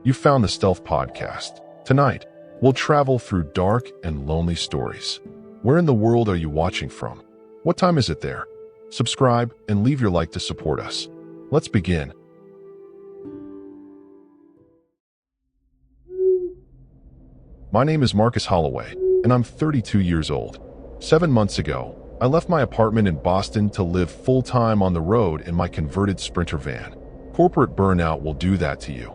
You found the Stealth Podcast. Tonight, we'll travel through dark and lonely stories. Where in the world are you watching from? What time is it there? Subscribe and leave your like to support us. Let's begin. My name is Marcus Holloway, and I'm 32 years old. 7 months ago, I left my apartment in Boston to live full-time on the road in my converted Sprinter van. Corporate burnout will do that to you.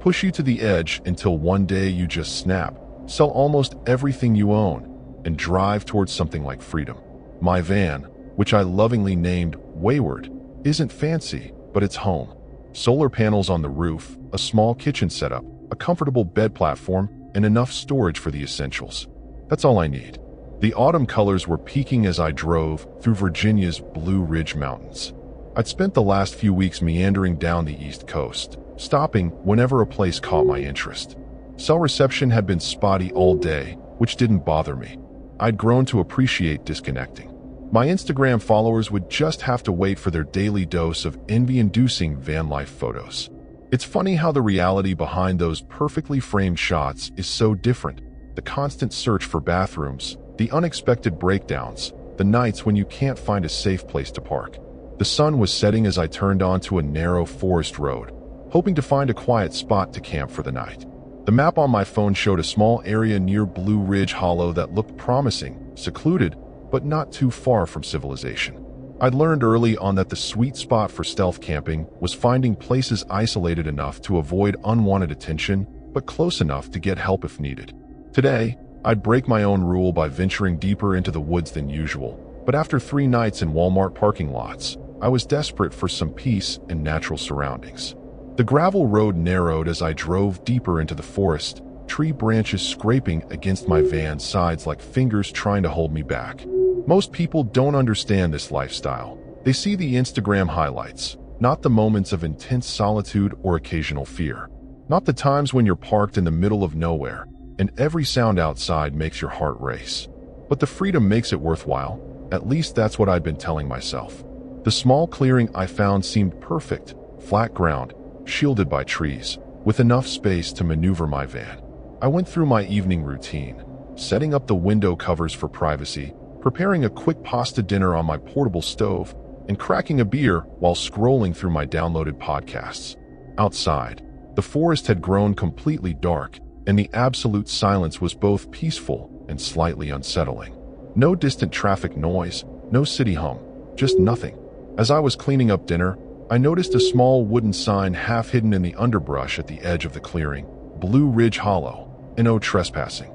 Push you to the edge until one day you just snap, sell almost everything you own, and drive towards something like freedom. My van, which I lovingly named Wayward, isn't fancy, but it's home. Solar panels on the roof, a small kitchen setup, a comfortable bed platform, and enough storage for the essentials. That's all I need. The autumn colors were peaking as I drove through Virginia's Blue Ridge Mountains. I'd spent the last few weeks meandering down the East Coast, stopping whenever a place caught my interest. Cell reception had been spotty all day, which didn't bother me. I'd grown to appreciate disconnecting. My Instagram followers would just have to wait for their daily dose of envy-inducing van life photos. It's funny how the reality behind those perfectly framed shots is so different. The constant search for bathrooms, the unexpected breakdowns, the nights when you can't find a safe place to park. The sun was setting as I turned onto a narrow forest road, hoping to find a quiet spot to camp for the night. The map on my phone showed a small area near Blue Ridge Hollow that looked promising, secluded, but not too far from civilization. I'd learned early on that the sweet spot for stealth camping was finding places isolated enough to avoid unwanted attention, but close enough to get help if needed. Today, I'd break my own rule by venturing deeper into the woods than usual, but after 3 nights in Walmart parking lots, I was desperate for some peace and natural surroundings. The gravel road narrowed as I drove deeper into the forest, tree branches scraping against my van's sides like fingers trying to hold me back. Most people don't understand this lifestyle. They see the Instagram highlights, not the moments of intense solitude or occasional fear. Not the times when you're parked in the middle of nowhere, and every sound outside makes your heart race. But the freedom makes it worthwhile. At least that's what I'd been telling myself. The small clearing I found seemed perfect, flat ground, shielded by trees, with enough space to maneuver my van. I went through my evening routine, setting up the window covers for privacy, preparing a quick pasta dinner on my portable stove, and cracking a beer while scrolling through my downloaded podcasts. Outside, the forest had grown completely dark, and the absolute silence was both peaceful and slightly unsettling. No distant traffic noise, no city hum, just nothing. As I was cleaning up dinner, I noticed a small wooden sign half hidden in the underbrush at the edge of the clearing, Blue Ridge Hollow, and no trespassing.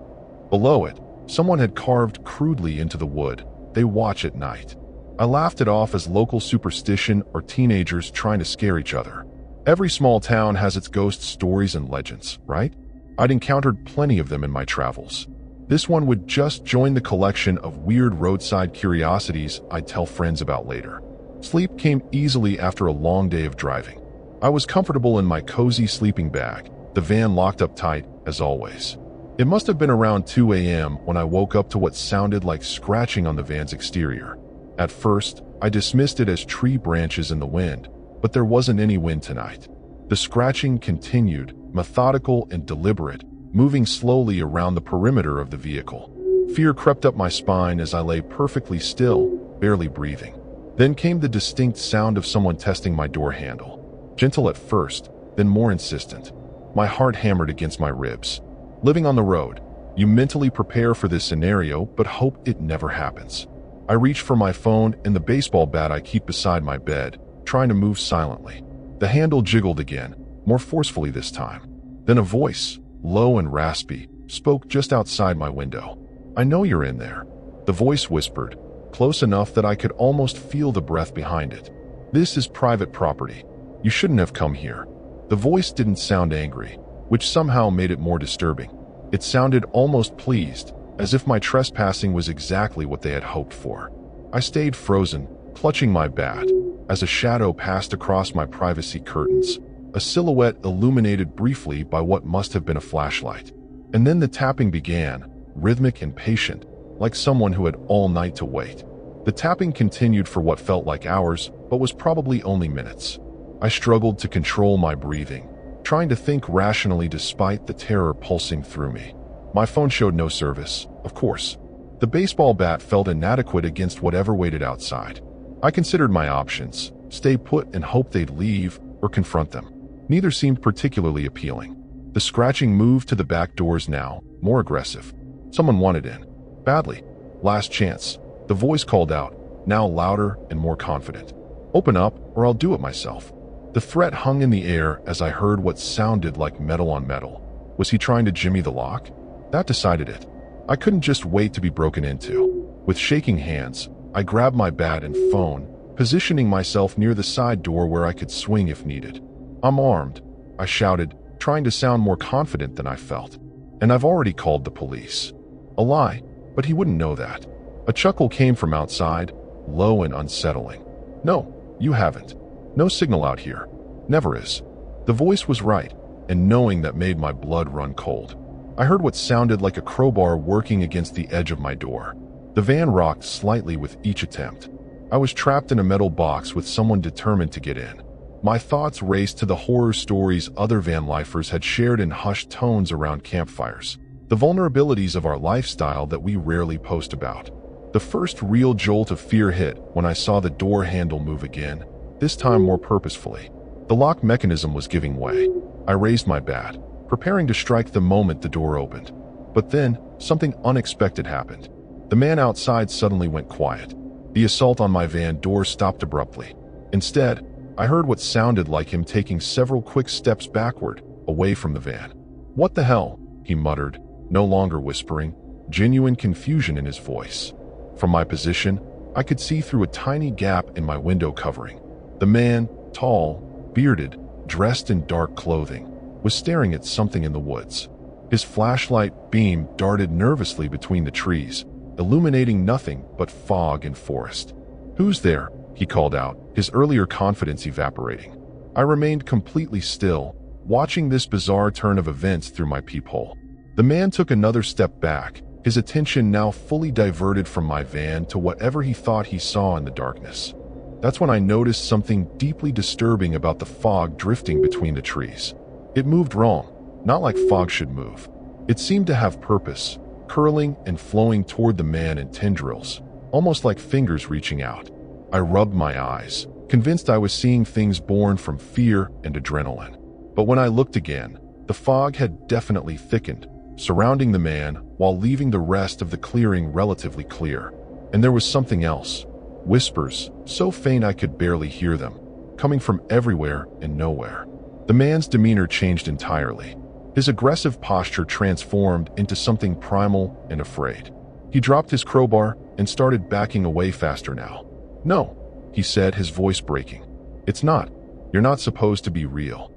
Below it, someone had carved crudely into the wood, "They watch at night." I laughed it off as local superstition or teenagers trying to scare each other. Every small town has its ghost stories and legends, right? I'd encountered plenty of them in my travels. This one would just join the collection of weird roadside curiosities I'd tell friends about later. Sleep came easily after a long day of driving. I was comfortable in my cozy sleeping bag, the van locked up tight, as always. It must have been around 2 a.m. when I woke up to what sounded like scratching on the van's exterior. At first, I dismissed it as tree branches in the wind, but there wasn't any wind tonight. The scratching continued, methodical and deliberate, moving slowly around the perimeter of the vehicle. Fear crept up my spine as I lay perfectly still, barely breathing. Then came the distinct sound of someone testing my door handle. Gentle at first, then more insistent. My heart hammered against my ribs. Living on the road, you mentally prepare for this scenario but hope it never happens. I reached for my phone and the baseball bat I keep beside my bed, trying to move silently. The handle jiggled again, more forcefully this time. Then a voice, low and raspy, spoke just outside my window. "I know you're in there." The voice whispered, close enough that I could almost feel the breath behind it. "This is private property. You shouldn't have come here." The voice didn't sound angry, which somehow made it more disturbing. It sounded almost pleased, as if my trespassing was exactly what they had hoped for. I stayed frozen, clutching my bat, as a shadow passed across my privacy curtains, a silhouette illuminated briefly by what must have been a flashlight. And then the tapping began, rhythmic and patient, like someone who had all night to wait. The tapping continued for what felt like hours, but was probably only minutes. I struggled to control my breathing, trying to think rationally despite the terror pulsing through me. My phone showed no service, of course. The baseball bat felt inadequate against whatever waited outside. I considered my options: stay put and hope they'd leave, or confront them. Neither seemed particularly appealing. The scratching moved to the back doors now, more aggressive. Someone wanted in. Badly. Last chance. The voice called out, now louder and more confident. Open up, or I'll do it myself. The threat hung in the air as I heard what sounded like metal on metal. Was he trying to jimmy the lock? That decided it. I couldn't just wait to be broken into. With shaking hands, I grabbed my bat and phone, positioning myself near the side door where I could swing if needed. I'm armed, I shouted, trying to sound more confident than I felt. And I've already called the police. A lie, but he wouldn't know that. A chuckle came from outside, low and unsettling. No, you haven't. No signal out here. Never is. The voice was right, and knowing that made my blood run cold. I heard what sounded like a crowbar working against the edge of my door. The van rocked slightly with each attempt. I was trapped in a metal box with someone determined to get in. My thoughts raced to the horror stories other Vanlifers had shared in hushed tones around campfires. The vulnerabilities of our lifestyle that we rarely post about. The first real jolt of fear hit when I saw the door handle move again, this time more purposefully. The lock mechanism was giving way. I raised my bat, preparing to strike the moment the door opened. But then, something unexpected happened. The man outside suddenly went quiet. The assault on my van door stopped abruptly. Instead, I heard what sounded like him taking several quick steps backward, away from the van. "What the hell?" he muttered, no longer whispering, genuine confusion in his voice. From my position, I could see through a tiny gap in my window covering. The man, tall, bearded, dressed in dark clothing, was staring at something in the woods. His flashlight beam darted nervously between the trees, illuminating nothing but fog and forest. "Who's there?" he called out, his earlier confidence evaporating. I remained completely still, watching this bizarre turn of events through my peephole. The man took another step back, his attention now fully diverted from my van to whatever he thought he saw in the darkness. That's when I noticed something deeply disturbing about the fog drifting between the trees. It moved wrong, not like fog should move. It seemed to have purpose, curling and flowing toward the man in tendrils, almost like fingers reaching out. I rubbed my eyes, convinced I was seeing things born from fear and adrenaline. But when I looked again, the fog had definitely thickened, surrounding the man while leaving the rest of the clearing relatively clear. And there was something else. Whispers, so faint I could barely hear them, coming from everywhere and nowhere. The man's demeanor changed entirely. His aggressive posture transformed into something primal and afraid. He dropped his crowbar and started backing away faster now. "No," he said, his voice breaking. "It's not. You're not supposed to be real."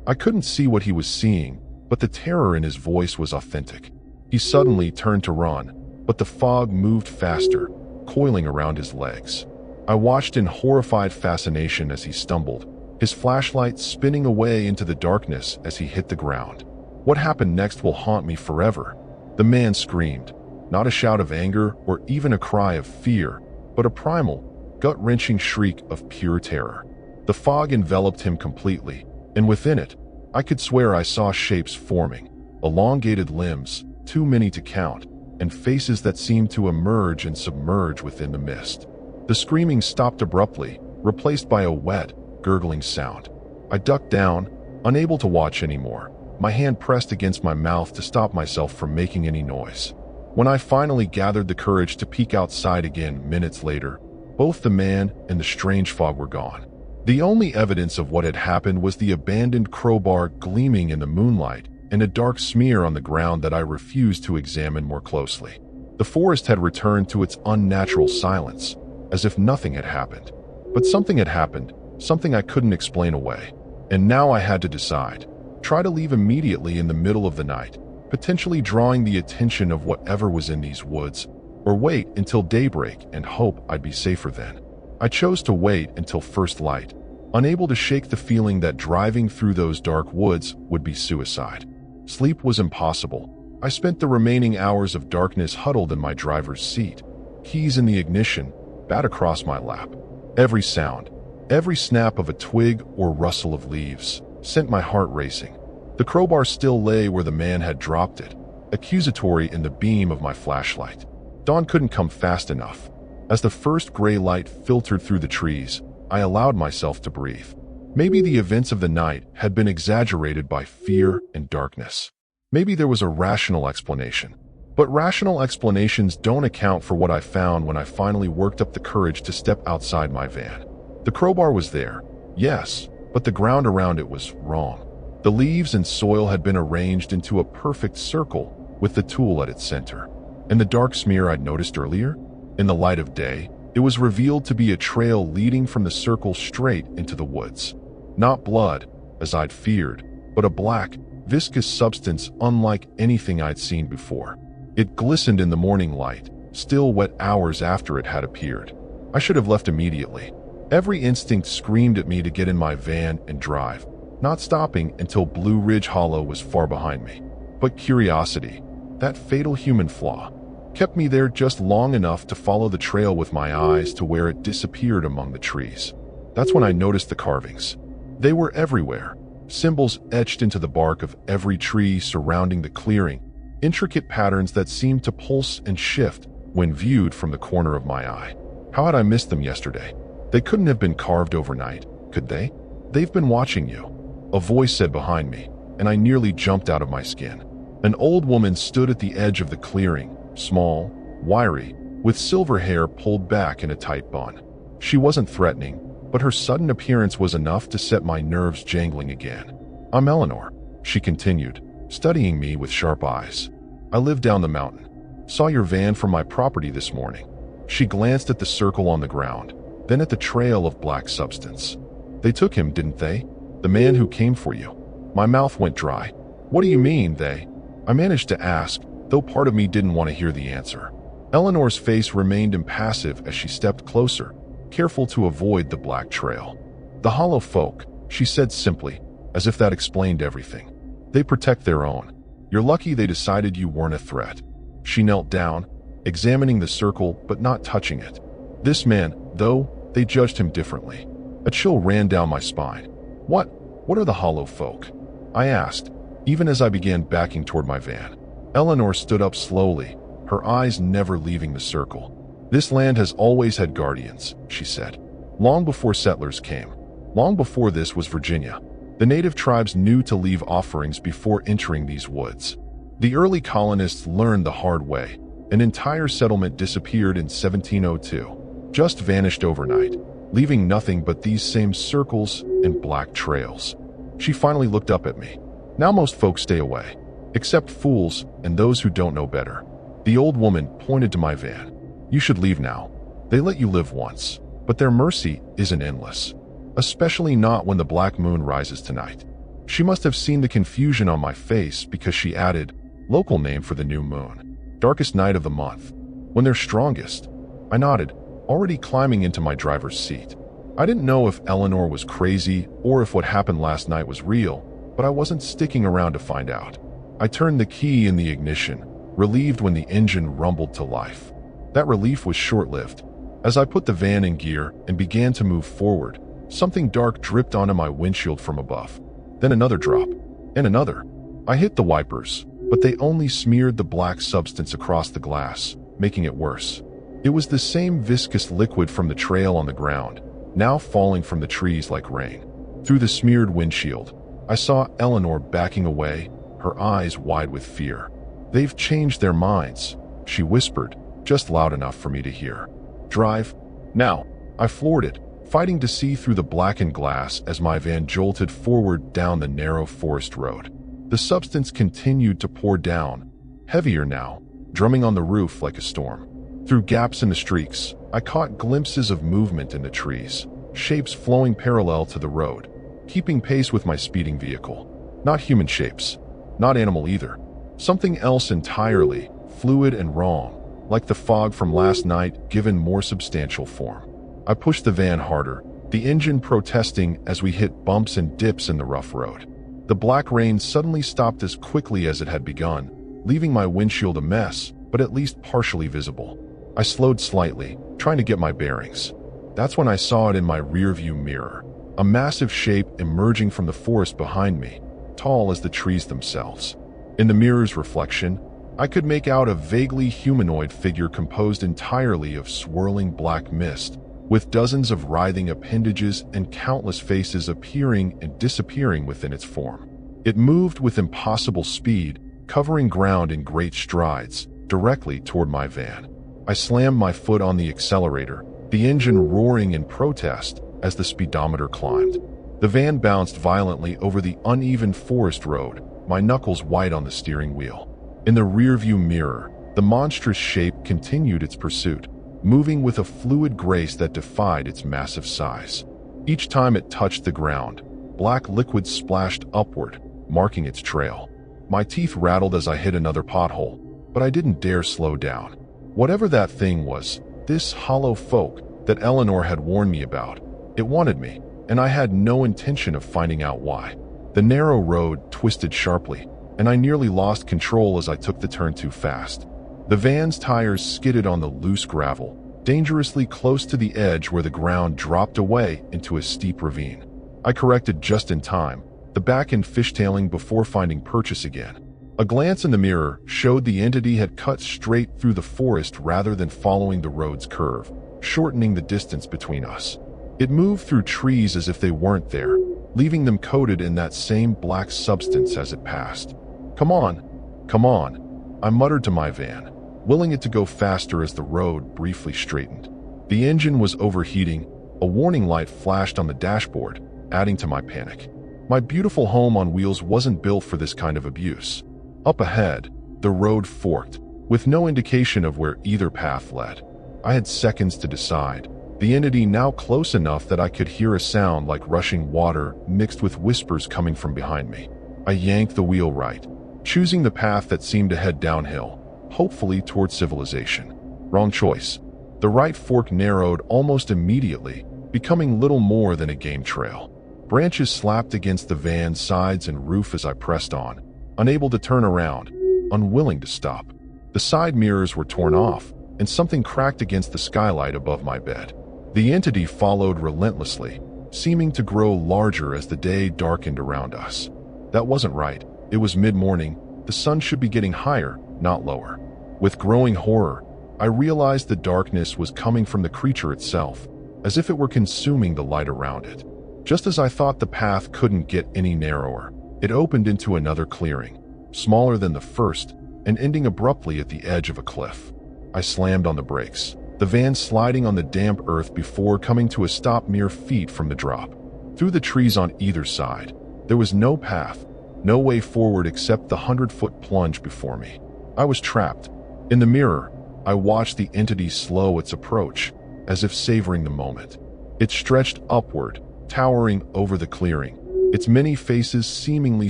I couldn't see what he was seeing, but the terror in his voice was authentic. He suddenly turned to run, but the fog moved faster, coiling around his legs. I watched in horrified fascination as he stumbled, his flashlight spinning away into the darkness as he hit the ground. What happened next will haunt me forever. The man screamed, not a shout of anger or even a cry of fear, but a primal, gut-wrenching shriek of pure terror. The fog enveloped him completely, and within it, I could swear I saw shapes forming, elongated limbs, too many to count, and faces that seemed to emerge and submerge within the mist. The screaming stopped abruptly, replaced by a wet, gurgling sound. I ducked down, unable to watch anymore, my hand pressed against my mouth to stop myself from making any noise. When I finally gathered the courage to peek outside again minutes later, both the man and the strange fog were gone. The only evidence of what had happened was the abandoned crowbar gleaming in the moonlight and a dark smear on the ground that I refused to examine more closely. The forest had returned to its unnatural silence, as if nothing had happened. But something had happened, something I couldn't explain away. And now I had to decide. Try to leave immediately in the middle of the night, potentially drawing the attention of whatever was in these woods, or wait until daybreak and hope I'd be safer then. I chose to wait until first light, unable to shake the feeling that driving through those dark woods would be suicide. Sleep was impossible. I spent the remaining hours of darkness huddled in my driver's seat, keys in the ignition, bat across my lap. Every sound, every snap of a twig or rustle of leaves, sent my heart racing. The crowbar still lay where the man had dropped it, accusatory in the beam of my flashlight. Dawn couldn't come fast enough. As the first gray light filtered through the trees, I allowed myself to breathe. Maybe the events of the night had been exaggerated by fear and darkness. Maybe there was a rational explanation. But rational explanations don't account for what I found when I finally worked up the courage to step outside my van. The crowbar was there, yes, but the ground around it was wrong. The leaves and soil had been arranged into a perfect circle with the tool at its center. And the dark smear I'd noticed earlier, in the light of day, it was revealed to be a trail leading from the circle straight into the woods. Not blood, as I'd feared, but a black, viscous substance unlike anything I'd seen before. It glistened in the morning light, still wet hours after it had appeared. I should have left immediately. Every instinct screamed at me to get in my van and drive, not stopping until Blue Ridge Hollow was far behind me. But curiosity, that fatal human flaw, kept me there just long enough to follow the trail with my eyes to where it disappeared among the trees. That's when I noticed the carvings. They were everywhere, symbols etched into the bark of every tree surrounding the clearing, intricate patterns that seemed to pulse and shift when viewed from the corner of my eye. How had I missed them yesterday? They couldn't have been carved overnight, could they? They've been watching you, a voice said behind me, and I nearly jumped out of my skin. An old woman stood at the edge of the clearing, small, wiry, with silver hair pulled back in a tight bun. She wasn't threatening, but her sudden appearance was enough to set my nerves jangling again. "I'm Eleanor," she continued, studying me with sharp eyes. "I live down the mountain. Saw your van from my property this morning." She glanced at the circle on the ground, then at the trail of black substance. "They took him, didn't they? The man who came for you." My mouth went dry. "What do you mean, they?" I managed to ask, though part of me didn't want to hear the answer. Eleanor's face remained impassive as she stepped closer, careful to avoid the black trail. "The Hollow folk," she said simply, as if that explained everything. "They protect their own. You're lucky they decided you weren't a threat." She knelt down, examining the circle but not touching it. This man, though, they judged him differently. A chill ran down my spine. What are the Hollow folk?" I asked, even as I began backing toward my van. Eleanor stood up slowly, her eyes never leaving the circle. "This land has always had guardians," she said. "Long before settlers came. Long before this was Virginia. The native tribes knew to leave offerings before entering these woods. The early colonists learned the hard way. An entire settlement disappeared in 1702, just vanished overnight, leaving nothing but these same circles and black trails." She finally looked up at me. "Now most folks stay away, except fools and those who don't know better." The old woman pointed to my van. "You should leave now. They let you live once, but their mercy isn't endless. Especially not when the black moon rises tonight." She must have seen the confusion on my face because she added, "Local name for the new moon. Darkest night of the month. When they're strongest." I nodded, already climbing into my driver's seat. I didn't know if Eleanor was crazy or if what happened last night was real, but I wasn't sticking around to find out. I turned the key in the ignition, relieved when the engine rumbled to life. That relief was short-lived. As I put the van in gear and began to move forward, something dark dripped onto my windshield from above. Then another drop, and another. I hit the wipers, but they only smeared the black substance across the glass, making it worse. It was the same viscous liquid from the trail on the ground, now falling from the trees like rain. Through the smeared windshield, I saw Eleanor backing away, her eyes wide with fear. "They've changed their minds," she whispered, just loud enough for me to hear. "Drive now." I floored it, fighting to see through the blackened glass as my van jolted forward down the narrow forest road. The substance continued to pour down, heavier now, drumming on the roof like a storm. Through gaps in the streaks, I caught glimpses of movement in the trees, shapes flowing parallel to the road, keeping pace with my speeding vehicle. Not human shapes, not animal either. Something else entirely, fluid and wrong, like the fog from last night given more substantial form. I pushed the van harder, the engine protesting as we hit bumps and dips in the rough road. The black rain suddenly stopped as quickly as it had begun, leaving my windshield a mess, but at least partially visible. I slowed slightly, trying to get my bearings. That's when I saw it in my rearview mirror. A massive shape emerging from the forest behind me, tall as the trees themselves. In the mirror's reflection, I could make out a vaguely humanoid figure composed entirely of swirling black mist, with dozens of writhing appendages and countless faces appearing and disappearing within its form. It moved with impossible speed, covering ground in great strides, directly toward my van. I slammed my foot on the accelerator, the engine roaring in protest as the speedometer climbed. The van bounced violently over the uneven forest road, my knuckles white on the steering wheel. In the rearview mirror, the monstrous shape continued its pursuit, moving with a fluid grace that defied its massive size. Each time it touched the ground, black liquid splashed upward, marking its trail. My teeth rattled as I hit another pothole, but I didn't dare slow down. Whatever that thing was, this hollow folk that Eleanor had warned me about, it wanted me, and I had no intention of finding out why. The narrow road twisted sharply, and I nearly lost control as I took the turn too fast. The van's tires skidded on the loose gravel, dangerously close to the edge where the ground dropped away into a steep ravine. I corrected just in time, the back end fishtailing before finding purchase again. A glance in the mirror showed the entity had cut straight through the forest rather than following the road's curve, shortening the distance between us. It moved through trees as if they weren't there, leaving them coated in that same black substance as it passed. "Come on, come on," I muttered to my van, willing it to go faster as the road briefly straightened. The engine was overheating, a warning light flashed on the dashboard, adding to my panic. My beautiful home on wheels wasn't built for this kind of abuse. Up ahead, the road forked, with no indication of where either path led. I had seconds to decide, the entity now close enough that I could hear a sound like rushing water mixed with whispers coming from behind me. I yanked the wheel right, choosing the path that seemed to head downhill, hopefully toward civilization. Wrong choice. The right fork narrowed almost immediately, becoming little more than a game trail. Branches slapped against the van's sides and roof as I pressed on, unable to turn around, unwilling to stop. The side mirrors were torn off, and something cracked against the skylight above my bed. The entity followed relentlessly, seeming to grow larger as the day darkened around us. That wasn't right. It was mid-morning. The sun should be getting higher, not lower. With growing horror, I realized the darkness was coming from the creature itself, as if it were consuming the light around it. Just as I thought the path couldn't get any narrower, it opened into another clearing, smaller than the first, and ending abruptly at the edge of a cliff. I slammed on the brakes, the van sliding on the damp earth before coming to a stop mere feet from the drop. Through the trees on either side, there was no path, no way forward except the 100-foot plunge before me. I was trapped. In the mirror, I watched the entity slow its approach, as if savoring the moment. It stretched upward, towering over the clearing, its many faces seemingly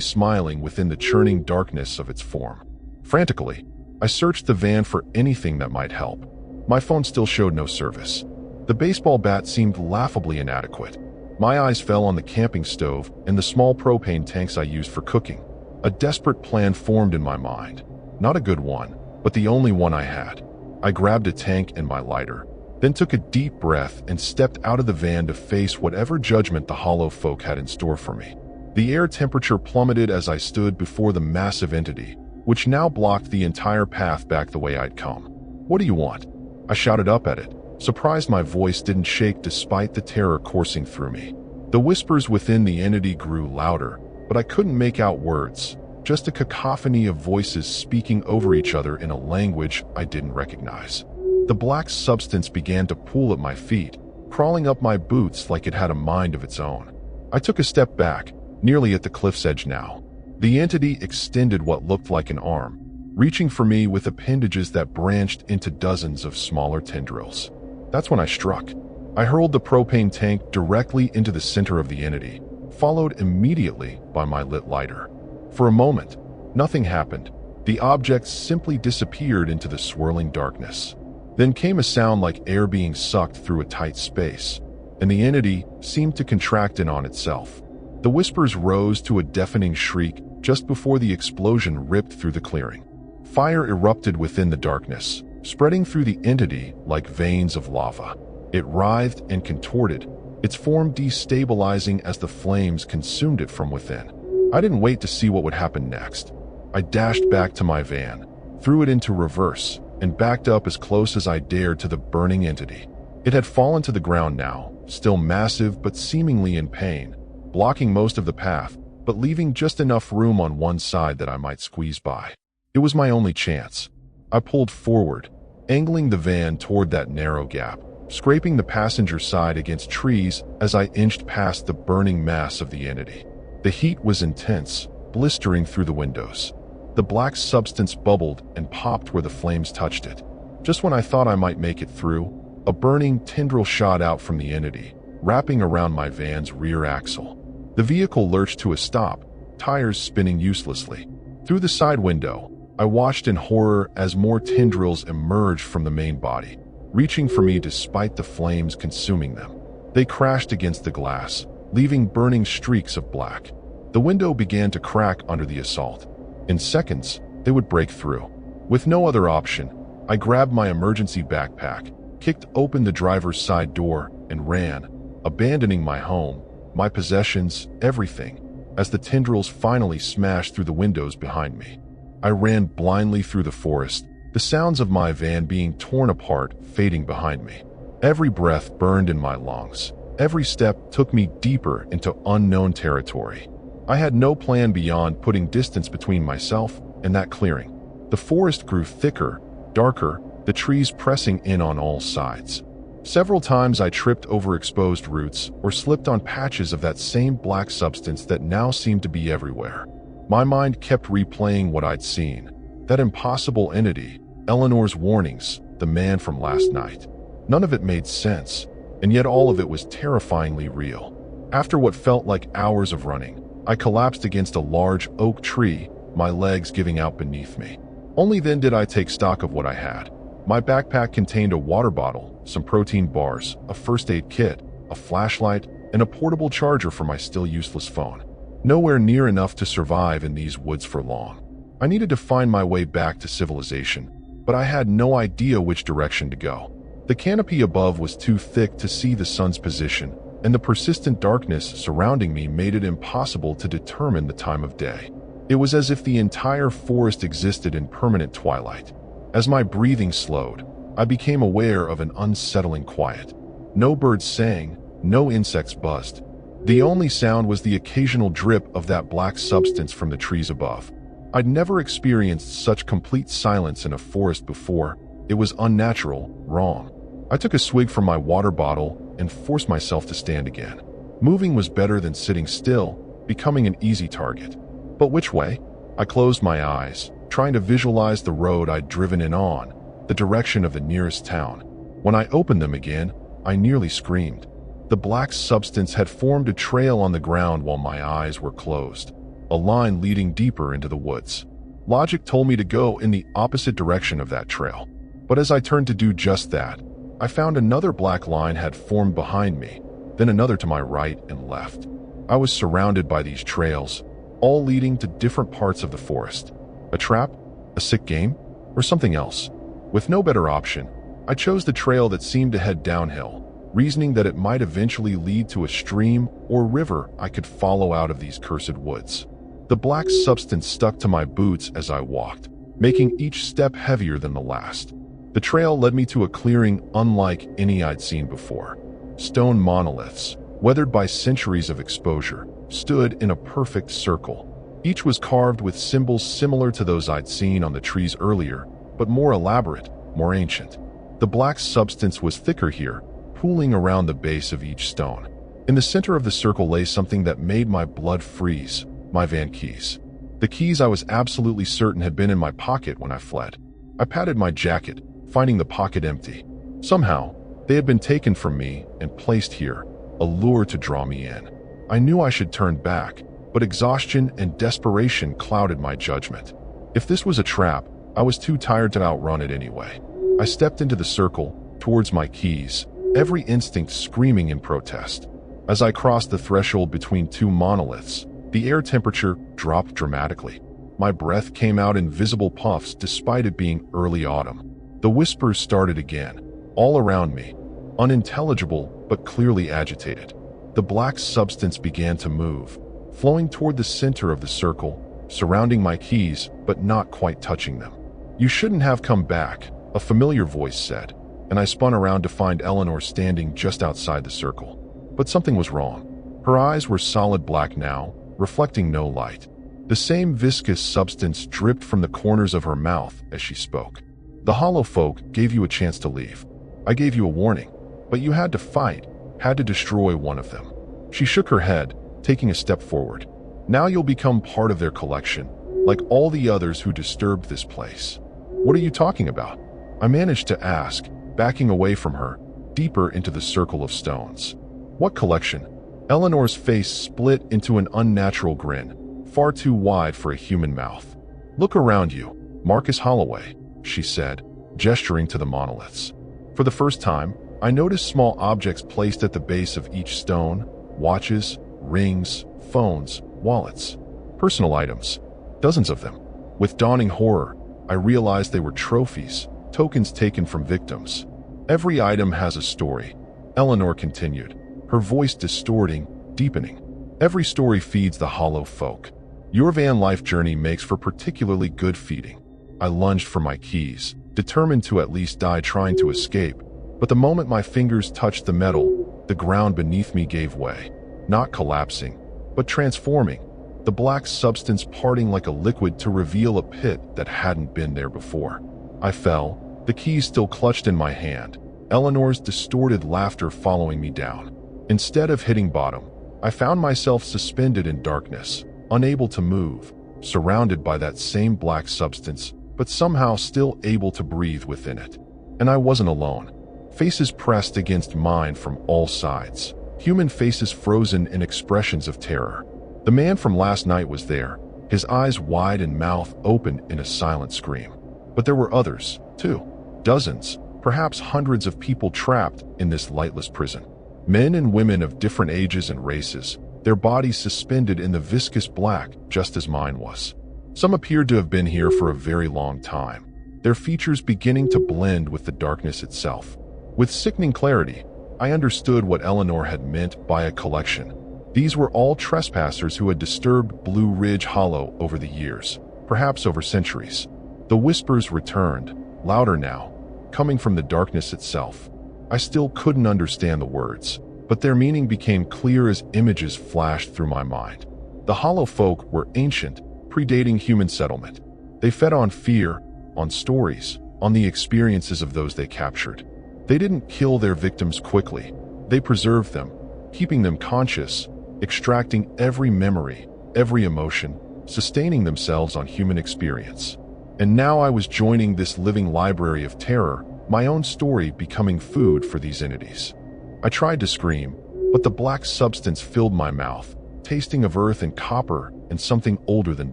smiling within the churning darkness of its form. Frantically, I searched the van for anything that might help. My phone still showed no service. The baseball bat seemed laughably inadequate. My eyes fell on the camping stove and the small propane tanks I used for cooking. A desperate plan formed in my mind. Not a good one, but the only one I had. I grabbed a tank and my lighter, then took a deep breath and stepped out of the van to face whatever judgment the hollow folk had in store for me. The air temperature plummeted as I stood before the massive entity, which now blocked the entire path back the way I'd come. "What do you want?" I shouted up at it, surprised my voice didn't shake despite the terror coursing through me. The whispers within the entity grew louder, but I couldn't make out words, just a cacophony of voices speaking over each other in a language I didn't recognize. The black substance began to pool at my feet, crawling up my boots like it had a mind of its own. I took a step back, nearly at the cliff's edge now. The entity extended what looked like an arm, reaching for me with appendages that branched into dozens of smaller tendrils. That's when I struck. I hurled the propane tank directly into the center of the entity, followed immediately by my lit lighter. For a moment, nothing happened. The object simply disappeared into the swirling darkness. Then came a sound like air being sucked through a tight space, and the entity seemed to contract in on itself. The whispers rose to a deafening shriek just before the explosion ripped through the clearing. Fire erupted within the darkness, spreading through the entity like veins of lava. It writhed and contorted, its form destabilizing as the flames consumed it from within. I didn't wait to see what would happen next. I dashed back to my van, threw it into reverse, and backed up as close as I dared to the burning entity. It had fallen to the ground now, still massive but seemingly in pain, blocking most of the path, but leaving just enough room on one side that I might squeeze by. It was my only chance. I pulled forward, angling the van toward that narrow gap, scraping the passenger side against trees as I inched past the burning mass of the entity. The heat was intense, blistering through the windows. The black substance bubbled and popped where the flames touched it. Just when I thought I might make it through, a burning tendril shot out from the entity, wrapping around my van's rear axle. The vehicle lurched to a stop, tires spinning uselessly. Through the side window, I watched in horror as more tendrils emerged from the main body, reaching for me despite the flames consuming them. They crashed against the glass, leaving burning streaks of black. The window began to crack under the assault. In seconds, they would break through. With no other option, I grabbed my emergency backpack, kicked open the driver's side door, and ran, abandoning my home, my possessions, everything, as the tendrils finally smashed through the windows behind me. I ran blindly through the forest, the sounds of my van being torn apart fading behind me. Every breath burned in my lungs. Every step took me deeper into unknown territory. I had no plan beyond putting distance between myself and that clearing. The forest grew thicker, darker, the trees pressing in on all sides. Several times I tripped over exposed roots or slipped on patches of that same black substance that now seemed to be everywhere. My mind kept replaying what I'd seen. That impossible entity, Eleanor's warnings, the man from last night. None of it made sense, and yet all of it was terrifyingly real. After what felt like hours of running, I collapsed against a large oak tree, my legs giving out beneath me. Only then did I take stock of what I had. My backpack contained a water bottle, some protein bars, a first aid kit, a flashlight, and a portable charger for my still useless phone. Nowhere near enough to survive in these woods for long. I needed to find my way back to civilization, but I had no idea which direction to go. The canopy above was too thick to see the sun's position, and the persistent darkness surrounding me made it impossible to determine the time of day. It was as if the entire forest existed in permanent twilight. As my breathing slowed, I became aware of an unsettling quiet. No birds sang, no insects buzzed. The only sound was the occasional drip of that black substance from the trees above. I'd never experienced such complete silence in a forest before. It was unnatural, wrong. I took a swig from my water bottle and forced myself to stand again. Moving was better than sitting still, becoming an easy target. But which way? I closed my eyes, trying to visualize the road I'd driven in on, the direction of the nearest town. When I opened them again, I nearly screamed. The black substance had formed a trail on the ground while my eyes were closed, a line leading deeper into the woods. Logic told me to go in the opposite direction of that trail. But as I turned to do just that, I found another black line had formed behind me, then another to my right and left. I was surrounded by these trails, all leading to different parts of the forest. A trap? A sick game? Or something else? With no better option, I chose the trail that seemed to head downhill, reasoning that it might eventually lead to a stream or river I could follow out of these cursed woods. The black substance stuck to my boots as I walked, making each step heavier than the last. The trail led me to a clearing unlike any I'd seen before. Stone monoliths, weathered by centuries of exposure, stood in a perfect circle. Each was carved with symbols similar to those I'd seen on the trees earlier, but more elaborate, more ancient. The black substance was thicker here, pooling around the base of each stone. In the center of the circle lay something that made my blood freeze, my van keys. The keys I was absolutely certain had been in my pocket when I fled. I patted my jacket, finding the pocket empty. Somehow, they had been taken from me and placed here, a lure to draw me in. I knew I should turn back, but exhaustion and desperation clouded my judgment. If this was a trap, I was too tired to outrun it anyway. I stepped into the circle, towards my keys, every instinct screaming in protest. As I crossed the threshold between two monoliths, the air temperature dropped dramatically. My breath came out in visible puffs despite it being early autumn. The whispers started again, all around me, unintelligible but clearly agitated. The black substance began to move, flowing toward the center of the circle, surrounding my keys but not quite touching them. "You shouldn't have come back," a familiar voice said, and I spun around to find Eleanor standing just outside the circle. But something was wrong. Her eyes were solid black now, reflecting no light. The same viscous substance dripped from the corners of her mouth as she spoke. "The hollow folk gave you a chance to leave. I gave you a warning, but you had to fight, had to destroy one of them." She shook her head, taking a step forward. "Now you'll become part of their collection, like all the others who disturbed this place." "What are you talking about?" I managed to ask, backing away from her, deeper into the circle of stones. "What collection?" Eleanor's face split into an unnatural grin, far too wide for a human mouth. "Look around you, Marcus Holloway," she said, gesturing to the monoliths. For the first time, I noticed small objects placed at the base of each stone: watches, rings, phones, wallets. Personal items. Dozens of them. With dawning horror, I realized they were trophies, tokens taken from victims. "Every item has a story," Eleanor continued, her voice distorting, deepening. "Every story feeds the hollow folk. Your van life journey makes for particularly good feeding." I lunged for my keys, determined to at least die trying to escape, but the moment my fingers touched the metal, the ground beneath me gave way, not collapsing, but transforming, the black substance parting like a liquid to reveal a pit that hadn't been there before. I fell, the keys still clutched in my hand, Eleanor's distorted laughter following me down. Instead of hitting bottom, I found myself suspended in darkness, unable to move, surrounded by that same black substance, but somehow still able to breathe within it. And I wasn't alone. Faces pressed against mine from all sides, human faces frozen in expressions of terror. The man from last night was there, his eyes wide and mouth open in a silent scream. But there were others, too. Dozens, perhaps hundreds of people trapped in this lightless prison. Men and women of different ages and races, their bodies suspended in the viscous black just as mine was. Some appeared to have been here for a very long time, their features beginning to blend with the darkness itself. With sickening clarity, I understood what Eleanor had meant by a collection. These were all trespassers who had disturbed Blue Ridge Hollow over the years, perhaps over centuries. The whispers returned, louder now, coming from the darkness itself. I still couldn't understand the words, but their meaning became clear as images flashed through my mind. The hollow folk were ancient, predating human settlement. They fed on fear, on stories, on the experiences of those they captured. They didn't kill their victims quickly. They preserved them, keeping them conscious, extracting every memory, every emotion, sustaining themselves on human experience. And now I was joining this living library of terror, my own story becoming food for these entities. I tried to scream, but the black substance filled my mouth, tasting of earth and copper and something older than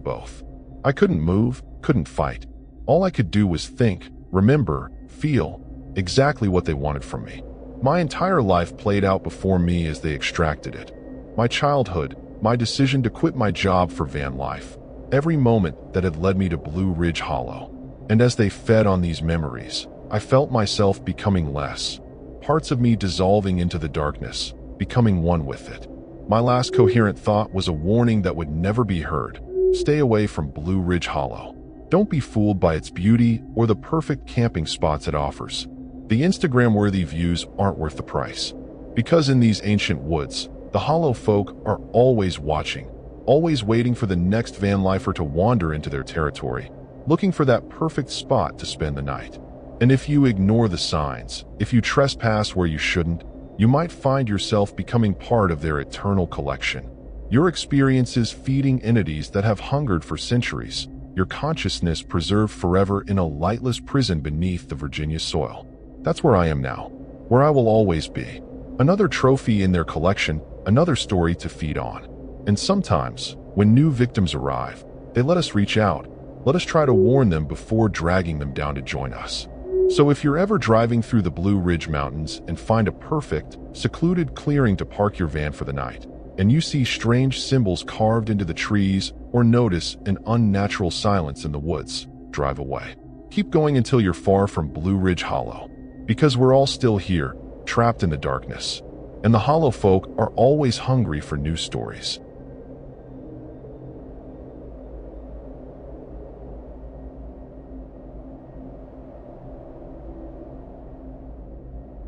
both. I couldn't move, couldn't fight. All I could do was think, remember, feel, exactly what they wanted from me. My entire life played out before me as they extracted it. My childhood, my decision to quit my job for Vanlife, every moment that had led me to Blue Ridge Hollow. And as they fed on these memories, I felt myself becoming less, parts of me dissolving into the darkness, becoming one with it. My last coherent thought was a warning that would never be heard. Stay away from Blue Ridge Hollow. Don't be fooled by its beauty or the perfect camping spots it offers. The Instagram-worthy views aren't worth the price. Because in these ancient woods, the hollow folk are always watching, always waiting for the next van lifer to wander into their territory, looking for that perfect spot to spend the night. And if you ignore the signs, if you trespass where you shouldn't, you might find yourself becoming part of their eternal collection. Your experiences feeding entities that have hungered for centuries, your consciousness preserved forever in a lightless prison beneath the Virginia soil. That's where I am now, where I will always be. Another trophy in their collection, another story to feed on. And sometimes, when new victims arrive, they let us reach out, let us try to warn them before dragging them down to join us. So if you're ever driving through the Blue Ridge Mountains and find a perfect, secluded clearing to park your van for the night, and you see strange symbols carved into the trees or notice an unnatural silence in the woods, drive away. Keep going until you're far from Blue Ridge Hollow, because we're all still here, trapped in the darkness, and the hollow folk are always hungry for new stories.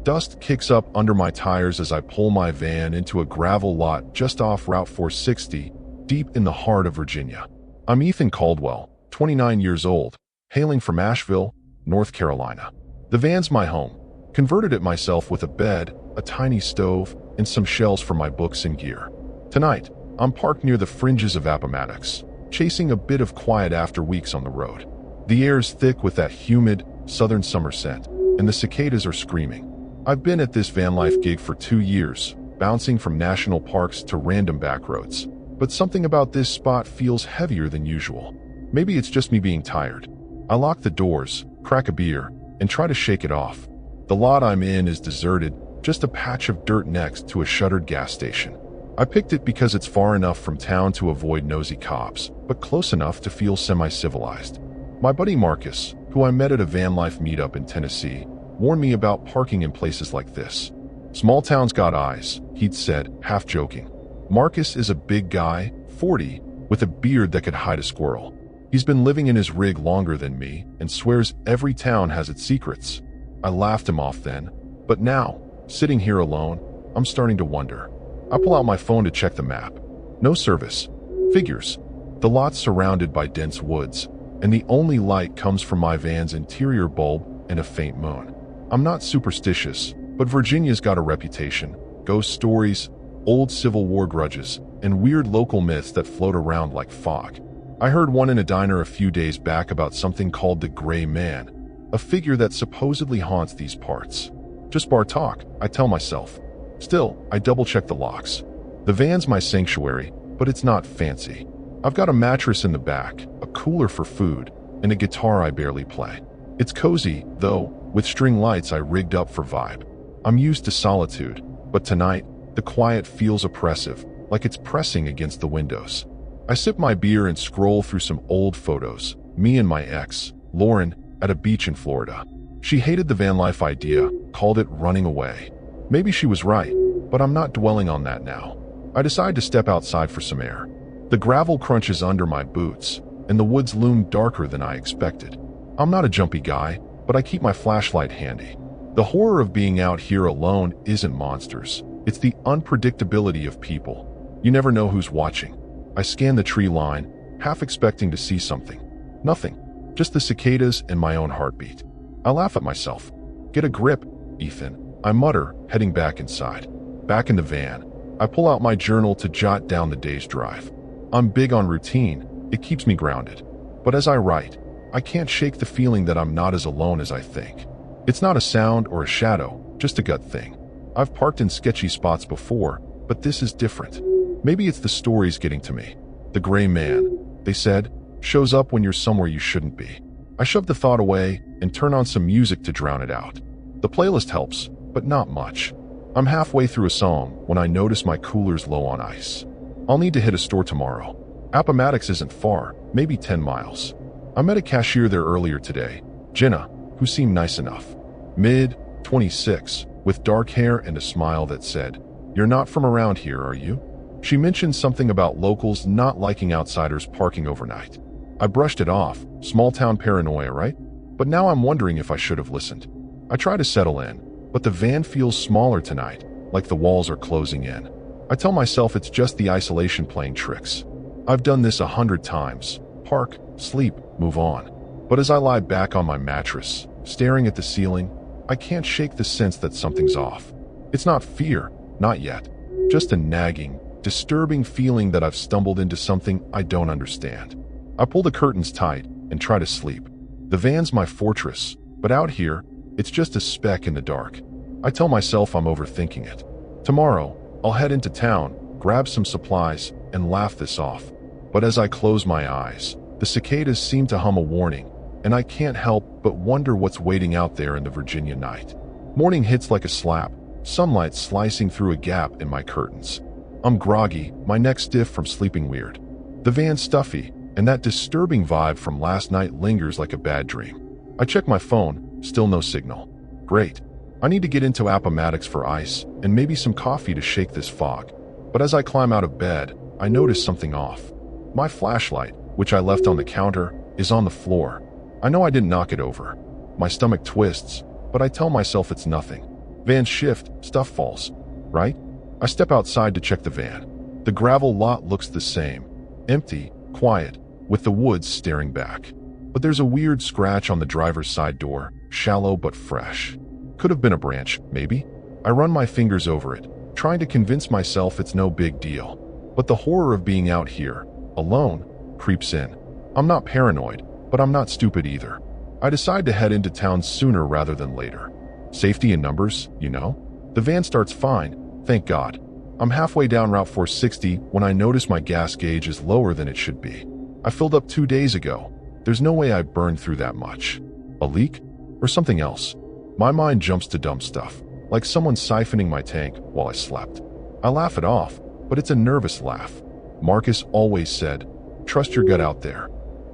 Dust kicks up under my tires as I pull my van into a gravel lot just off Route 460, deep in the heart of Virginia. I'm Ethan Caldwell, 29 years old, hailing from Asheville, North Carolina. The van's my home. Converted it myself with a bed, a tiny stove, and some shelves for my books and gear. Tonight, I'm parked near the fringes of Appomattox, chasing a bit of quiet after weeks on the road. The air's thick with that humid, southern summer scent, and the cicadas are screaming. I've been at this Vanlife gig for 2 years, bouncing from national parks to random back roads. But something about this spot feels heavier than usual. Maybe it's just me being tired. I lock the doors, crack a beer, and try to shake it off. The lot I'm in is deserted, just a patch of dirt next to a shuttered gas station. I picked it because it's far enough from town to avoid nosy cops, but close enough to feel semi-civilized. My buddy Marcus, who I met at a Vanlife meetup in Tennessee, warned me about parking in places like this. Small towns got eyes, he'd said, half joking. Marcus is a big guy, 40, with a beard that could hide a squirrel. He's been living in his rig longer than me and swears every town has its secrets. I laughed him off then, but now, sitting here alone, I'm starting to wonder. I pull out my phone to check the map. No service. Figures. The lot's surrounded by dense woods, and the only light comes from my van's interior bulb and a faint moon. I'm not superstitious, but Virginia's got a reputation. Ghost stories, old Civil War grudges, and weird local myths that float around like fog. I heard one in a diner a few days back about something called the Gray Man, a figure that supposedly haunts these parts. Just bar talk, I tell myself. Still, I double-check the locks. The van's my sanctuary, but it's not fancy. I've got a mattress in the back, a cooler for food, and a guitar I barely play. It's cozy, though, with string lights I rigged up for vibe. I'm used to solitude, but tonight, the quiet feels oppressive, like it's pressing against the windows. I sip my beer and scroll through some old photos, me and my ex, Lauren, at a beach in Florida. She hated the Vanlife idea, called it running away. Maybe she was right, but I'm not dwelling on that now. I decide to step outside for some air. The gravel crunches under my boots, and the woods loom darker than I expected. I'm not a jumpy guy, but I keep my flashlight handy. The horror of being out here alone isn't monsters. It's the unpredictability of people. You never know who's watching. I scan the tree line, half expecting to see something. Nothing. Just the cicadas and my own heartbeat. I laugh at myself. Get a grip, Ethan, I mutter, heading back inside. Back in the van, I pull out my journal to jot down the day's drive. I'm big on routine. It keeps me grounded. But as I write, I can't shake the feeling that I'm not as alone as I think. It's not a sound or a shadow, just a gut thing. I've parked in sketchy spots before, but this is different. Maybe it's the stories getting to me. The Gray Man, they said, shows up when you're somewhere you shouldn't be. I shove the thought away and turn on some music to drown it out. The playlist helps, but not much. I'm halfway through a song when I notice my cooler's low on ice. I'll need to hit a store tomorrow. Appomattox isn't far, maybe 10 miles. I met a cashier there earlier today, Jenna, who seemed nice enough. Mid-26, with dark hair and a smile that said, "You're not from around here, are you?" She mentioned something about locals not liking outsiders parking overnight. I brushed it off, small-town paranoia, right? But now I'm wondering if I should have listened. I try to settle in, but the van feels smaller tonight, like the walls are closing in. I tell myself it's just the isolation playing tricks. I've done this 100 times. Park, sleep, move on. But as I lie back on my mattress, staring at the ceiling, I can't shake the sense that something's off. It's not fear, not yet. Just a nagging, disturbing feeling that I've stumbled into something I don't understand. I pull the curtains tight and try to sleep. The van's my fortress, but out here, it's just a speck in the dark. I tell myself I'm overthinking it. Tomorrow, I'll head into town, grab some supplies, and laugh this off. But as I close my eyes, the cicadas seem to hum a warning, and I can't help but wonder what's waiting out there in the Virginia night. Morning hits like a slap, sunlight slicing through a gap in my curtains. I'm groggy, my neck stiff from sleeping weird. The van's stuffy, and that disturbing vibe from last night lingers like a bad dream. I check my phone, still no signal. Great. I need to get into Appomattox for ice, and maybe some coffee to shake this fog. But as I climb out of bed, I notice something off. My flashlight, which I left on the counter, is on the floor. I know I didn't knock it over. My stomach twists, but I tell myself it's nothing. Van shift, stuff falls. Right? I step outside to check the van. The gravel lot looks the same. Empty, quiet, with the woods staring back. But there's a weird scratch on the driver's side door, shallow but fresh. Could have been a branch, maybe? I run my fingers over it, trying to convince myself it's no big deal. But the horror of being out here, alone, creeps in. I'm not paranoid, but I'm not stupid either. I decide to head into town sooner rather than later. Safety in numbers, you know? The van starts fine, thank God. I'm halfway down Route 460 when I notice my gas gauge is lower than it should be. I filled up 2 days ago. There's no way I burned through that much. A leak? Or something else? My mind jumps to dumb stuff, like someone siphoning my tank while I slept. I laugh it off, but it's a nervous laugh. Marcus always said, "Trust your gut out there."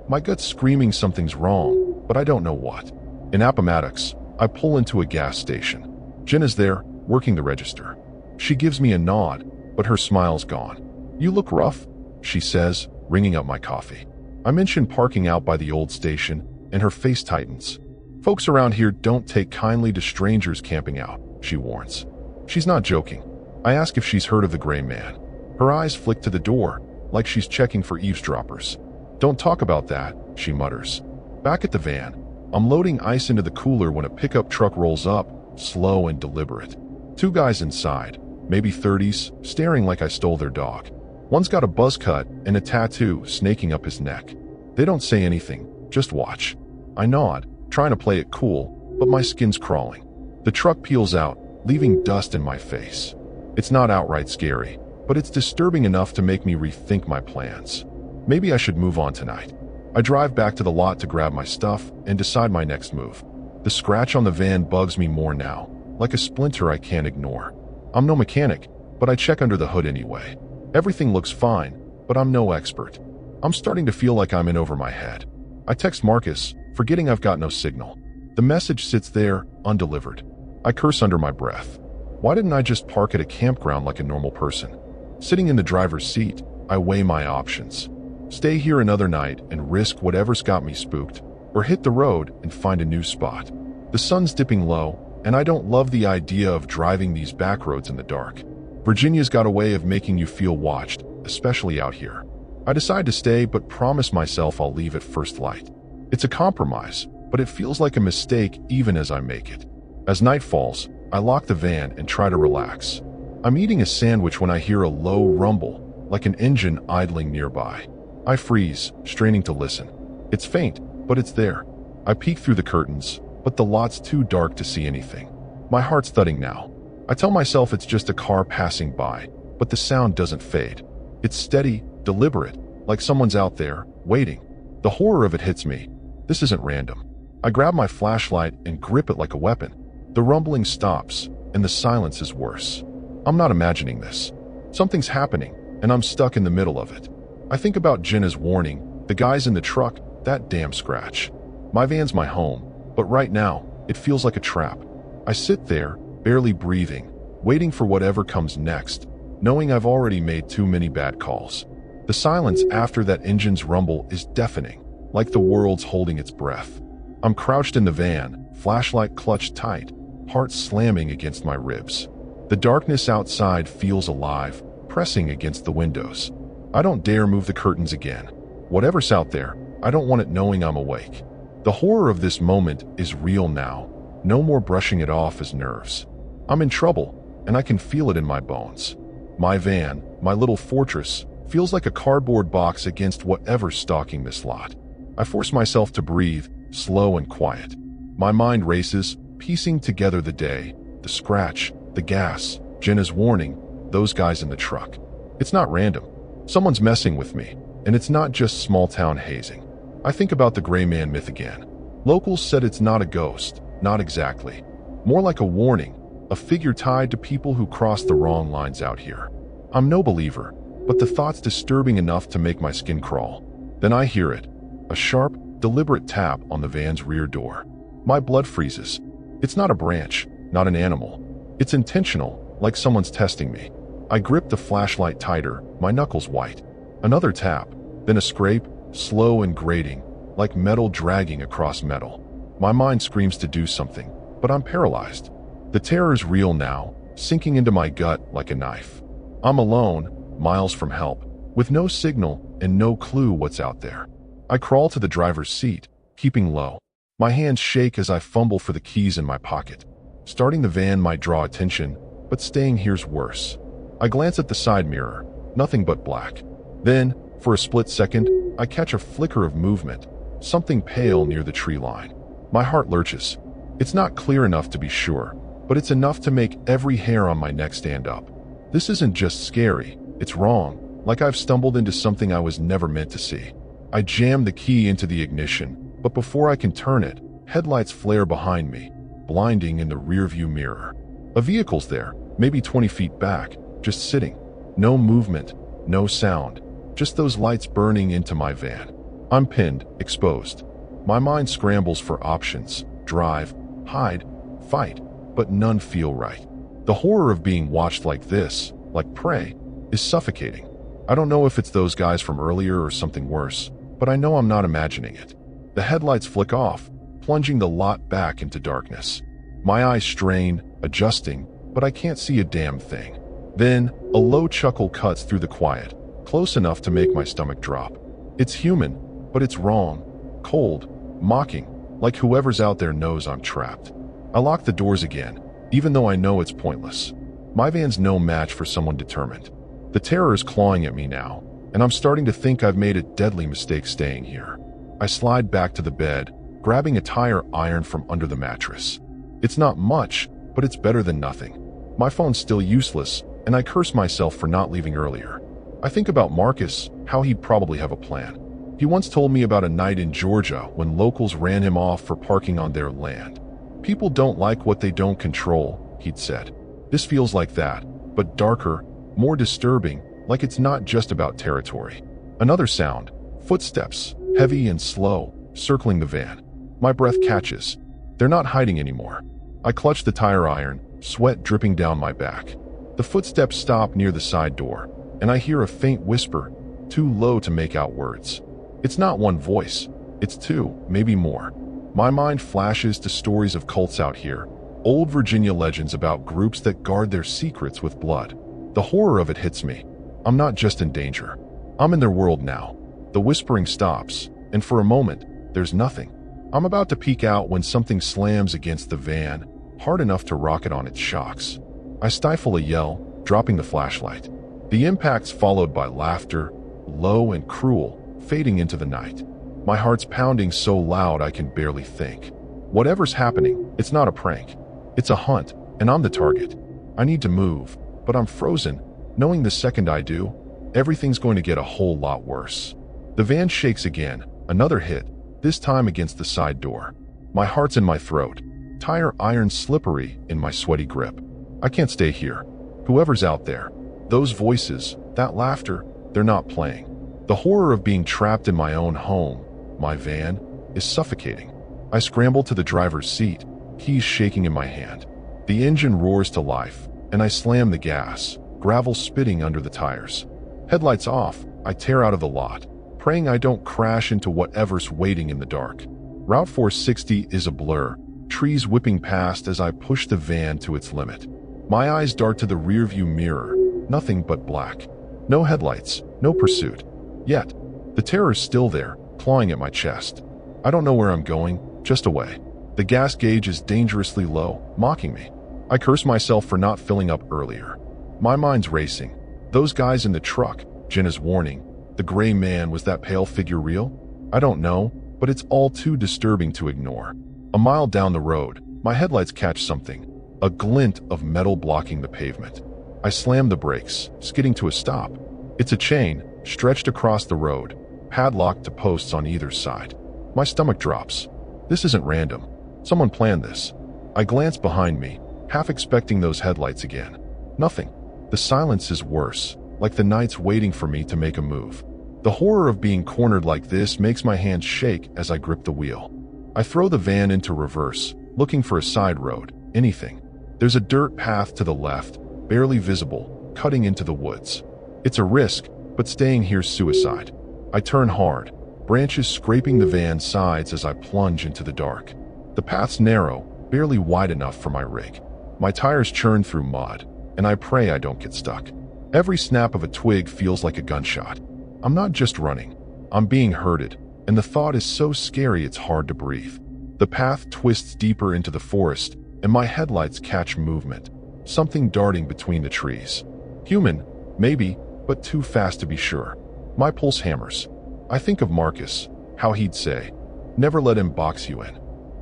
My gut's screaming something's wrong, but I don't know what. In Appomattox, I pull into a gas station. Jen is there, working the register. She gives me a nod, but her smile's gone. "You look rough," she says, ringing up my coffee. I mention parking out by the old station, and her face tightens. "Folks around here don't take kindly to strangers camping out," she warns. She's not joking. I ask if she's heard of the gray man. Her eyes flick to the door, like she's checking for eavesdroppers. "Don't talk about that," she mutters. Back at the van, I'm loading ice into the cooler when a pickup truck rolls up, slow and deliberate. 2 guys inside, maybe 30s, staring like I stole their dog. One's got a buzz cut and a tattoo snaking up his neck. They don't say anything, just watch. I nod, trying to play it cool, but my skin's crawling. The truck peels out, leaving dust in my face. It's not outright scary, but it's disturbing enough to make me rethink my plans. Maybe I should move on tonight. I drive back to the lot to grab my stuff and decide my next move. The scratch on the van bugs me more now, like a splinter I can't ignore. I'm no mechanic, but I check under the hood anyway. Everything looks fine, but I'm no expert. I'm starting to feel like I'm in over my head. I text Marcus, forgetting I've got no signal. The message sits there, undelivered. I curse under my breath. Why didn't I just park at a campground like a normal person? Sitting in the driver's seat, I weigh my options. Stay here another night and risk whatever's got me spooked, or hit the road and find a new spot. The sun's dipping low, and I don't love the idea of driving these back roads in the dark. Virginia's got a way of making you feel watched, especially out here. I decide to stay, but promise myself I'll leave at first light. It's a compromise, but it feels like a mistake even as I make it. As night falls, I lock the van and try to relax. I'm eating a sandwich when I hear a low rumble, like an engine idling nearby. I freeze, straining to listen. It's faint, but it's there. I peek through the curtains, but the lot's too dark to see anything. My heart's thudding now. I tell myself it's just a car passing by, but the sound doesn't fade. It's steady, deliberate, like someone's out there, waiting. The horror of it hits me. This isn't random. I grab my flashlight and grip it like a weapon. The rumbling stops, and the silence is worse. I'm not imagining this. Something's happening, and I'm stuck in the middle of it. I think about Jenna's warning, the guys in the truck, that damn scratch. My van's my home, but right now, it feels like a trap. I sit there, barely breathing, waiting for whatever comes next, knowing I've already made too many bad calls. The silence after that engine's rumble is deafening, like the world's holding its breath. I'm crouched in the van, flashlight clutched tight, heart slamming against my ribs. The darkness outside feels alive, pressing against the windows. I don't dare move the curtains again. Whatever's out there, I don't want it knowing I'm awake. The horror of this moment is real now. No more brushing it off as nerves. I'm in trouble, and I can feel it in my bones. My van, my little fortress, feels like a cardboard box against whatever's stalking this lot. I force myself to breathe, slow and quiet. My mind races, piecing together the day, the scratch, the gas, Jenna's warning, those guys in the truck. It's not random. Someone's messing with me, and it's not just small-town hazing. I think about the gray man myth again. Locals said it's not a ghost, not exactly. More like a warning, a figure tied to people who cross the wrong lines out here. I'm no believer, but the thought's disturbing enough to make my skin crawl. Then I hear it, a sharp, deliberate tap on the van's rear door. My blood freezes. It's not a branch, not an animal. It's intentional, like someone's testing me. I grip the flashlight tighter, my knuckles white. Another tap, then a scrape, slow and grating, like metal dragging across metal. My mind screams to do something, but I'm paralyzed. The terror is real now, sinking into my gut like a knife. I'm alone, miles from help, with no signal and no clue what's out there. I crawl to the driver's seat, keeping low. My hands shake as I fumble for the keys in my pocket. Starting the van might draw attention, but staying here's worse. I glance at the side mirror, nothing but black. Then, for a split second, I catch a flicker of movement, something pale near the tree line. My heart lurches. It's not clear enough to be sure, but it's enough to make every hair on my neck stand up. This isn't just scary, it's wrong, like I've stumbled into something I was never meant to see. I jam the key into the ignition, but before I can turn it, headlights flare behind me, blinding in the rearview mirror. A vehicle's there, maybe 20 feet back, just sitting. No movement, no sound, just those lights burning into my van. I'm pinned, exposed. My mind scrambles for options: drive, hide, fight, but none feel right. The horror of being watched like this, like prey, is suffocating. I don't know if it's those guys from earlier or something worse, but I know I'm not imagining it. The headlights flick off, plunging the lot back into darkness. My eyes strain, adjusting, but I can't see a damn thing. Then, a low chuckle cuts through the quiet, close enough to make my stomach drop. It's human, but it's wrong, cold, mocking, like whoever's out there knows I'm trapped. I lock the doors again, even though I know it's pointless. My van's no match for someone determined. The terror is clawing at me now, and I'm starting to think I've made a deadly mistake staying here. I slide back to the bed, grabbing a tire iron from under the mattress. It's not much, but it's better than nothing. My phone's still useless, and I curse myself for not leaving earlier. I think about Marcus, how he'd probably have a plan. He once told me about a night in Georgia when locals ran him off for parking on their land. People don't like what they don't control, he'd said. This feels like that, but darker, more disturbing, like it's not just about territory. Another sound, footsteps, heavy and slow, circling the van. My breath catches. They're not hiding anymore. I clutch the tire iron, sweat dripping down my back. The footsteps stop near the side door, and I hear a faint whisper, too low to make out words. It's not one voice, it's two, maybe more. My mind flashes to stories of cults out here, old Virginia legends about groups that guard their secrets with blood. The horror of it hits me. I'm not just in danger. I'm in their world now. The whispering stops, and for a moment, there's nothing. I'm about to peek out when something slams against the van, hard enough to rock it on its shocks. I stifle a yell, dropping the flashlight. The impact's followed by laughter, low and cruel, fading into the night. My heart's pounding so loud I can barely think. Whatever's happening, it's not a prank. It's a hunt, and I'm the target. I need to move, but I'm frozen, knowing the second I do, everything's going to get a whole lot worse. The van shakes again, another hit, this time against the side door. My heart's in my throat, tire iron slippery in my sweaty grip. I can't stay here. Whoever's out there, those voices, that laughter, they're not playing. The horror of being trapped in my own home, my van, is suffocating. I scramble to the driver's seat, keys shaking in my hand. The engine roars to life, and I slam the gas, gravel spitting under the tires. Headlights off, I tear out of the lot, praying I don't crash into whatever's waiting in the dark. Route 460 is a blur, trees whipping past as I push the van to its limit. My eyes dart to the rearview mirror, nothing but black. No headlights, no pursuit. Yet, the terror's still there, clawing at my chest. I don't know where I'm going, just away. The gas gauge is dangerously low, mocking me. I curse myself for not filling up earlier. My mind's racing. Those guys in the truck, Jenna's warning, the gray man, was that pale figure real? I don't know, but it's all too disturbing to ignore. A mile down the road, my headlights catch something, a glint of metal blocking the pavement. I slam the brakes, skidding to a stop. It's a chain, stretched across the road, padlocked to posts on either side. My stomach drops. This isn't random. Someone planned this. I glance behind me, half expecting those headlights again. Nothing. The silence is worse, like the night's waiting for me to make a move. The horror of being cornered like this makes my hands shake as I grip the wheel. I throw the van into reverse, looking for a side road, anything. There's a dirt path to the left, barely visible, cutting into the woods. It's a risk, but staying here's suicide. I turn hard, branches scraping the van's sides as I plunge into the dark. The path's narrow, barely wide enough for my rig. My tires churn through mud, and I pray I don't get stuck. Every snap of a twig feels like a gunshot. I'm not just running, I'm being herded, and the thought is so scary it's hard to breathe. The path twists deeper into the forest, and my headlights catch movement, something darting between the trees. Human, maybe, but too fast to be sure. My pulse hammers. I think of Marcus, how he'd say, "Never let him box you in."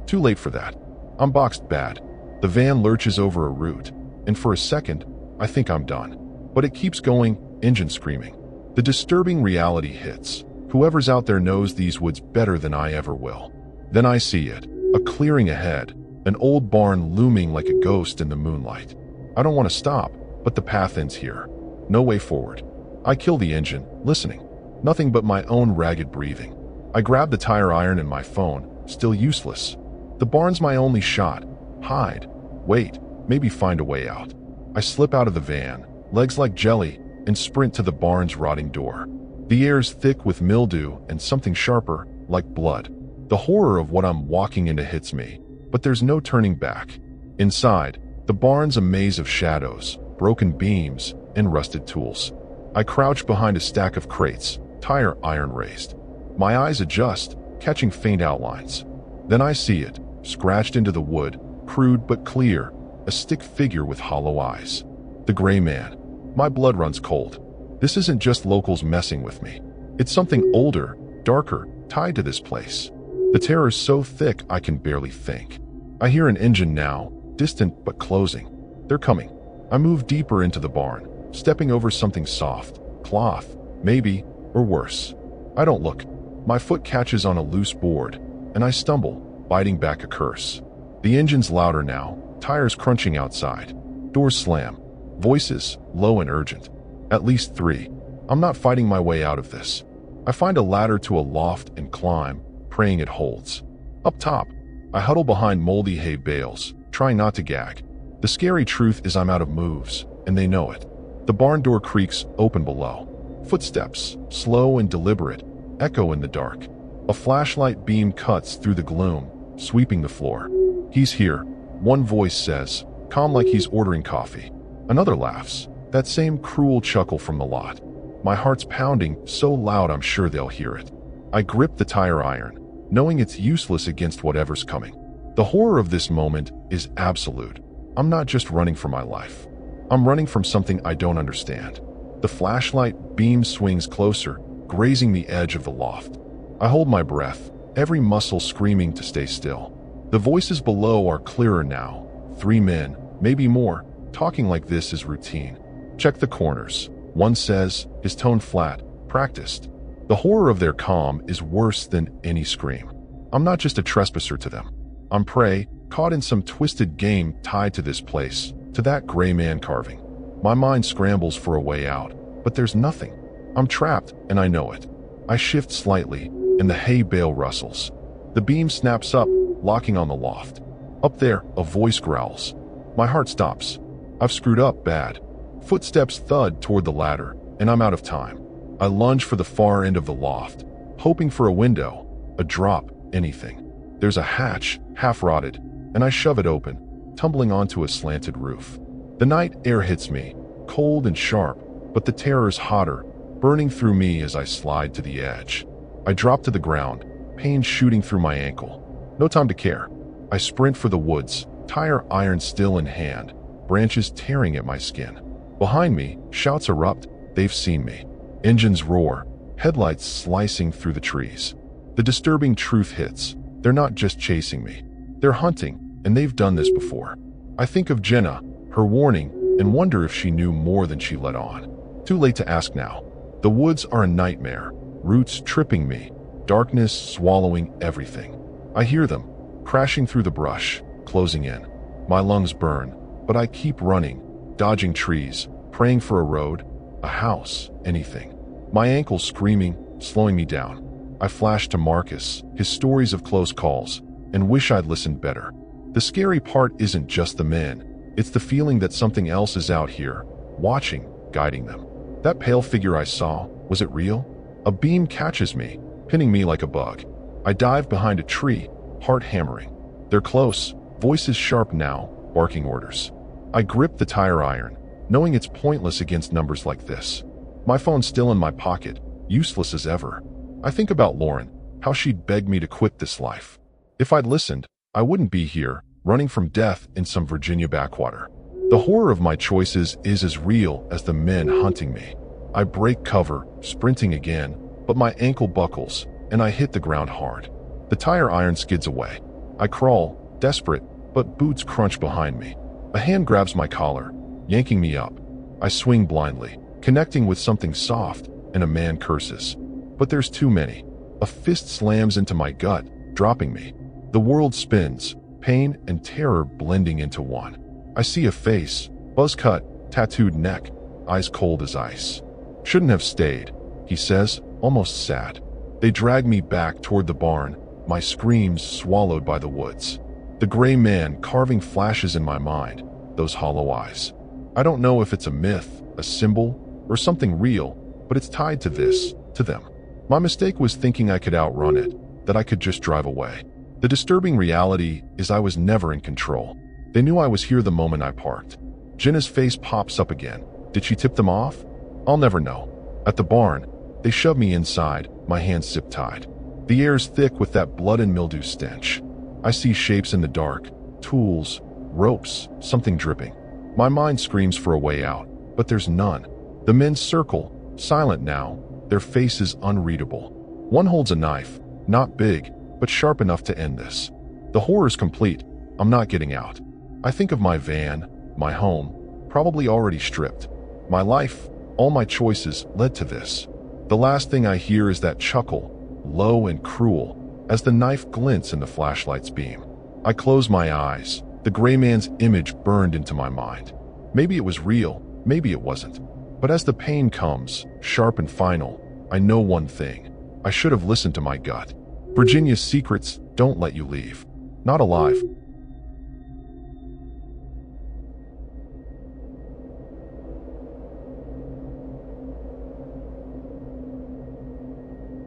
Too late for that. I'm boxed bad. The van lurches over a root, and for a second, I think I'm done. But it keeps going, engine screaming. The disturbing reality hits. Whoever's out there knows these woods better than I ever will. Then I see it, a clearing ahead, an old barn looming like a ghost in the moonlight. I don't want to stop, but the path ends here. No way forward. I kill the engine, listening. Nothing but my own ragged breathing. I grab the tire iron and my phone, still useless. The barn's my only shot. Hide. Wait, maybe find a way out. I slip out of the van, legs like jelly, and sprint to the barn's rotting door. The air's thick with mildew and something sharper, like blood. The horror of what I'm walking into hits me, but there's no turning back. Inside, the barn's a maze of shadows, broken beams, and rusted tools. I crouch behind a stack of crates, tire iron raised. My eyes adjust, catching faint outlines. Then I see it, scratched into the wood, crude but clear, a stick figure with hollow eyes. The gray man. My blood runs cold. This isn't just locals messing with me. It's something older, darker, tied to this place. The terror's so thick I can barely think. I hear an engine now, distant but closing. They're coming. I move deeper into the barn, stepping over something soft, cloth, maybe, or worse. I don't look. My foot catches on a loose board, and I stumble, biting back a curse. The engine's louder now, tires crunching outside. Doors slam. Voices, low and urgent. At least 3. I'm not fighting my way out of this. I find a ladder to a loft and climb, praying it holds. Up top, I huddle behind moldy hay bales, trying not to gag. The scary truth is I'm out of moves, and they know it. The barn door creaks open below. Footsteps, slow and deliberate, echo in the dark. A flashlight beam cuts through the gloom, sweeping the floor. "He's here," one voice says, calm like he's ordering coffee. Another laughs, that same cruel chuckle from the lot. My heart's pounding so loud I'm sure they'll hear it. I grip the tire iron, knowing it's useless against whatever's coming. The horror of this moment is absolute. I'm not just running for my life. I'm running from something I don't understand. The flashlight beam swings closer, grazing the edge of the loft. I hold my breath, every muscle screaming to stay still. The voices below are clearer now. 3 men, maybe more, talking like this is routine. "Check the corners," one says, his tone flat, practiced. The horror of their calm is worse than any scream. I'm not just a trespasser to them. I'm prey, caught in some twisted game tied to this place, to that gray man carving. My mind scrambles for a way out, but there's nothing. I'm trapped, and I know it. I shift slightly, and the hay bale rustles. The beam snaps up, locking on the loft. Up there, a voice growls. My heart stops. I've screwed up bad. Footsteps thud toward the ladder, and I'm out of time. I lunge for the far end of the loft, hoping for a window, a drop, anything. There's a hatch, half rotted, and I shove it open, tumbling onto a slanted roof. The night air hits me, cold and sharp, but the terror's hotter, burning through me as I slide to the edge. I drop to the ground, pain shooting through my ankle. No time to care. I sprint for the woods, tire iron still in hand, branches tearing at my skin. Behind me, shouts erupt. They've seen me. Engines roar, headlights slicing through the trees. The disturbing truth hits. They're not just chasing me. They're hunting, and they've done this before. I think of Jenna, her warning, and wonder if she knew more than she let on. Too late to ask now. The woods are a nightmare, roots tripping me, darkness swallowing everything. I hear them, crashing through the brush, closing in. My lungs burn, but I keep running, dodging trees, praying for a road, a house, anything. My ankles screaming, slowing me down. I flash to Marcus, his stories of close calls, and wish I'd listened better. The scary part isn't just the men, it's the feeling that something else is out here, watching, guiding them. That pale figure I saw, was it real? A beam catches me, pinning me like a bug. I dive behind a tree, heart hammering. They're close, voices sharp now, barking orders. I grip the tire iron, knowing it's pointless against numbers like this. My phone's still in my pocket, useless as ever. I think about Lauren, how she'd begged me to quit this life. If I'd listened, I wouldn't be here, running from death in some Virginia backwater. The horror of my choices is as real as the men hunting me. I break cover, sprinting again, but my ankle buckles, and I hit the ground hard. The tire iron skids away. I crawl, desperate, but boots crunch behind me. A hand grabs my collar, yanking me up. I swing blindly, connecting with something soft, and a man curses. But there's too many. A fist slams into my gut, dropping me. The world spins, pain and terror blending into one. I see a face, buzz cut, tattooed neck, eyes cold as ice. Shouldn't have stayed, he says, almost sad. They drag me back toward the barn, my screams swallowed by the woods. The gray man carving flashes in my mind, those hollow eyes. I don't know if it's a myth, a symbol, or something real, but it's tied to them. My mistake was thinking I could outrun it, that I could just drive away. The disturbing reality is I was never in control. They knew I was here the moment I parked. Jenna's face pops up again. Did she tip them off? I'll never know. At the barn, they shove me inside, my hands zip-tied. The air's thick with that blood and mildew stench. I see shapes in the dark, tools, ropes, something dripping. My mind screams for a way out, but there's none. The men circle, silent now, their faces unreadable. One holds a knife, not big, but sharp enough to end this. The horror's complete. I'm not getting out. I think of my van, my home, probably already stripped. My life, all my choices led to this. The last thing I hear is that chuckle, low and cruel, as the knife glints in the flashlight's beam. I close my eyes. The gray man's image burned into my mind. Maybe it was real, maybe it wasn't. But as the pain comes, sharp and final, I know one thing. I should have listened to my gut. Virginia's secrets don't let you leave. Not alive.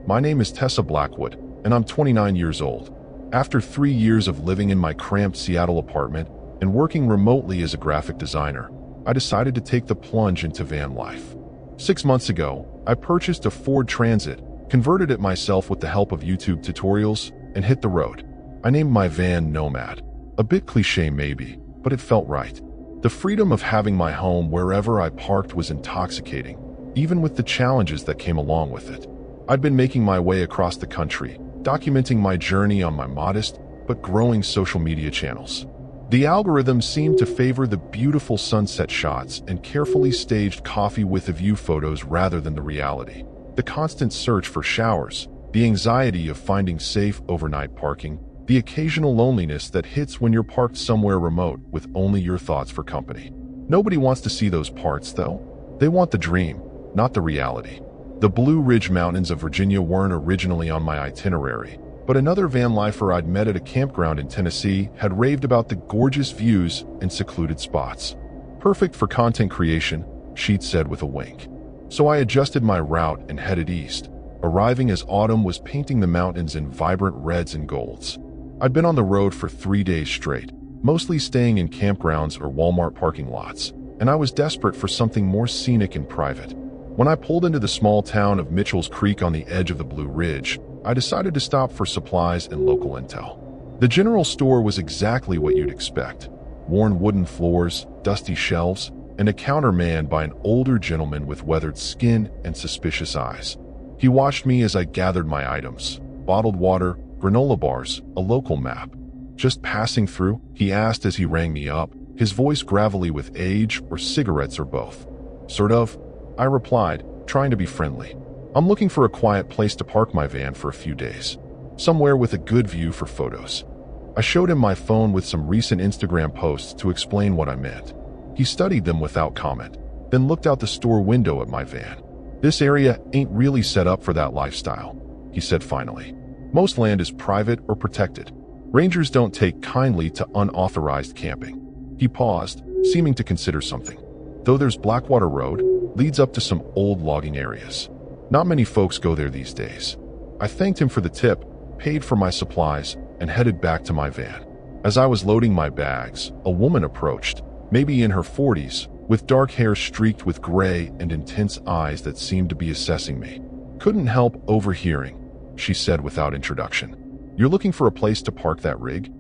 My name is Tessa Blackwood, and I'm 29 years old. After 3 years of living in my cramped Seattle apartment and working remotely as a graphic designer, I decided to take the plunge into van life. 6 months ago, I purchased a Ford Transit, converted it myself with the help of YouTube tutorials, and hit the road. I named my van Nomad. A bit cliche maybe, but it felt right. The freedom of having my home wherever I parked was intoxicating, even with the challenges that came along with it. I'd been making my way across the country, documenting my journey on my modest but growing social media channels. The algorithm seemed to favor the beautiful sunset shots and carefully staged coffee with a view photos rather than the reality. The constant search for showers, the anxiety of finding safe overnight parking, the occasional loneliness that hits when you're parked somewhere remote with only your thoughts for company. Nobody wants to see those parts, though. They want the dream, not the reality. The Blue Ridge Mountains of Virginia weren't originally on my itinerary, but another van lifer I'd met at a campground in Tennessee had raved about the gorgeous views and secluded spots. Perfect for content creation, she'd said with a wink. So I adjusted my route and headed east, arriving as autumn was painting the mountains in vibrant reds and golds. I'd been on the road for 3 days straight, mostly staying in campgrounds or Walmart parking lots, and I was desperate for something more scenic and private. When I pulled into the small town of Mitchell's Creek on the edge of the Blue Ridge, I decided to stop for supplies and local intel. The general store was exactly what you'd expect. Worn wooden floors, dusty shelves, and a counter manned by an older gentleman with weathered skin and suspicious eyes. He watched me as I gathered my items: bottled water, granola bars, a local map. "Just passing through?" he asked as he rang me up, his voice gravelly with age or cigarettes or both. "Sort of," I replied, trying to be friendly. "I'm looking for a quiet place to park my van for a few days. Somewhere with a good view for photos." I showed him my phone with some recent Instagram posts to explain what I meant. He studied them without comment, then looked out the store window at my van. "This area ain't really set up for that lifestyle," he said finally. "Most land is private or protected. Rangers don't take kindly to unauthorized camping." He paused, seeming to consider something. "Though there's Blackwater Road, leads up to some old logging areas. Not many folks go there these days." I thanked him for the tip, paid for my supplies, and headed back to my van. As I was loading my bags, a woman approached. maybe in her 40s, with dark hair streaked with gray and intense eyes that seemed to be assessing me. "Couldn't help overhearing," she said without introduction. "You're looking for a place to park that rig?"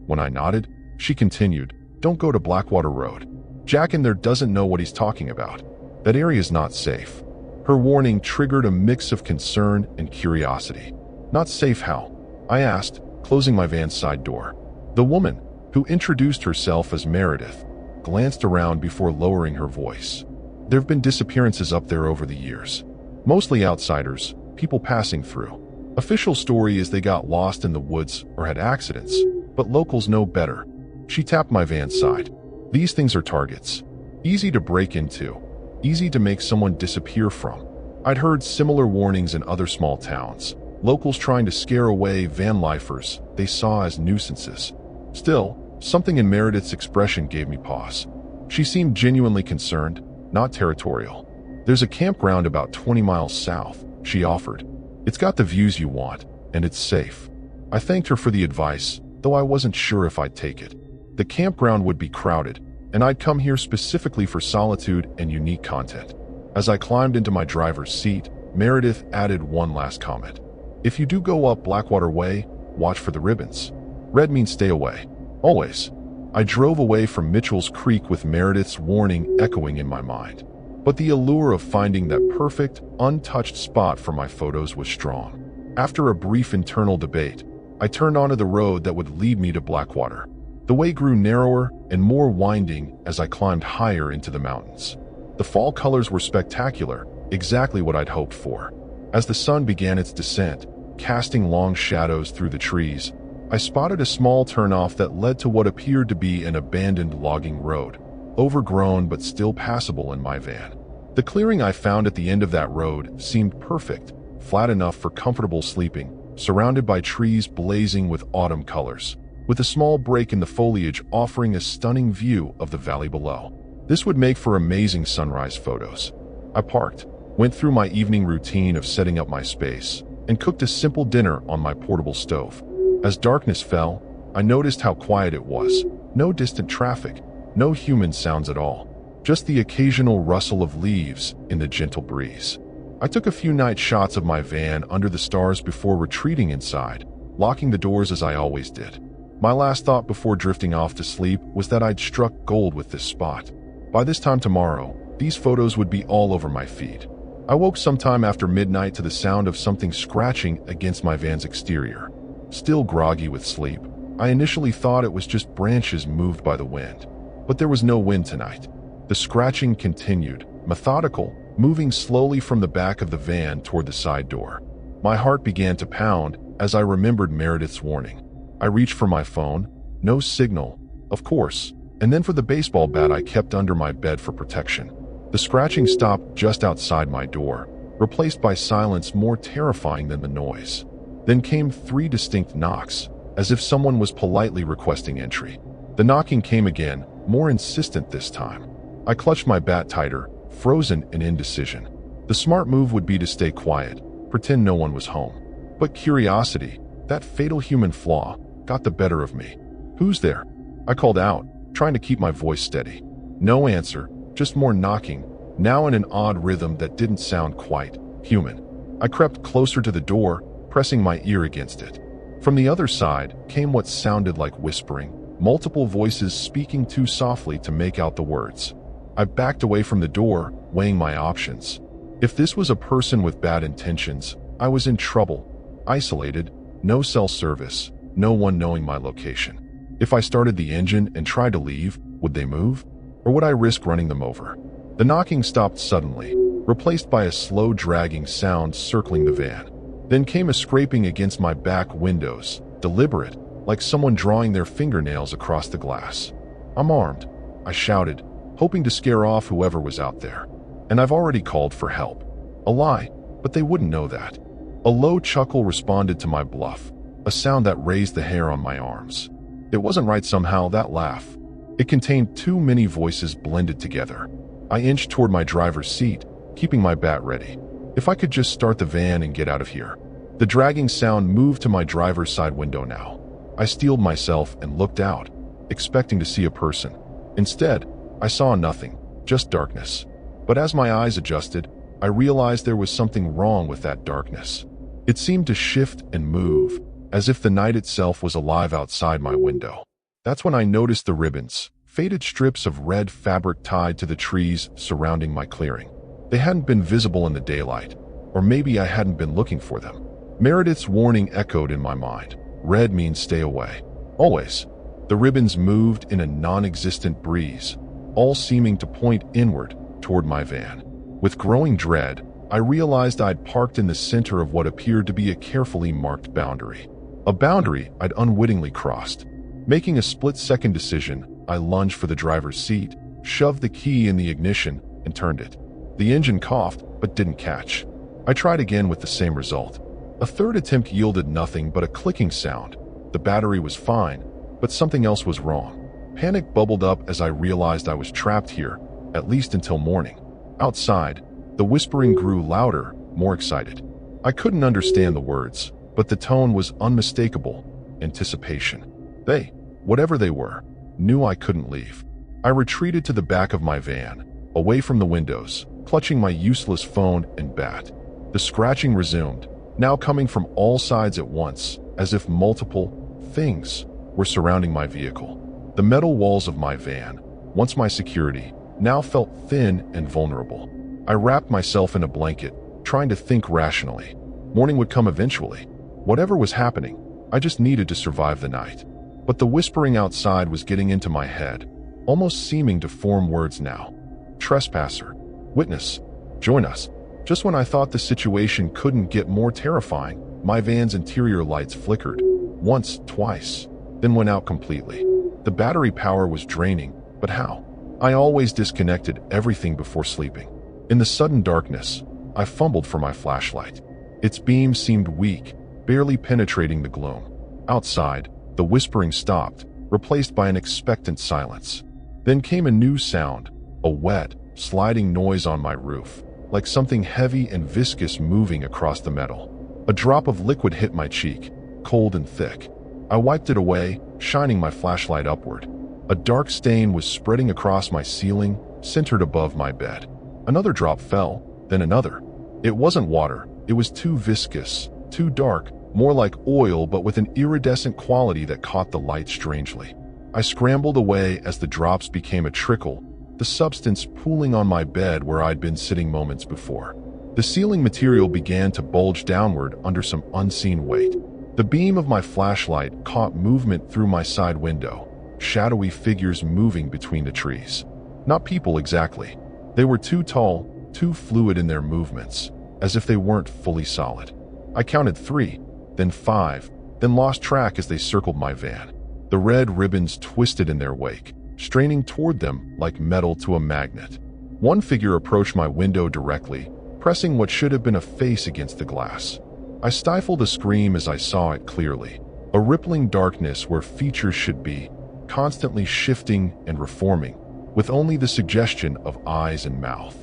When I nodded, she continued, "Don't go to Blackwater Road. Jack in there doesn't know what he's talking about. That area's not safe." Her warning triggered a mix of concern and curiosity. "Not safe how?" I asked, closing my van's side door. The woman, who introduced herself as Meredith, glanced around before lowering her voice. "There have been disappearances up there over the years. Mostly outsiders, people passing through. Official story is they got lost in the woods or had accidents, but locals know better." She tapped my van's side. "These things are targets. Easy to break into, easy to make someone disappear from." I'd heard similar warnings in other small towns. Locals trying to scare away Vanlifers they saw as nuisances. Still, something in Meredith's expression gave me pause. She seemed genuinely concerned, not territorial. "There's a campground about 20 miles south," she offered. "It's got the views you want, and it's safe." I thanked her for the advice, though I wasn't sure if I'd take it. The campground would be crowded, and I'd come here specifically for solitude and unique content. As I climbed into my driver's seat, Meredith added one last comment. "If you do go up Blackwater Way, watch for the ribbons. Red means stay away. Always." I drove away from Mitchell's Creek with Meredith's warning echoing in my mind. But the allure of finding that perfect, untouched spot for my photos was strong. After a brief internal debate, I turned onto the road that would lead me to Blackwater. The way grew narrower and more winding as I climbed higher into the mountains. The fall colors were spectacular, exactly what I'd hoped for. As the sun began its descent, casting long shadows through the trees, I spotted a small turnoff that led to what appeared to be an abandoned logging road, overgrown but still passable in my van. The clearing I found at the end of that road seemed perfect, flat enough for comfortable sleeping, surrounded by trees blazing with autumn colors, with a small break in the foliage offering a stunning view of the valley below. This would make for amazing sunrise photos. I parked, went through my evening routine of setting up my space, and cooked a simple dinner on my portable stove. As darkness fell, I noticed how quiet it was. No distant traffic, no human sounds at all, just the occasional rustle of leaves in the gentle breeze. I took a few night shots of my van under the stars before retreating inside, locking the doors as I always did. My last thought before drifting off to sleep was that I'd struck gold with this spot. By this time tomorrow, these photos would be all over my feed. I woke sometime after midnight to the sound of something scratching against my van's exterior. Still groggy with sleep, I initially thought it was just branches moved by the wind. But there was no wind tonight. The scratching continued, methodical, moving slowly from the back of the van toward the side door. My heart began to pound as I remembered Meredith's warning. I reached for my phone, no signal, of course, and then for the baseball bat I kept under my bed for protection. The scratching stopped just outside my door, replaced by silence more terrifying than the noise. Then came 3 distinct knocks, as if someone was politely requesting entry. The knocking came again, more insistent this time. I clutched my bat tighter, frozen in indecision. The smart move would be to stay quiet, pretend no one was home. But curiosity, that fatal human flaw, got the better of me. "Who's there?" I called out, trying to keep my voice steady. No answer, just more knocking, now in an odd rhythm that didn't sound quite human. I crept closer to the door, pressing my ear against it. From the other side came what sounded like whispering, multiple voices speaking too softly to make out the words. I backed away from the door, weighing my options. If this was a person with bad intentions, I was in trouble. Isolated, no cell service, no one knowing my location. If I started the engine and tried to leave, would they move? Or would I risk running them over? The knocking stopped suddenly, replaced by a slow dragging sound circling the van. Then came a scraping against my back windows, deliberate, like someone drawing their fingernails across the glass. "I'm armed," I shouted, hoping to scare off whoever was out there. "And I've already called for help." A lie, but they wouldn't know that. A low chuckle responded to my bluff, a sound that raised the hair on my arms. It wasn't right somehow, that laugh. It contained too many voices blended together. I inched toward my driver's seat, keeping my bat ready. If I could just start the van and get out of here. The dragging sound moved to my driver's side window now. I steeled myself and looked out, expecting to see a person. Instead, I saw nothing, just darkness. But as my eyes adjusted, I realized there was something wrong with that darkness. It seemed to shift and move, as if the night itself was alive outside my window. That's when I noticed the ribbons, faded strips of red fabric tied to the trees surrounding my clearing. They hadn't been visible in the daylight, or maybe I hadn't been looking for them. Meredith's warning echoed in my mind. Red means stay away. Always. The ribbons moved in a non-existent breeze, all seeming to point inward toward my van. With growing dread, I realized I'd parked in the center of what appeared to be a carefully marked boundary. A boundary I'd unwittingly crossed. Making a split-second decision, I lunged for the driver's seat, shoved the key in the ignition, and turned it. The engine coughed, but didn't catch. I tried again with the same result. A third attempt yielded nothing but a clicking sound. The battery was fine, but something else was wrong. Panic bubbled up as I realized I was trapped here, at least until morning. Outside, the whispering grew louder, more excited. I couldn't understand the words, but the tone was unmistakable. Anticipation. They, whatever they were, knew I couldn't leave. I retreated to the back of my van, away from the windows, clutching my useless phone and bat. The scratching resumed, now coming from all sides at once, as if multiple things were surrounding my vehicle. The metal walls of my van, once my security, now felt thin and vulnerable. I wrapped myself in a blanket, trying to think rationally. Morning would come eventually. Whatever was happening, I just needed to survive the night. But the whispering outside was getting into my head, almost seeming to form words now. Trespasser. Witness. Join us. Just when I thought the situation couldn't get more terrifying, my van's interior lights flickered. Once, twice, then went out completely. The battery power was draining, but how? I always disconnected everything before sleeping. In the sudden darkness, I fumbled for my flashlight. Its beam seemed weak, barely penetrating the gloom. Outside, the whispering stopped, replaced by an expectant silence. Then came a new sound, a wet, sliding noise on my roof, like something heavy and viscous moving across the metal. A drop of liquid hit my cheek, cold and thick. I wiped it away, shining my flashlight upward. A dark stain was spreading across my ceiling, centered above my bed. Another drop fell, then another. It wasn't water, it was too viscous, too dark, more like oil but with an iridescent quality that caught the light strangely. I scrambled away as the drops became a trickle, the substance pooling on my bed where I'd been sitting moments before. The ceiling material began to bulge downward under some unseen weight. The beam of my flashlight caught movement through my side window, shadowy figures moving between the trees. Not people exactly. They were too tall, too fluid in their movements, as if they weren't fully solid. I counted 3, then 5, then lost track as they circled my van. The red ribbons twisted in their wake, straining toward them like metal to a magnet. One figure approached my window directly, pressing what should have been a face against the glass. I stifled a scream as I saw it clearly. A rippling darkness where features should be, constantly shifting and reforming, with only the suggestion of eyes and mouth.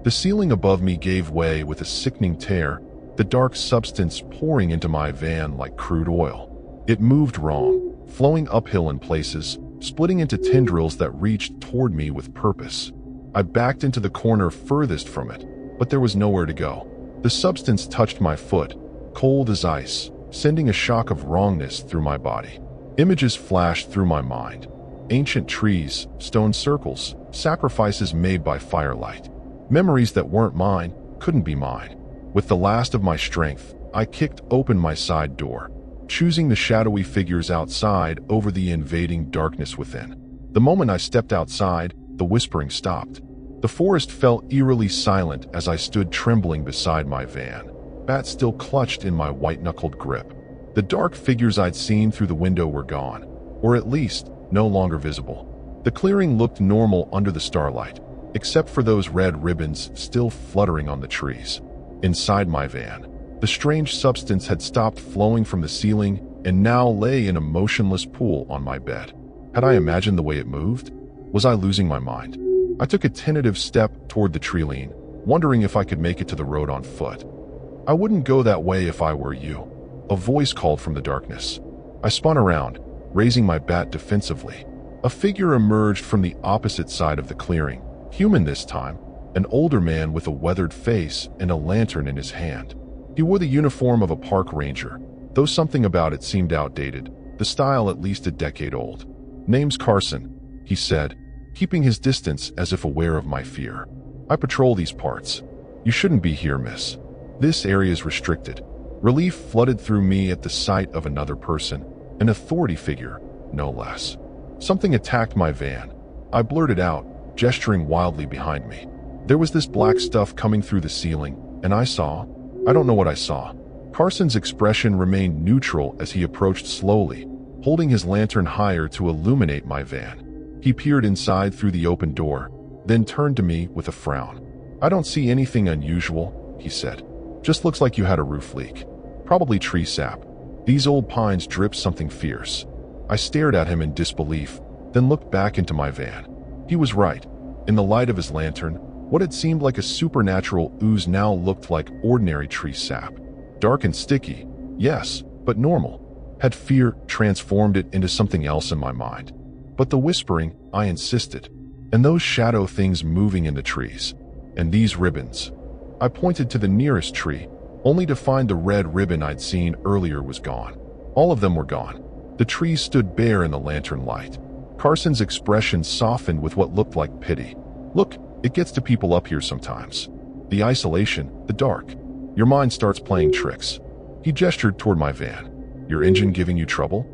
The ceiling above me gave way with a sickening tear, the dark substance pouring into my van like crude oil. It moved wrong, flowing uphill in places, splitting into tendrils that reached toward me with purpose. I backed into the corner furthest from it, but there was nowhere to go. The substance touched my foot, cold as ice, sending a shock of wrongness through my body. Images flashed through my mind. Ancient trees, stone circles, sacrifices made by firelight. Memories that weren't mine, couldn't be mine. With the last of my strength, I kicked open my side door, choosing the shadowy figures outside over the invading darkness within. The moment I stepped outside, the whispering stopped. The forest fell eerily silent as I stood trembling beside my van, bat still clutched in my white-knuckled grip. The dark figures I'd seen through the window were gone, or at least no longer visible. The clearing looked normal under the starlight, except for those red ribbons still fluttering on the trees. Inside my van, the strange substance had stopped flowing from the ceiling and now lay in a motionless pool on my bed. Had I imagined the way it moved? Was I losing my mind? I took a tentative step toward the tree-line, wondering if I could make it to the road on foot. I wouldn't go that way if I were you. A voice called from the darkness. I spun around, raising my bat defensively. A figure emerged from the opposite side of the clearing, human this time, an older man with a weathered face and a lantern in his hand. He wore the uniform of a park ranger, though something about it seemed outdated, the style at least a decade old. "Name's Carson," he said, keeping his distance as if aware of my fear. "I patrol these parts. You shouldn't be here, miss. This area is restricted." Relief flooded through me at the sight of another person, an authority figure, no less. "Something attacked my van," I blurted out, gesturing wildly behind me. There was this black stuff coming through the ceiling, and I don't know what I saw. Carson's expression remained neutral as he approached slowly, holding his lantern higher to illuminate my van. He peered inside through the open door, then turned to me with a frown. "I don't see anything unusual," he said. "Just looks like you had a roof leak. Probably tree sap. These old pines drip something fierce." I stared at him in disbelief, then looked back into my van. He was right. In the light of his lantern, what had seemed like a supernatural ooze now looked like ordinary tree sap. Dark and sticky, yes, but normal. Had fear transformed it into something else in my mind? But the whispering, I insisted. And those shadow things moving in the trees. And these ribbons. I pointed to the nearest tree, only to find the red ribbon I'd seen earlier was gone. All of them were gone. The trees stood bare in the lantern light. Carson's expression softened with what looked like pity. "Look, it gets to people up here sometimes. The isolation, the dark. Your mind starts playing tricks." He gestured toward my van. "Your engine giving you trouble?"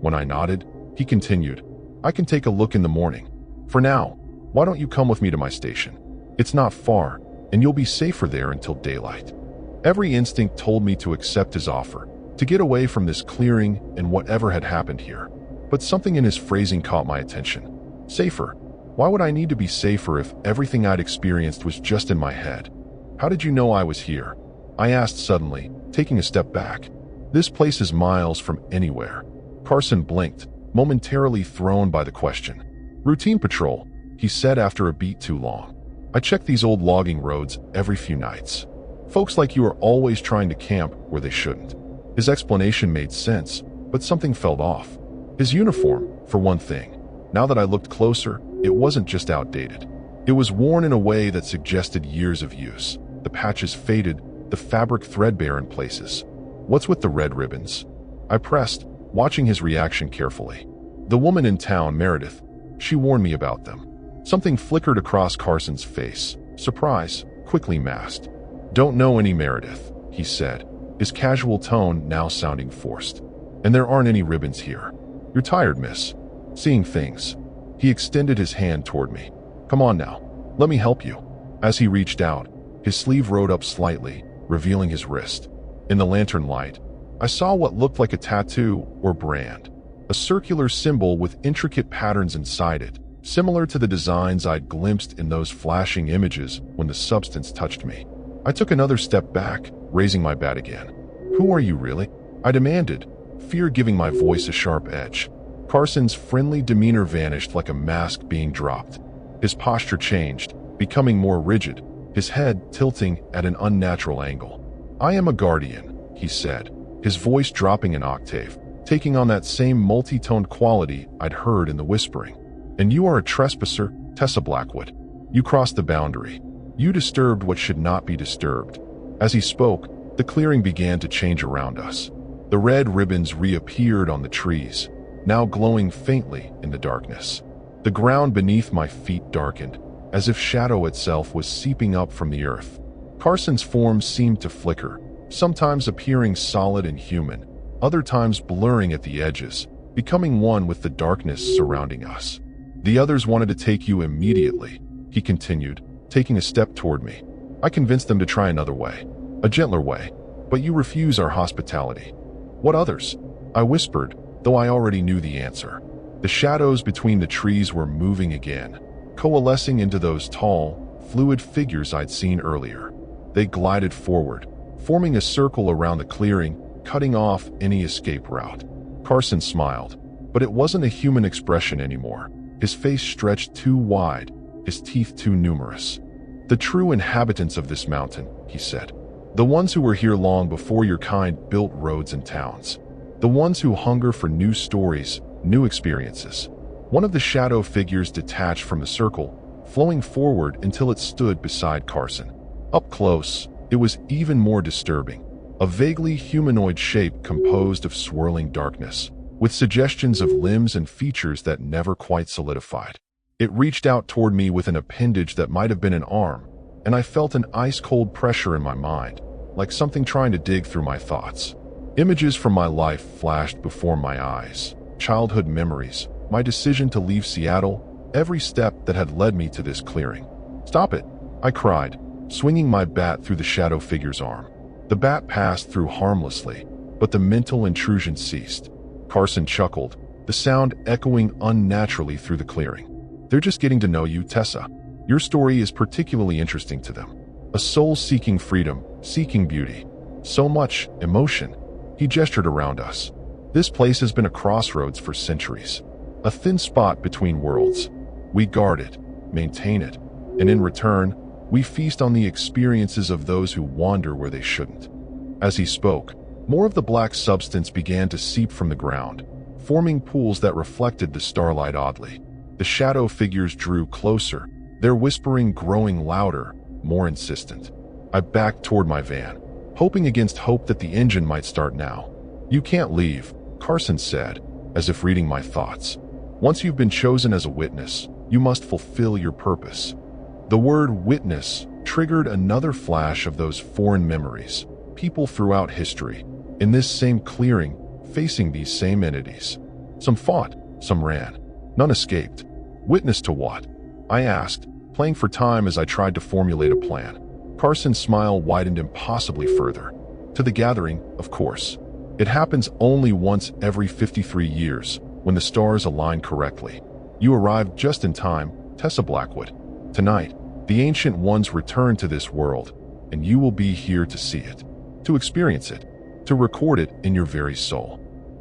When I nodded, he continued, "I can take a look in the morning. For now, why don't you come with me to my station? It's not far, and you'll be safer there until daylight." Every instinct told me to accept his offer, to get away from this clearing and whatever had happened here. But something in his phrasing caught my attention. Safer? Why would I need to be safer if everything I'd experienced was just in my head? "How did you know I was here?" I asked suddenly, taking a step back. "This place is miles from anywhere." Carson blinked, momentarily thrown by the question. "Routine patrol," he said after a beat too long. "I check these old logging roads every few nights. Folks like you are always trying to camp where they shouldn't." His explanation made sense, but something felt off. His uniform, for one thing. Now that I looked closer, it wasn't just outdated. It was worn in a way that suggested years of use. The patches faded, the fabric threadbare in places. "What's with the red ribbons?" I pressed, watching his reaction carefully. "The woman in town, Meredith, she warned me about them." Something flickered across Carson's face. Surprise, quickly masked. "Don't know any Meredith," he said, his casual tone now sounding forced. "And there aren't any ribbons here. You're tired, miss. Seeing things." He extended his hand toward me. "Come on now, let me help you." As he reached out, his sleeve rode up slightly, revealing his wrist. In the lantern light, I saw what looked like a tattoo or brand. A circular symbol with intricate patterns inside it, similar to the designs I'd glimpsed in those flashing images when the substance touched me. I took another step back, raising my bat again. "Who are you really?" I demanded, fear giving my voice a sharp edge. Carson's friendly demeanor vanished like a mask being dropped. His posture changed, becoming more rigid, his head tilting at an unnatural angle. "I am a guardian," he said, his voice dropping an octave, taking on that same multi-toned quality I'd heard in the whispering. "And you are a trespasser, Tessa Blackwood. You crossed the boundary. You disturbed what should not be disturbed." As he spoke, the clearing began to change around us. The red ribbons reappeared on the trees, now glowing faintly in the darkness. The ground beneath my feet darkened, as if shadow itself was seeping up from the earth. Carson's form seemed to flicker, sometimes appearing solid and human, other times blurring at the edges, becoming one with the darkness surrounding us. "The others wanted to take you immediately," he continued, taking a step toward me. "I convinced them to try another way, a gentler way, but you refuse our hospitality." "What others?" I whispered, though I already knew the answer. The shadows between the trees were moving again, coalescing into those tall, fluid figures I'd seen earlier. They glided forward, forming a circle around the clearing, cutting off any escape route. Carson smiled, but it wasn't a human expression anymore. His face stretched too wide, his teeth too numerous. "The true inhabitants of this mountain," he said. "The ones who were here long before your kind built roads and towns. The ones who hunger for new stories, new experiences. One of the shadow figures detached from the circle, flowing forward until it stood beside Carson. Up close, it was even more disturbing. A vaguely humanoid shape composed of swirling darkness, with suggestions of limbs and features that never quite solidified. It reached out toward me with an appendage that might have been an arm, and I felt an ice-cold pressure in my mind, like something trying to dig through my thoughts. Images from my life flashed before my eyes. Childhood memories, my decision to leave Seattle, every step that had led me to this clearing. "Stop it," I cried, swinging my bat through the shadow figure's arm. The bat passed through harmlessly, but the mental intrusion ceased. Carson chuckled, the sound echoing unnaturally through the clearing. "They're just getting to know you, Tessa. Your story is particularly interesting to them. A soul seeking freedom, seeking beauty. So much emotion." He gestured around us. "This place has been a crossroads for centuries. A thin spot between worlds. We guard it, maintain it, and in return, we feast on the experiences of those who wander where they shouldn't." As he spoke, more of the black substance began to seep from the ground, forming pools that reflected the starlight oddly. The shadow figures drew closer, their whispering growing louder, more insistent. I backed toward my van, hoping against hope that the engine might start now. "You can't leave," Carson said, as if reading my thoughts. "Once you've been chosen as a witness, you must fulfill your purpose." The word witness triggered another flash of those foreign memories, people throughout history, in this same clearing, facing these same entities. Some fought, some ran. None escaped. Witness to what? I asked, playing for time as I tried to formulate a plan. Carson's smile widened impossibly further. "To the gathering, of course. It happens only once every 53 years, when the stars align correctly. You arrived just in time, Tessa Blackwood. Tonight, the Ancient Ones return to this world, and you will be here to see it, to experience it, to record it in your very soul."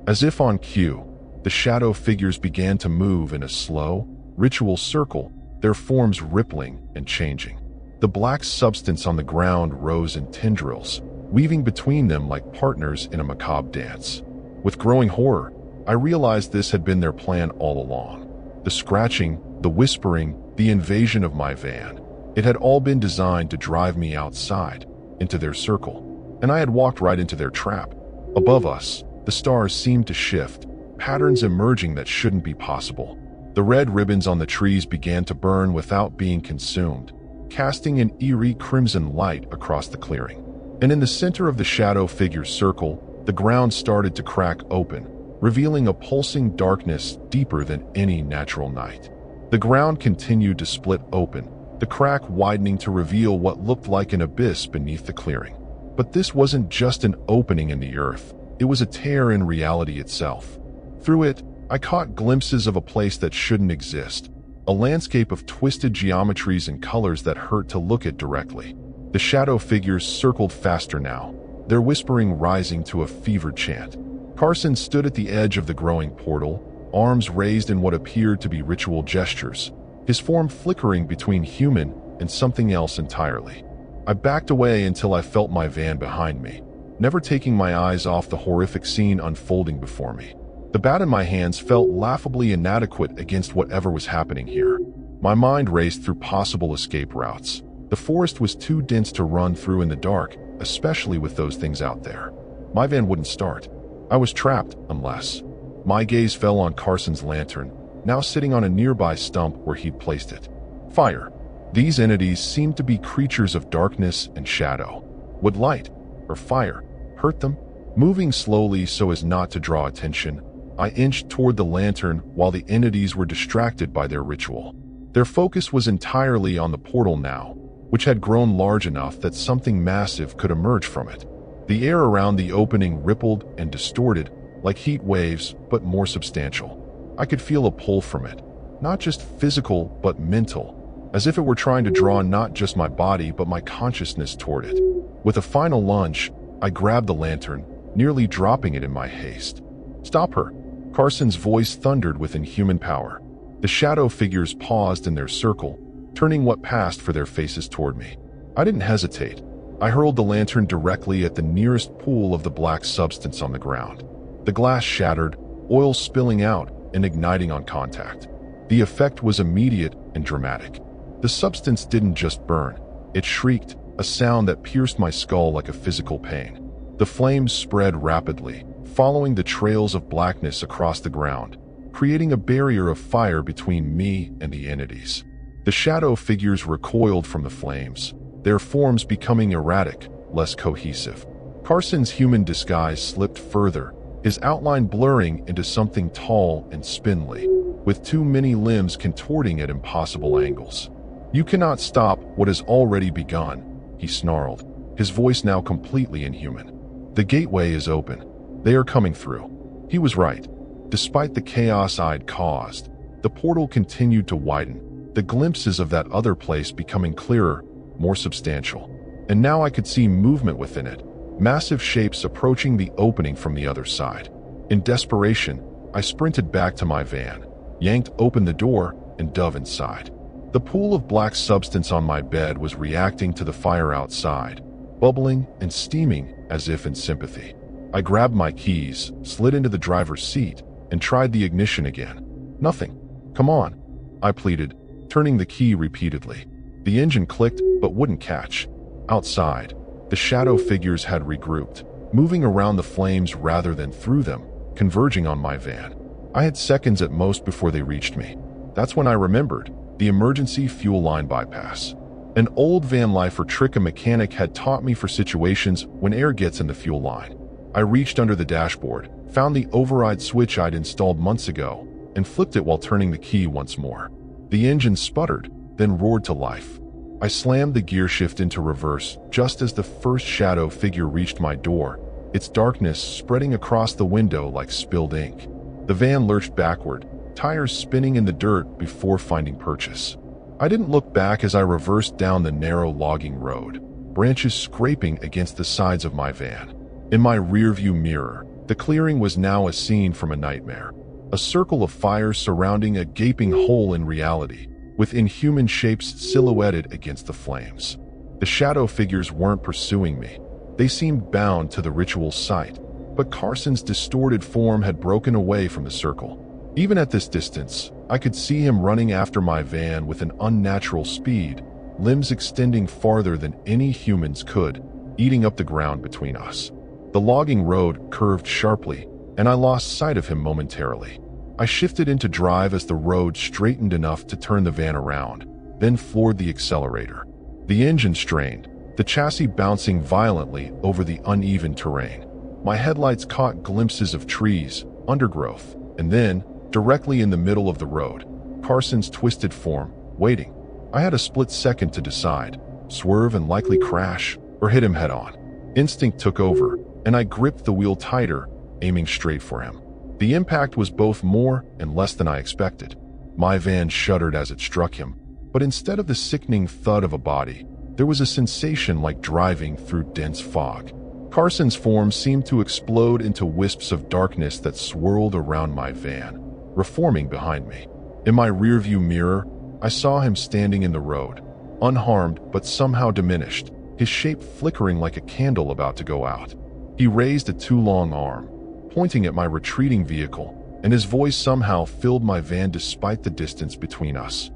As if on cue, the shadow figures began to move in a slow, ritual circle, their forms rippling and changing. The black substance on the ground rose in tendrils, weaving between them like partners in a macabre dance. With growing horror, I realized this had been their plan all along. The scratching, the whispering, the invasion of my van. It had all been designed to drive me outside, into their circle, and I had walked right into their trap. Above us, the stars seemed to shift, patterns emerging that shouldn't be possible. The red ribbons on the trees began to burn without being consumed, casting an eerie crimson light across the clearing. And in the center of the shadow figure's circle, the ground started to crack open, revealing a pulsing darkness deeper than any natural night. The ground continued to split open, the crack widening to reveal what looked like an abyss beneath the clearing. But this wasn't just an opening in the earth, it was a tear in reality itself. Through it, I caught glimpses of a place that shouldn't exist, a landscape of twisted geometries and colors that hurt to look at directly. The shadow figures circled faster now, their whispering rising to a fevered chant. Carson stood at the edge of the growing portal, arms raised in what appeared to be ritual gestures, his form flickering between human and something else entirely. I backed away until I felt my van behind me, never taking my eyes off the horrific scene unfolding before me. The bat in my hands felt laughably inadequate against whatever was happening here. My mind raced through possible escape routes. The forest was too dense to run through in the dark, especially with those things out there. My van wouldn't start. I was trapped, unless... My gaze fell on Carson's lantern, now sitting on a nearby stump where he'd placed it. Fire. These entities seemed to be creatures of darkness and shadow. Would light, or fire, hurt them? Moving slowly so as not to draw attention, I inched toward the lantern while the entities were distracted by their ritual. Their focus was entirely on the portal now, which had grown large enough that something massive could emerge from it. The air around the opening rippled and distorted, like heat waves, but more substantial. I could feel a pull from it, not just physical, but mental, as if it were trying to draw not just my body, but my consciousness toward it. With a final lunge, I grabbed the lantern, nearly dropping it in my haste. "Stop her!" Carson's voice thundered with inhuman power. The shadow figures paused in their circle, turning what passed for their faces toward me. I didn't hesitate. I hurled the lantern directly at the nearest pool of the black substance on the ground. The glass shattered, oil spilling out and igniting on contact. The effect was immediate and dramatic. The substance didn't just burn, it shrieked, a sound that pierced my skull like a physical pain. The flames spread rapidly, following the trails of blackness across the ground, creating a barrier of fire between me and the entities. The shadow figures recoiled from the flames, their forms becoming erratic, less cohesive. Carson's human disguise slipped further, his outline blurring into something tall and spindly, with too many limbs contorting at impossible angles. "You cannot stop what has already begun," he snarled, his voice now completely inhuman. "The gateway is open. They are coming through." He was right. Despite the chaos I'd caused, the portal continued to widen, the glimpses of that other place becoming clearer, more substantial. And now I could see movement within it, massive shapes approaching the opening from the other side. In desperation, I sprinted back to my van, yanked open the door, and dove inside. The pool of black substance on my bed was reacting to the fire outside, bubbling and steaming as if in sympathy. I grabbed my keys, slid into the driver's seat, and tried the ignition again. Nothing. "Come on," I pleaded, turning the key repeatedly. The engine clicked but wouldn't catch. Outside, the shadow figures had regrouped, moving around the flames rather than through them, converging on my van. I had seconds at most before they reached me. That's when I remembered the emergency fuel line bypass. An old Vanlifer trick a mechanic had taught me for situations when air gets in the fuel line. I reached under the dashboard, found the override switch I'd installed months ago, and flipped it while turning the key once more. The engine sputtered, then roared to life. I slammed the gear shift into reverse just as the first shadow figure reached my door, its darkness spreading across the window like spilled ink. The van lurched backward, tires spinning in the dirt before finding purchase. I didn't look back as I reversed down the narrow logging road, branches scraping against the sides of my van. In my rearview mirror, the clearing was now a scene from a nightmare. A circle of fire surrounding a gaping hole in reality, with inhuman shapes silhouetted against the flames. The shadow figures weren't pursuing me. They seemed bound to the ritual site, but Carson's distorted form had broken away from the circle. Even at this distance, I could see him running after my van with an unnatural speed, limbs extending farther than any humans could, eating up the ground between us. The logging road curved sharply, and I lost sight of him momentarily. I shifted into drive as the road straightened enough to turn the van around, then floored the accelerator. The engine strained, the chassis bouncing violently over the uneven terrain. My headlights caught glimpses of trees, undergrowth, and then, directly in the middle of the road, Carson's twisted form, waiting. I had a split second to decide, swerve and likely crash, or hit him head-on. Instinct took over, and I gripped the wheel tighter, aiming straight for him. The impact was both more and less than I expected. My van shuddered as it struck him, but instead of the sickening thud of a body, there was a sensation like driving through dense fog. Carson's form seemed to explode into wisps of darkness that swirled around my van, reforming behind me. In my rearview mirror, I saw him standing in the road, unharmed but somehow diminished, his shape flickering like a candle about to go out. He raised a too long arm, pointing at my retreating vehicle, and his voice somehow filled my van despite the distance between us.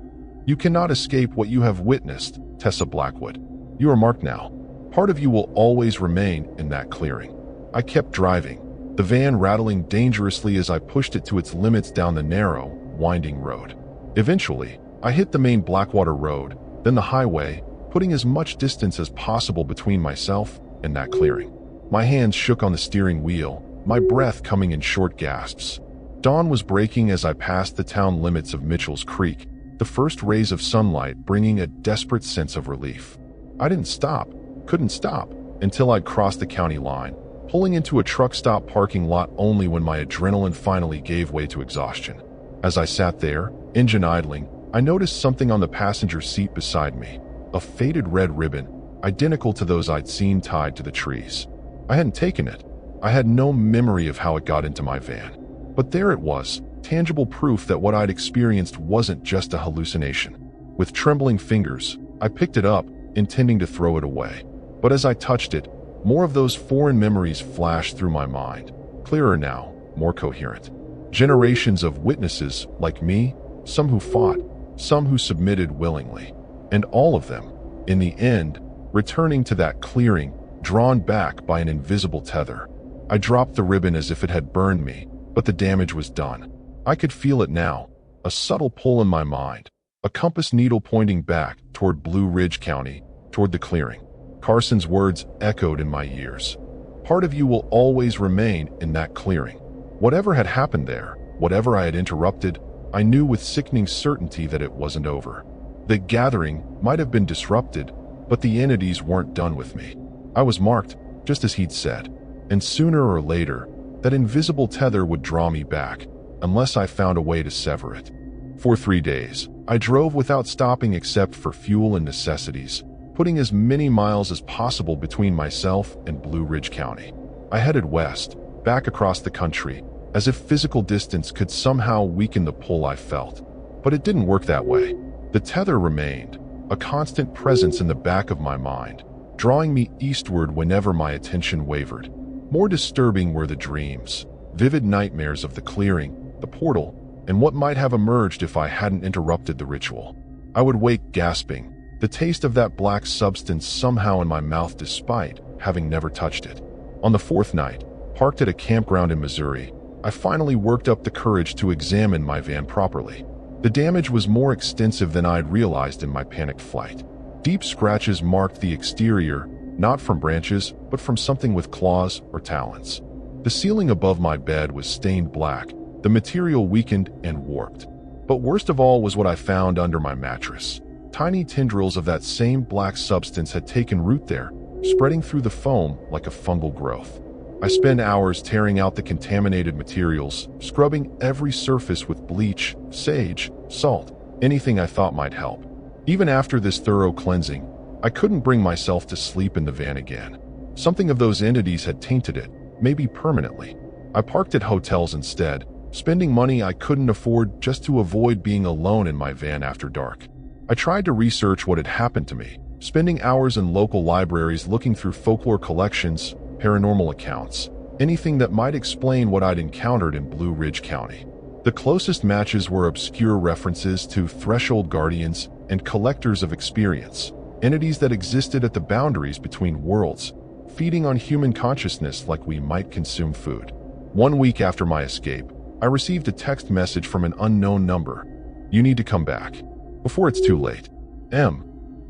"You cannot escape what you have witnessed, Tessa Blackwood. You are marked now. Part of you will always remain in that clearing." I kept driving, the van rattling dangerously as I pushed it to its limits down the narrow, winding road. Eventually, I hit the main Blackwater Road, then the highway, putting as much distance as possible between myself and that clearing. My hands shook on the steering wheel, my breath coming in short gasps. Dawn was breaking as I passed the town limits of Mitchell's Creek, the first rays of sunlight bringing a desperate sense of relief. I couldn't stop, until I'd crossed the county line, pulling into a truck stop parking lot only when my adrenaline finally gave way to exhaustion. As I sat there, engine idling, I noticed something on the passenger seat beside me, a faded red ribbon, identical to those I'd seen tied to the trees. I hadn't taken it. I had no memory of how it got into my van. But there it was, tangible proof that what I'd experienced wasn't just a hallucination. With trembling fingers, I picked it up, intending to throw it away. But as I touched it, more of those foreign memories flashed through my mind, clearer now, more coherent. Generations of witnesses, like me, some who fought, some who submitted willingly, and all of them, in the end, returning to that clearing, drawn back by an invisible tether. I dropped the ribbon as if it had burned me, but the damage was done. I could feel it now, a subtle pull in my mind, a compass needle pointing back toward Blue Ridge County, toward the clearing. Carson's words echoed in my ears. Part of you will always remain in that clearing. Whatever had happened there, whatever I had interrupted, I knew with sickening certainty that it wasn't over. The gathering might have been disrupted, but the entities weren't done with me. I was marked, just as he'd said, and sooner or later, that invisible tether would draw me back, unless I found a way to sever it. For 3 days, I drove without stopping except for fuel and necessities, putting as many miles as possible between myself and Blue Ridge County. I headed west, back across the country, as if physical distance could somehow weaken the pull I felt. But it didn't work that way. The tether remained, a constant presence in the back of my mind, drawing me eastward whenever my attention wavered. More disturbing were the dreams, vivid nightmares of the clearing, the portal, and what might have emerged if I hadn't interrupted the ritual. I would wake gasping, the taste of that black substance somehow in my mouth despite having never touched it. On the 4th night, parked at a campground in Missouri, I finally worked up the courage to examine my van properly. The damage was more extensive than I'd realized in my panicked flight. Deep scratches marked the exterior, not from branches, but from something with claws or talons. The ceiling above my bed was stained black, the material weakened and warped. But worst of all was what I found under my mattress. Tiny tendrils of that same black substance had taken root there, spreading through the foam like a fungal growth. I spent hours tearing out the contaminated materials, scrubbing every surface with bleach, sage, salt, anything I thought might help. Even after this thorough cleansing, I couldn't bring myself to sleep in the van again. Something of those entities had tainted it, maybe permanently. I parked at hotels instead, spending money I couldn't afford just to avoid being alone in my van after dark. I tried to research what had happened to me, spending hours in local libraries looking through folklore collections, paranormal accounts, anything that might explain what I'd encountered in Blue Ridge County. The closest matches were obscure references to threshold guardians and collectors of experience, entities that existed at the boundaries between worlds, feeding on human consciousness like we might consume food. 1 week after my escape, I received a text message from an unknown number. You need to come back before it's too late. M.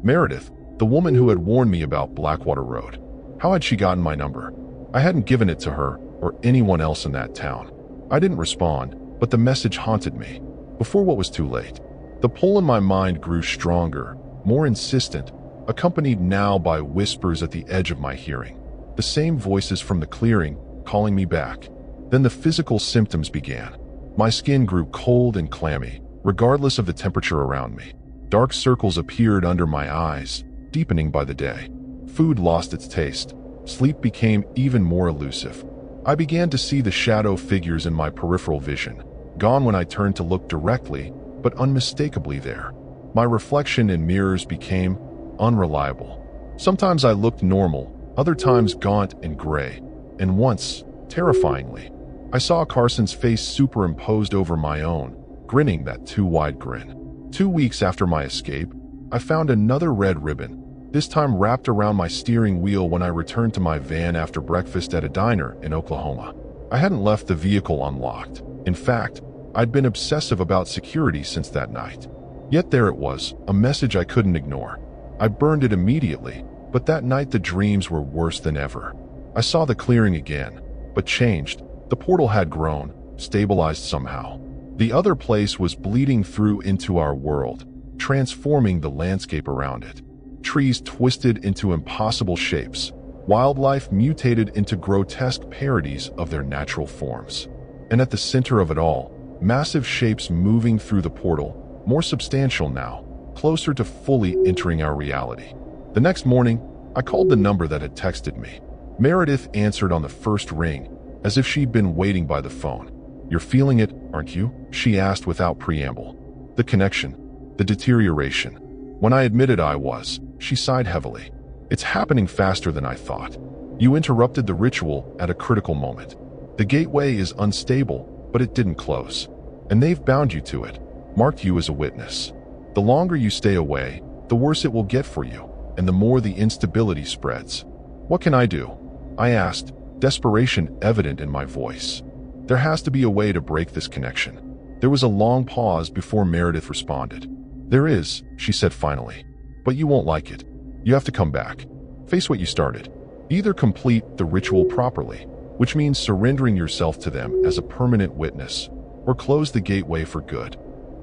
Meredith, the woman who had warned me about Blackwater Road. How had she gotten my number? I hadn't given it to her or anyone else in that town. I didn't respond, but the message haunted me. Before what was too late, the pull in my mind grew stronger, more insistent, accompanied now by whispers at the edge of my hearing. The same voices from the clearing, calling me back. Then the physical symptoms began. My skin grew cold and clammy, regardless of the temperature around me. Dark circles appeared under my eyes, deepening by the day. Food lost its taste. Sleep became even more elusive. I began to see the shadow figures in my peripheral vision, gone when I turned to look directly, but unmistakably there. My reflection in mirrors became unreliable. Sometimes I looked normal, other times gaunt and gray, and once, terrifyingly, I saw Carson's face superimposed over my own, grinning that too wide grin. 2 weeks after my escape, I found another red ribbon, this time wrapped around my steering wheel when I returned to my van after breakfast at a diner in Oklahoma. I hadn't left the vehicle unlocked. In fact, I'd been obsessive about security since that night. Yet there it was, a message I couldn't ignore. I burned it immediately, but that night the dreams were worse than ever. I saw the clearing again, but changed. The portal had grown, stabilized somehow. The other place was bleeding through into our world, transforming the landscape around it. Trees twisted into impossible shapes. Wildlife mutated into grotesque parodies of their natural forms. And at the center of it all, massive shapes moving through the portal, more substantial now, closer to fully entering our reality. The next morning, I called the number that had texted me. Meredith answered on the first ring, as if she'd been waiting by the phone. "You're feeling it, aren't you?" she asked without preamble. The connection, the deterioration. When I admitted I was, she sighed heavily. "It's happening faster than I thought. You interrupted the ritual at a critical moment. The gateway is unstable, but it didn't close. And they've bound you to it. marked you as a witness. The longer you stay away, the worse it will get for you, and the more the instability spreads. What can I do? I asked, desperation evident in my voice. There has to be a way to break this connection. There was a long pause before Meredith responded. There is, she said finally. But you won't like it. You have to come back. Face what you started. Either complete the ritual properly, which means surrendering yourself to them as a permanent witness, or close the gateway for good.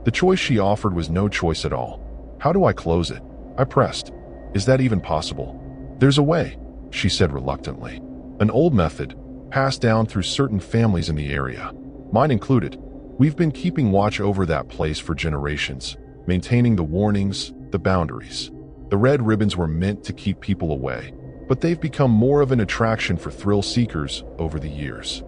The choice she offered was no choice at all. How do I close it? I pressed. Is that even possible? There's a way, she said reluctantly. An old method, passed down through certain families in the area, mine included. We've been keeping watch over that place for generations, maintaining the warnings, the boundaries. The red ribbons were meant to keep people away, but they've become more of an attraction for thrill seekers over the years.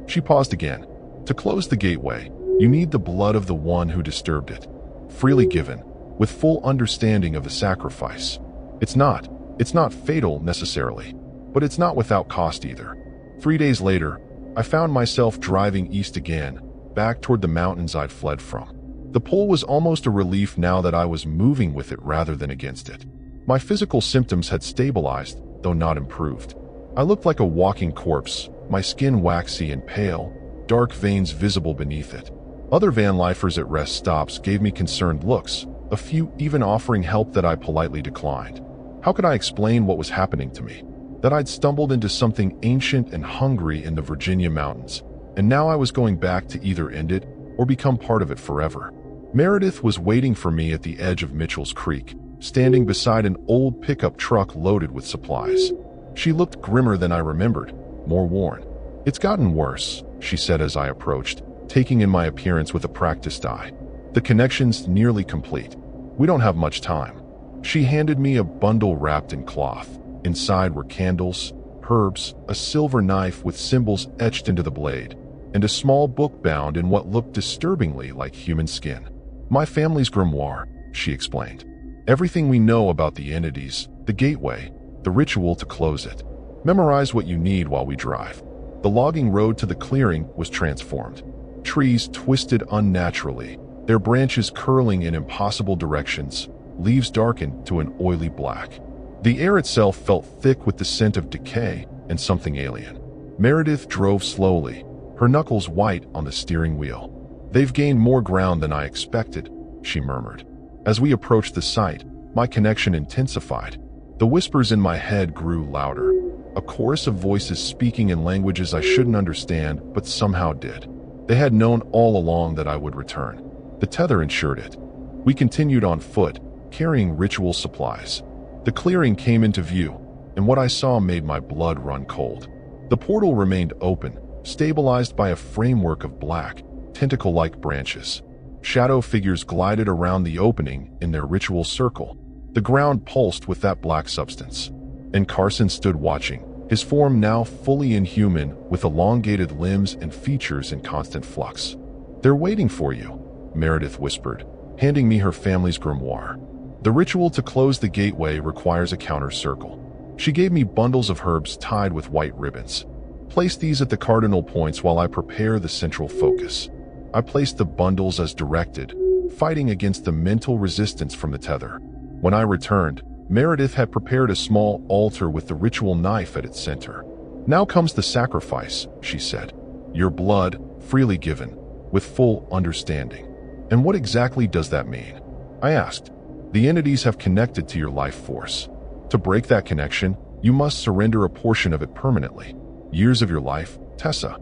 She paused again. To close the gateway, you need the blood of the one who disturbed it, freely given, with full understanding of the sacrifice. It's not fatal necessarily, but it's not without cost either. 3 days later, I found myself driving east again, back toward the mountains I'd fled from. The pull was almost a relief now that I was moving with it rather than against it. My physical symptoms had stabilized, though not improved. I looked like a walking corpse, my skin waxy and pale, dark veins visible beneath it. Other Vanlifers at rest stops gave me concerned looks, a few even offering help that I politely declined. How could I explain what was happening to me? That I'd stumbled into something ancient and hungry in the Virginia mountains, and now I was going back to either end it or become part of it forever. Meredith was waiting for me at the edge of Mitchell's Creek, standing beside an old pickup truck loaded with supplies. She looked grimmer than I remembered, more worn. It's gotten worse, she said as I approached, taking in my appearance with a practiced eye. The connection's nearly complete. We don't have much time. She handed me a bundle wrapped in cloth. Inside were candles, herbs, a silver knife with symbols etched into the blade, and a small book bound in what looked disturbingly like human skin. My family's grimoire, she explained. Everything we know about the entities, the gateway, the ritual to close it. Memorize what you need while we drive. The logging road to the clearing was transformed. Trees twisted unnaturally, their branches curling in impossible directions, leaves darkened to an oily black. The air itself felt thick with the scent of decay and something alien. Meredith drove slowly, her knuckles white on the steering wheel. They've gained more ground than I expected, she murmured. As we approached the site, my connection intensified. The whispers in my head grew louder, a chorus of voices speaking in languages I shouldn't understand but somehow did. They had known all along that I would return. The tether ensured it. We continued on foot, carrying ritual supplies. The clearing came into view, and what I saw made my blood run cold. The portal remained open, stabilized by a framework of black, tentacle-like branches. Shadow figures glided around the opening in their ritual circle. The ground pulsed with that black substance. And Carson stood watching, his form now fully inhuman with elongated limbs and features in constant flux. "They're waiting for you," Meredith whispered, handing me her family's grimoire. "The ritual to close the gateway requires a counter circle." She gave me bundles of herbs tied with white ribbons. "Place these at the cardinal points while I prepare the central focus." I placed the bundles as directed, fighting against the mental resistance from the tether. When I returned, Meredith had prepared a small altar with the ritual knife at its center. "Now comes the sacrifice," she said. "Your blood, freely given, with full understanding." "And what exactly does that mean?" I asked. "The entities have connected to your life force. To break that connection, you must surrender a portion of it permanently. Years of your life, Tessa."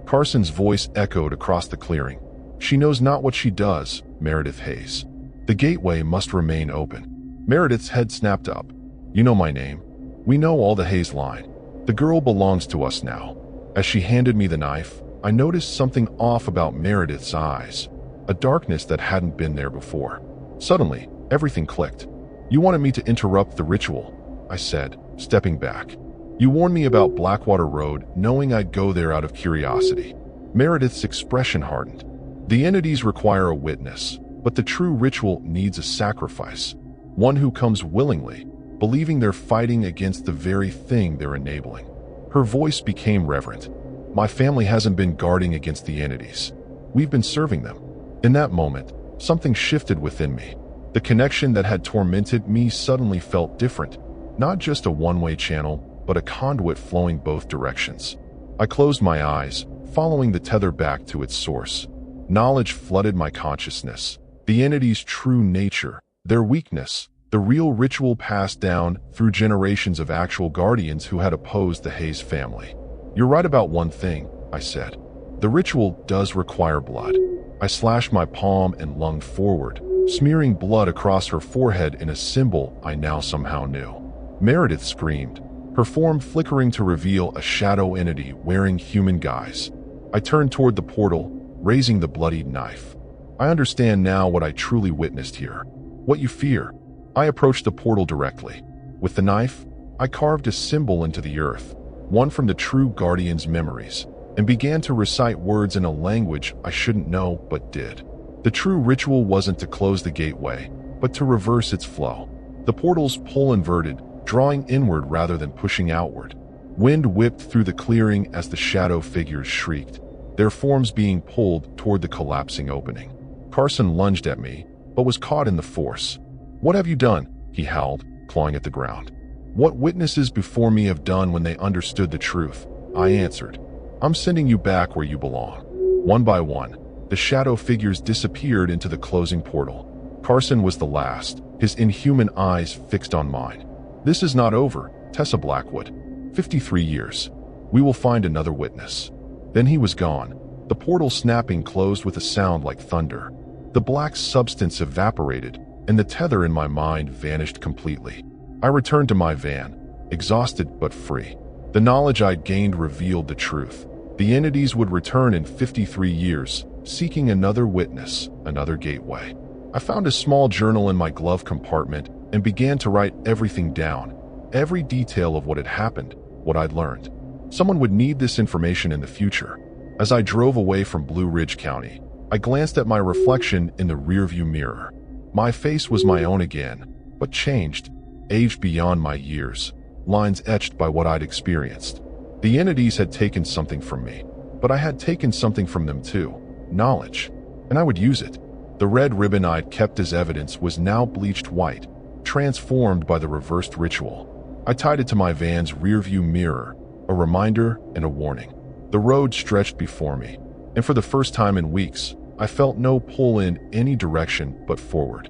Carson's voice echoed across the clearing. "She knows not what she does, Meredith Hayes. The gateway must remain open." Meredith's head snapped up. "You know my name. We know all the Hayes line. The girl belongs to us now." As she handed me the knife, I noticed something off about Meredith's eyes, a darkness that hadn't been there before. Suddenly, everything clicked. "You wanted me to interrupt the ritual," I said, stepping back. "You warned me about Blackwater Road, knowing I'd go there out of curiosity." Meredith's expression hardened. "The entities require a witness, but the true ritual needs a sacrifice. One who comes willingly, believing they're fighting against the very thing they're enabling." Her voice became reverent. "My family hasn't been guarding against the entities. We've been serving them." In that moment, Something shifted within me. The connection that had tormented me suddenly felt different, not just a one-way channel, but a conduit flowing both directions. I closed my eyes, following the tether back to its source. Knowledge flooded my consciousness. The entity's true nature, their weakness, the real ritual passed down through generations of actual guardians who had opposed the Hayes family. "You're right about one thing," I said. "The ritual does require blood." I slashed my palm and lunged forward, smearing blood across her forehead in a symbol I now somehow knew. Meredith screamed, her form flickering to reveal a shadow entity wearing human guise. I turned toward the portal, raising the bloodied knife. "I understand now what I truly witnessed here. What you fear." I approached the portal directly. With the knife, I carved a symbol into the earth, one from the true guardian's memories, and began to recite words in a language I shouldn't know but did. The true ritual wasn't to close the gateway, but to reverse its flow. The portal's pull inverted, drawing inward rather than pushing outward. Wind whipped through the clearing as the shadow figures shrieked, their forms being pulled toward the collapsing opening. Carson lunged at me, but was caught in the force. "What have you done?" he howled, clawing at the ground. "What witnesses before me have done when they understood the truth," I answered. "I'm sending you back where you belong." One by one, the shadow figures disappeared into the closing portal. Carson was the last, his inhuman eyes fixed on mine. "This is not over, Tessa Blackwood. 53 years. We will find another witness." Then he was gone, the portal snapping closed with a sound like thunder. The black substance evaporated, and the tether in my mind vanished completely. I returned to my van, exhausted but free. The knowledge I'd gained revealed the truth. The entities would return in 53 years, seeking another witness, another gateway. I found a small journal in my glove compartment and began to write everything down, every detail of what had happened, what I'd learned. Someone would need this information in the future. As I drove away from Blue Ridge County, I glanced at my reflection in the rearview mirror. My face was my own again, but changed, aged beyond my years, lines etched by what I'd experienced. The entities had taken something from me, but I had taken something from them too, knowledge, and I would use it. The red ribbon I'd kept as evidence was now bleached white, transformed by the reversed ritual. I tied it to my van's rearview mirror, a reminder and a warning. The road stretched before me, and for the first time in weeks, I felt no pull in any direction but forward.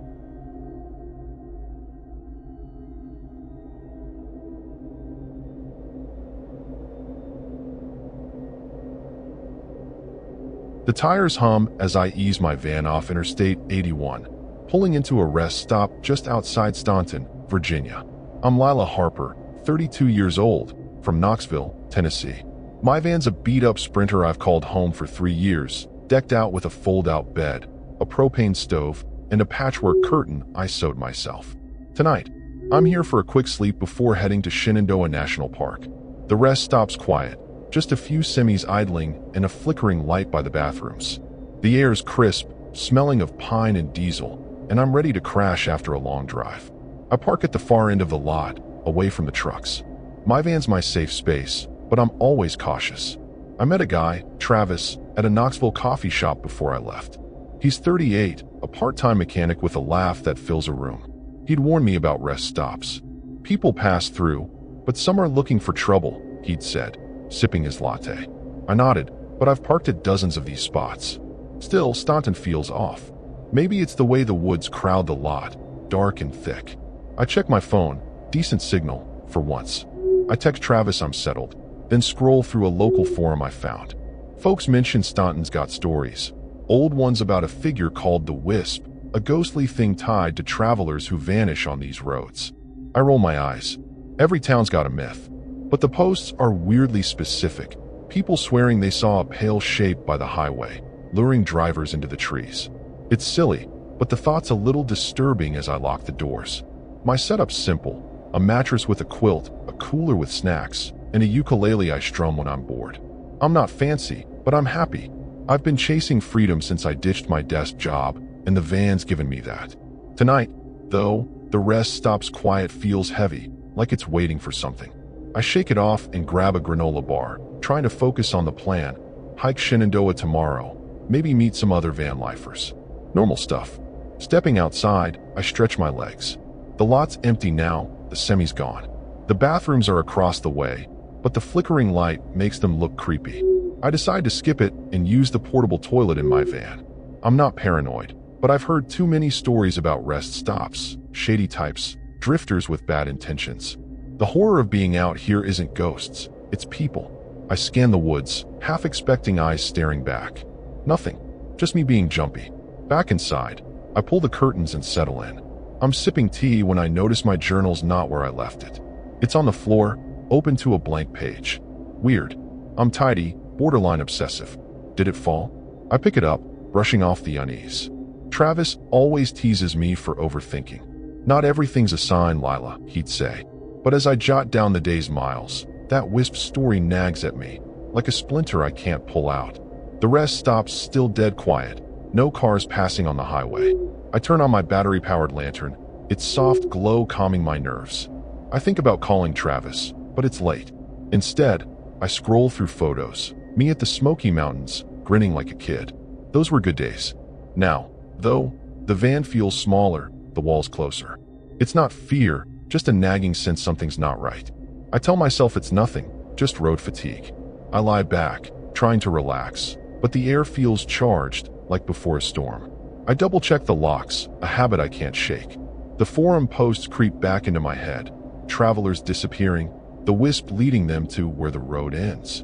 The tires hum as I ease my van off Interstate 81, pulling into a rest stop just outside Staunton, Virginia. I'm Lila Harper, 32 years old, from Knoxville, Tennessee. My van's a beat-up Sprinter I've called home for 3 years, decked out with a fold-out bed, a propane stove, and a patchwork curtain I sewed myself. Tonight, I'm here for a quick sleep before heading to Shenandoah National Park. The rest stop's quiet, just a few semis idling and a flickering light by the bathrooms. The air's crisp, smelling of pine and diesel, and I'm ready to crash after a long drive. I park at the far end of the lot, away from the trucks. My van's my safe space, but I'm always cautious. I met a guy, Travis, at a Knoxville coffee shop before I left. He's 38, a part-time mechanic with a laugh that fills a room. He'd warned me about rest stops. People pass through, but some are looking for trouble, he'd said, sipping his latte. I nodded, but I've parked at dozens of these spots. Still, Staunton feels off. Maybe it's the way the woods crowd the lot, dark and thick. I check my phone, decent signal, for once. I text Travis I'm settled, then scroll through a local forum I found. Folks mention Staunton's got stories. Old ones about a figure called the Wisp, a ghostly thing tied to travelers who vanish on these roads. I roll my eyes. Every town's got a myth. But the posts are weirdly specific. People swearing they saw a pale shape by the highway, luring drivers into the trees. It's silly, but the thought's a little disturbing as I lock the doors. My setup's simple. A mattress with a quilt, a cooler with snacks, and a ukulele I strum when I'm bored. I'm not fancy, but I'm happy. I've been chasing freedom since I ditched my desk job, and the van's given me that. Tonight, though, the rest stop's quiet feels heavy, like it's waiting for something. I shake it off and grab a granola bar, trying to focus on the plan. Hike Shenandoah tomorrow, maybe meet some other van lifers. Normal stuff. Stepping outside, I stretch my legs. The lot's empty now, the semi's gone. The bathrooms are across the way, but the flickering light makes them look creepy. I decide to skip it and use the portable toilet in my van. I'm not paranoid, but I've heard too many stories about rest stops, shady types, drifters with bad intentions. The horror of being out here isn't ghosts, it's people. I scan the woods, half expecting eyes staring back. Nothing, just me being jumpy. Back inside, I pull the curtains and settle in. I'm sipping tea when I notice my journal's not where I left it. It's on the floor, open to a blank page. Weird. I'm tidy, borderline obsessive. Did it fall? I pick it up, brushing off the unease. Travis always teases me for overthinking. Not everything's a sign, Lila, he'd say. But as I jot down the day's miles, that wisp story nags at me, like a splinter I can't pull out. The rest stops still dead quiet. No cars passing on the highway. I turn on my battery-powered lantern, its soft glow calming my nerves. I think about calling Travis, but it's late. Instead, I scroll through photos, me at the Smoky Mountains, grinning like a kid. Those were good days. Now, though, the van feels smaller, the walls closer. It's not fear, just a nagging sense something's not right. I tell myself it's nothing, just road fatigue. I lie back, trying to relax, but the air feels charged, like before a storm. I double-check the locks, a habit I can't shake. The forum posts creep back into my head. Travelers disappearing, the wisp leading them to where the road ends.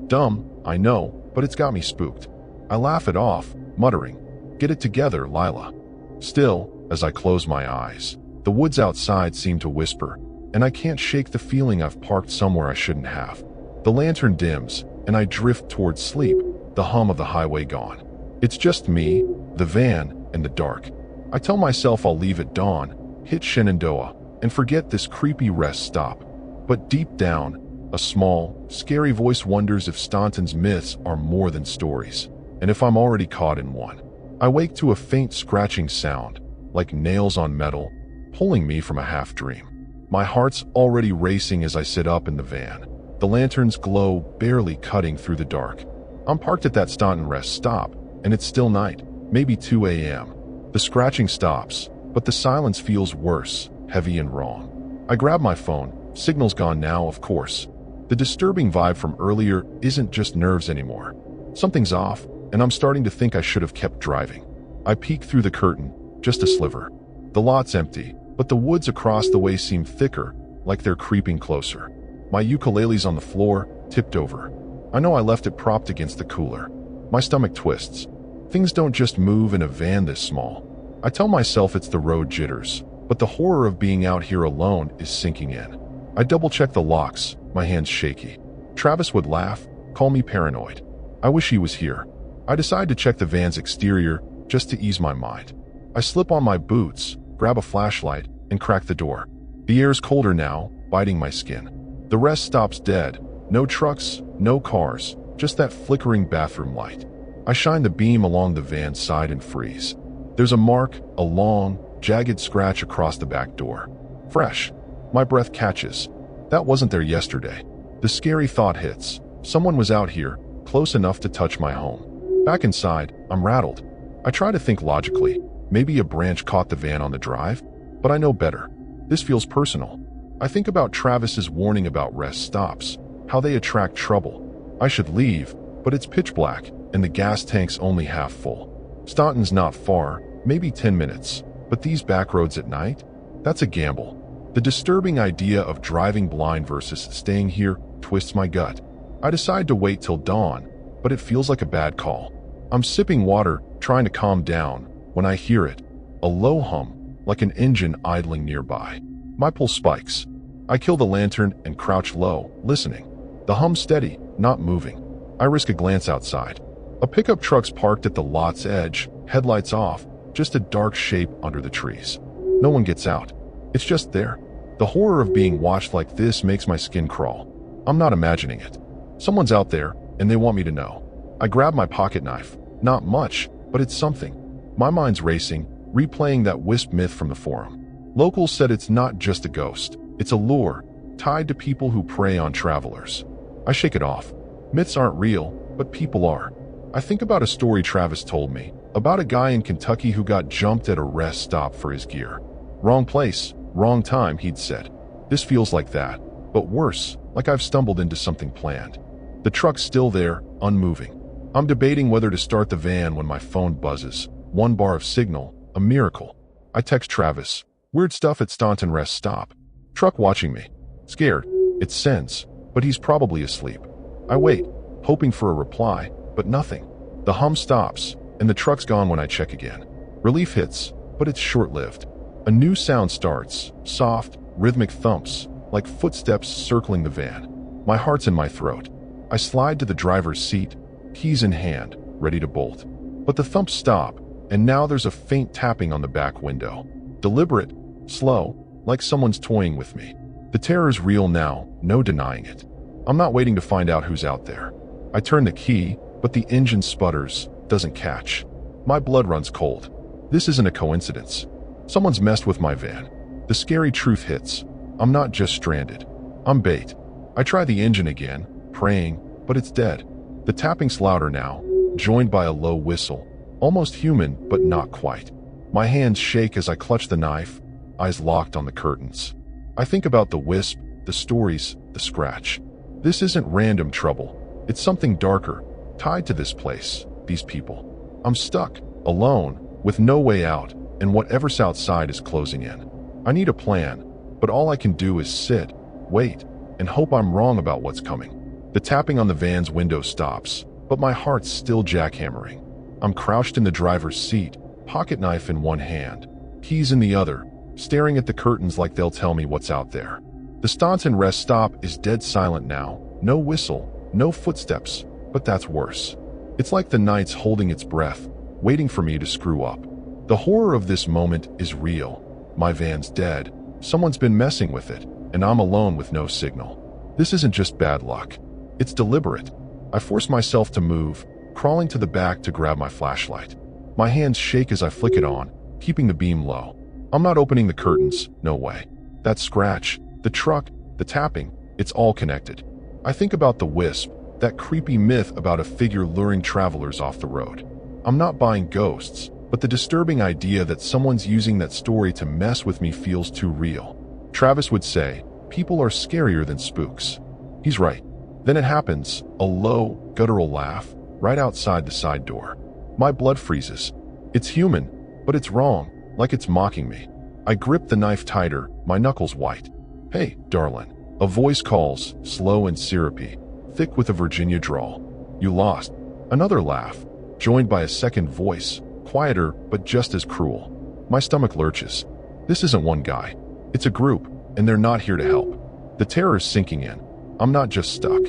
Dumb, I know, but it's got me spooked. I laugh it off, muttering, "Get it together, Lila." Still, as I close my eyes, the woods outside seem to whisper, and I can't shake the feeling I've parked somewhere I shouldn't have. The lantern dims, and I drift towards sleep, the hum of the highway gone. It's just me, the van, and the dark. I tell myself I'll leave at dawn, hit Shenandoah, and forget this creepy rest stop. But deep down, a small, scary voice wonders if Staunton's myths are more than stories, and if I'm already caught in one. I wake to a faint scratching sound, like nails on metal, pulling me from a half-dream. My heart's already racing as I sit up in the van, the lantern's glow barely cutting through the dark. I'm parked at that Staunton rest stop, and it's still night, maybe 2 a.m. The scratching stops, but the silence feels worse, heavy and wrong. I grab my phone, signal's gone now, of course. The disturbing vibe from earlier isn't just nerves anymore. Something's off, and I'm starting to think I should have kept driving. I peek through the curtain, just a sliver. The lot's empty, but the woods across the way seem thicker, like they're creeping closer. My ukulele's on the floor, tipped over. I know I left it propped against the cooler. My stomach twists. Things don't just move in a van this small. I tell myself it's the road jitters, but the horror of being out here alone is sinking in. I double-check the locks, my hands shaky. Travis would laugh, call me paranoid. I wish he was here. I decide to check the van's exterior, just to ease my mind. I slip on my boots, grab a flashlight, and crack the door. The air's colder now, biting my skin. The rest stops dead. No trucks, no cars, just that flickering bathroom light. I shine the beam along the van's side and freeze. There's a mark, a long, jagged scratch across the back door. Fresh. My breath catches. That wasn't there yesterday. The scary thought hits. Someone was out here, close enough to touch my home. Back inside, I'm rattled. I try to think logically. Maybe a branch caught the van on the drive? But I know better. This feels personal. I think about Travis's warning about rest stops, how they attract trouble. I should leave, but it's pitch black, and the gas tank's only half full. Staunton's not far, maybe 10 minutes, but these back roads at night? That's a gamble. The disturbing idea of driving blind versus staying here twists my gut. I decide to wait till dawn, but it feels like a bad call. I'm sipping water, trying to calm down, when I hear it. A low hum, like an engine idling nearby. My pulse spikes. I kill the lantern and crouch low, listening. The hum's steady, not moving. I risk a glance outside. A pickup truck's parked at the lot's edge, headlights off, just a dark shape under the trees. No one gets out. It's just there. The horror of being watched like this makes my skin crawl. I'm not imagining it. Someone's out there, and they want me to know. I grab my pocket knife. Not much, but it's something. My mind's racing, replaying that wisp myth from the forum. Locals said it's not just a ghost. It's a lure, tied to people who prey on travelers. I shake it off. Myths aren't real, but people are. I think about a story Travis told me, about a guy in Kentucky who got jumped at a rest stop for his gear. Wrong place, wrong time, he'd said. This feels like that, but worse, like I've stumbled into something planned. The truck's still there, unmoving. I'm debating whether to start the van when my phone buzzes. 1 bar of signal, a miracle. I text Travis, weird stuff at Staunton rest stop. Truck watching me. Scared. It sends, but he's probably asleep. I wait, hoping for a reply, but nothing. The hum stops, and the truck's gone when I check again. Relief hits, but it's short-lived. A new sound starts, soft, rhythmic thumps, like footsteps circling the van. My heart's in my throat. I slide to the driver's seat, keys in hand, ready to bolt. But the thumps stop, and now there's a faint tapping on the back window. Deliberate, slow, like someone's toying with me. The terror's real now, no denying it. I'm not waiting to find out who's out there. I turn the key, but the engine sputters, doesn't catch. My blood runs cold. This isn't a coincidence. Someone's messed with my van. The scary truth hits. I'm not just stranded. I'm bait. I try the engine again, praying, but it's dead. The tapping's louder now, joined by a low whistle, almost human, but not quite. My hands shake as I clutch the knife, eyes locked on the curtains. I think about the wisp, the stories, the scratch. This isn't random trouble. It's something darker, tied to this place, these people. I'm stuck, alone, with no way out, and whatever's outside is closing in. I need a plan, but all I can do is sit, wait, and hope I'm wrong about what's coming. The tapping on the van's window stops, but my heart's still jackhammering. I'm crouched in the driver's seat, pocket knife in one hand, keys in the other, staring at the curtains like they'll tell me what's out there. The Staunton rest stop is dead silent now, no whistle, no footsteps, but that's worse. It's like the night's holding its breath, waiting for me to screw up. The horror of this moment is real. My van's dead, someone's been messing with it, and I'm alone with no signal. This isn't just bad luck. It's deliberate. I force myself to move, crawling to the back to grab my flashlight. My hands shake as I flick it on, keeping the beam low. I'm not opening the curtains, no way. That scratch, the truck, the tapping, it's all connected. I think about the wisp, that creepy myth about a figure luring travelers off the road. I'm not buying ghosts, but the disturbing idea that someone's using that story to mess with me feels too real. Travis would say, people are scarier than spooks. He's right. Then it happens, a low, guttural laugh, right outside the side door. My blood freezes. It's human, but it's wrong, like it's mocking me. I grip the knife tighter, my knuckles white. Hey, darling. A voice calls, slow and syrupy, thick with a Virginia drawl. You lost. Another laugh, joined by a second voice, quieter but just as cruel. My stomach lurches. This isn't one guy. It's a group, and they're not here to help. The terror's sinking in. I'm not just stuck.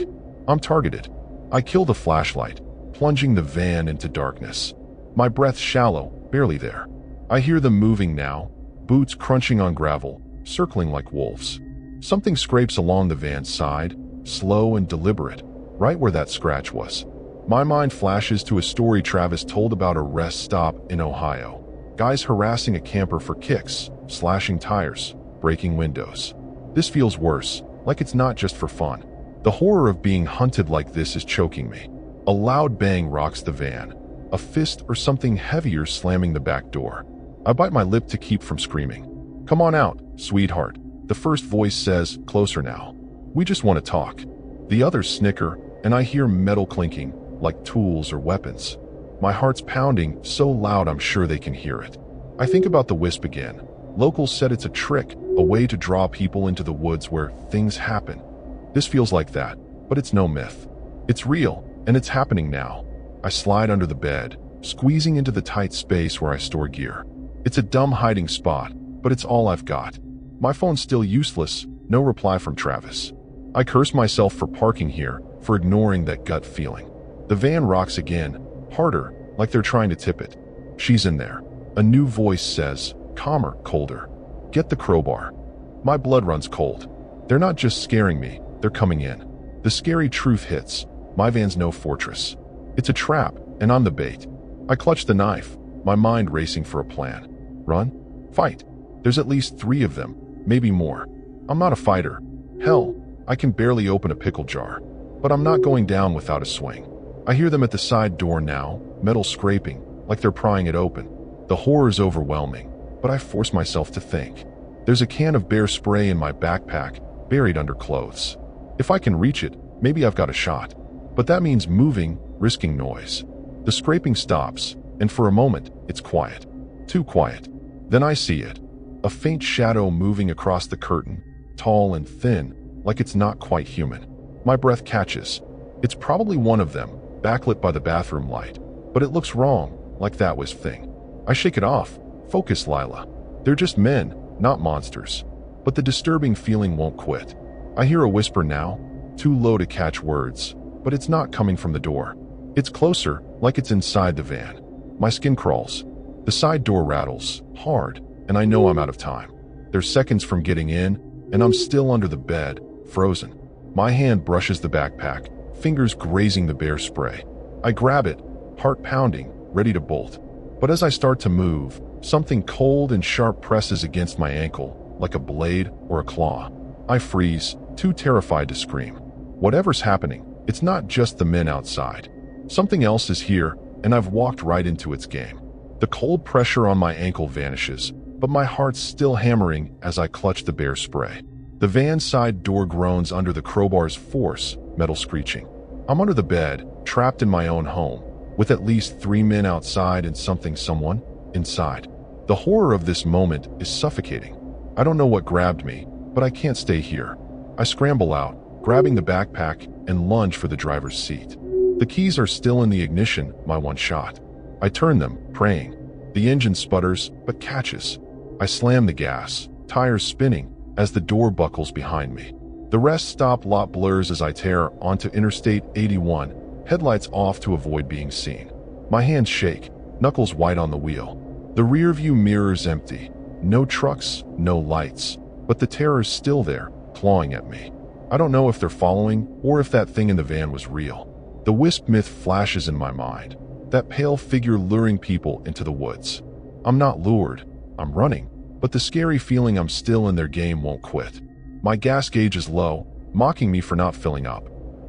I'm targeted. I kill the flashlight, plunging the van into darkness. My breath shallow, barely there. I hear them moving now, boots crunching on gravel, circling like wolves. Something scrapes along the van's side, slow and deliberate, right where that scratch was. My mind flashes to a story Travis told about a rest stop in Ohio. Guys harassing a camper for kicks, slashing tires, breaking windows. This feels worse, like it's not just for fun. The horror of being hunted like this is choking me. A loud bang rocks the van, a fist or something heavier slamming the back door. I bite my lip to keep from screaming. Come on out, sweetheart. The first voice says, closer now. We just want to talk. The others snicker, and I hear metal clinking, like tools or weapons. My heart's pounding so loud I'm sure they can hear it. I think about the wisp again. Locals said it's a trick, a way to draw people into the woods where things happen. This feels like that, but it's no myth. It's real, and it's happening now. I slide under the bed, squeezing into the tight space where I store gear. It's a dumb hiding spot, but it's all I've got. My phone's still useless, no reply from Travis. I curse myself for parking here, for ignoring that gut feeling. The van rocks again, harder, like they're trying to tip it. She's in there. A new voice says, calmer, colder. Get the crowbar. My blood runs cold. They're not just scaring me, they're coming in. The scary truth hits. My van's no fortress. It's a trap, and I'm the bait. I clutch the knife, my mind racing for a plan. Run? Fight. There's at least 3 of them, maybe more. I'm not a fighter. Hell, I can barely open a pickle jar. But I'm not going down without a swing. I hear them at the side door now, metal scraping, like they're prying it open. The horror is overwhelming, but I force myself to think. There's a can of bear spray in my backpack, buried under clothes. If I can reach it, maybe I've got a shot. But that means moving, risking noise. The scraping stops, and for a moment, it's quiet. Too quiet. Then I see it. A faint shadow moving across the curtain, tall and thin, like it's not quite human. My breath catches. It's probably one of them, backlit by the bathroom light. But it looks wrong, like that was thing. I shake it off. Focus, Lila. They're just men, not monsters. But the disturbing feeling won't quit. I hear a whisper now, too low to catch words, but it's not coming from the door. It's closer, like it's inside the van. My skin crawls. The side door rattles, hard, and I know I'm out of time. There's seconds from getting in, and I'm still under the bed, frozen. My hand brushes the backpack, fingers grazing the bear spray. I grab it, heart pounding, ready to bolt. But as I start to move, something cold and sharp presses against my ankle, like a blade or a claw. I freeze, too terrified to scream. Whatever's happening, it's not just the men outside. Something else is here, and I've walked right into its game. The cold pressure on my ankle vanishes, but my heart's still hammering as I clutch the bear spray. The van's side door groans under the crowbar's force, metal screeching. I'm under the bed, trapped in my own home, with at least 3 men outside and someone inside. The horror of this moment is suffocating. I don't know what grabbed me, but I can't stay here. I scramble out, grabbing the backpack, and lunge for the driver's seat. The keys are still in the ignition, my one shot. I turn them, praying. The engine sputters, but catches. I slam the gas, tires spinning, as the door buckles behind me. The rest stop lot blurs as I tear onto Interstate 81, headlights off to avoid being seen. My hands shake, knuckles white on the wheel. The rearview mirror's empty. No trucks, no lights. But the terror's still there, clawing at me. I don't know if they're following, or if that thing in the van was real. The wisp myth flashes in my mind. That pale figure luring people into the woods. I'm not lured. I'm running. But the scary feeling I'm still in their game won't quit. My gas gauge is low, mocking me for not filling up.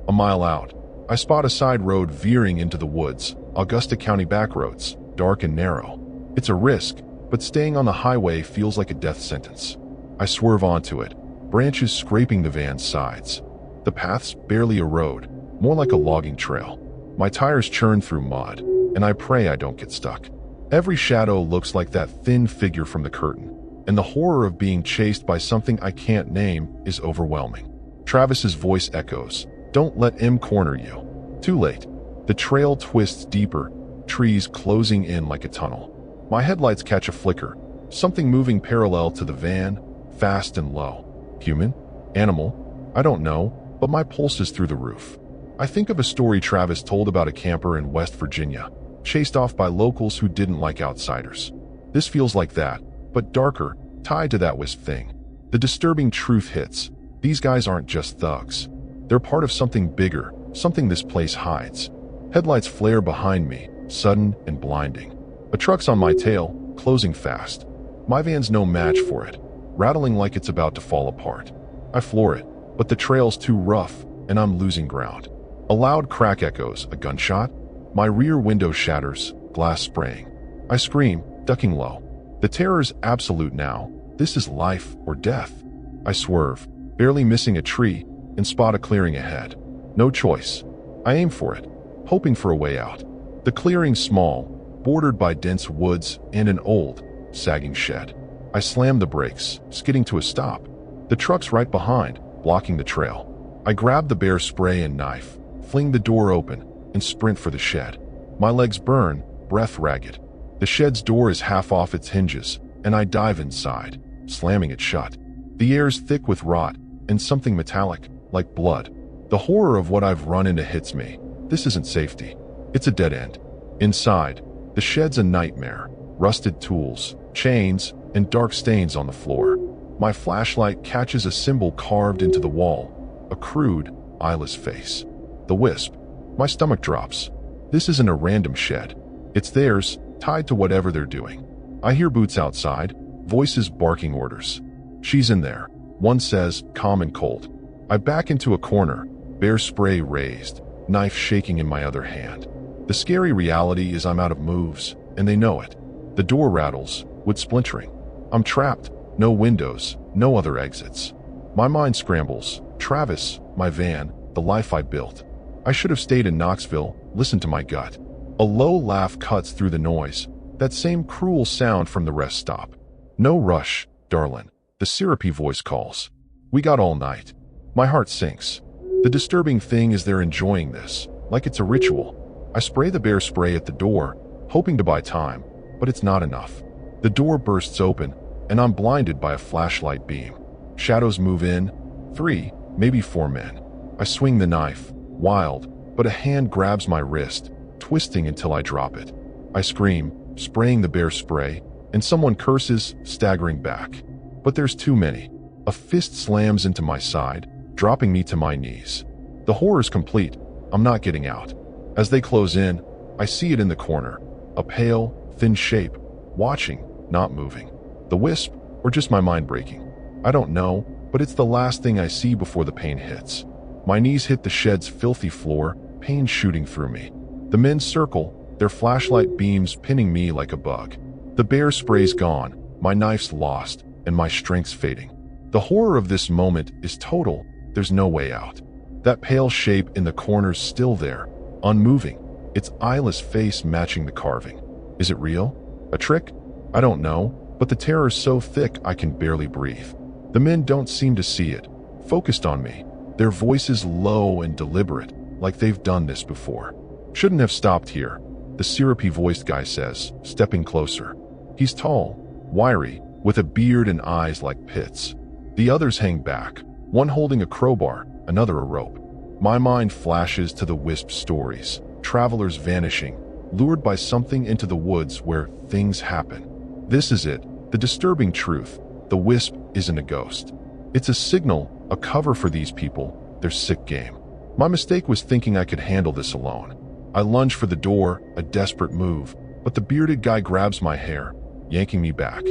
A mile out, I spot a side road veering into the woods, Augusta County backroads, dark and narrow. It's a risk, but staying on the highway feels like a death sentence. I swerve onto it, branches scraping the van's sides. The path's barely a road, more like a logging trail. My tires churn through mud, and I pray I don't get stuck. Every shadow looks like that thin figure from the curtain, and the horror of being chased by something I can't name is overwhelming. Travis's voice echoes, "Don't let him corner you." Too late. The trail twists deeper, trees closing in like a tunnel. My headlights catch a flicker, something moving parallel to the van, fast and low. Human? Animal? I don't know, but my pulse is through the roof. I think of a story Travis told about a camper in West Virginia, chased off by locals who didn't like outsiders. This feels like that, but darker, tied to that wisp thing. The disturbing truth hits. These guys aren't just thugs. They're part of something bigger, something this place hides. Headlights flare behind me, sudden and blinding. A truck's on my tail, closing fast. My van's no match for it, rattling like it's about to fall apart. I floor it, but the trail's too rough, and I'm losing ground. A loud crack echoes, a gunshot. My rear window shatters, glass spraying. I scream, ducking low. The terror's absolute now. This is life or death. I swerve, barely missing a tree, and spot a clearing ahead. No choice. I aim for it, hoping for a way out. The clearing's small, bordered by dense woods and an old, sagging shed. I slam the brakes, skidding to a stop. The truck's right behind, blocking the trail. I grab the bear spray and knife, fling the door open, and sprint for the shed. My legs burn, breath ragged. The shed's door is half off its hinges, and I dive inside, slamming it shut. The air's thick with rot, and something metallic, like blood. The horror of what I've run into hits me. This isn't safety. It's a dead end. Inside, the shed's a nightmare. Rusted tools, chains, and dark stains on the floor. My flashlight catches a symbol carved into the wall. A crude, eyeless face. The wisp. My stomach drops. This isn't a random shed. It's theirs, tied to whatever they're doing. I hear boots outside, voices barking orders. "She's in there," one says, calm and cold. I back into a corner, bear spray raised, knife shaking in my other hand. The scary reality is I'm out of moves, and they know it. The door rattles, wood splintering. I'm trapped, no windows, no other exits. My mind scrambles. Travis, my van, the life I built. I should have stayed in Knoxville, listened to my gut. A low laugh cuts through the noise, that same cruel sound from the rest stop. No rush, darlin', the syrupy voice calls. We got all night. My heart sinks. The disturbing thing is they're enjoying this, like it's a ritual. I spray the bear spray at the door, hoping to buy time, but it's not enough. The door bursts open, and I'm blinded by a flashlight beam. Shadows move in, 3, maybe 4 men. I swing the knife, wild, but a hand grabs my wrist, twisting until I drop it. I scream, spraying the bear spray, and someone curses, staggering back. But there's too many. A fist slams into my side, dropping me to my knees. The horror's complete. I'm not getting out. As they close in, I see it in the corner. A pale, thin shape, watching, not moving. The wisp, or just my mind breaking? I don't know, but it's the last thing I see before the pain hits. My knees hit the shed's filthy floor, pain shooting through me. The men circle, their flashlight beams pinning me like a bug. The bear spray's gone, my knife's lost, and my strength's fading. The horror of this moment is total. There's no way out. That pale shape in the corner's still there, unmoving, its eyeless face matching the carving. Is it real? A trick? I don't know, but the terror's so thick I can barely breathe. The men don't seem to see it, focused on me, their voices low and deliberate, like they've done this before. Shouldn't have stopped here, the syrupy-voiced guy says, stepping closer. He's tall, wiry, with a beard and eyes like pits. The others hang back, one holding a crowbar, another a rope. My mind flashes to the wisp stories, travelers vanishing, lured by something into the woods where things happen. This is it, the disturbing truth. The wisp isn't a ghost. It's a signal, a cover for these people, their sick game. My mistake was thinking I could handle this alone. I lunge for the door, a desperate move, but the bearded guy grabs my hair, yanking me back.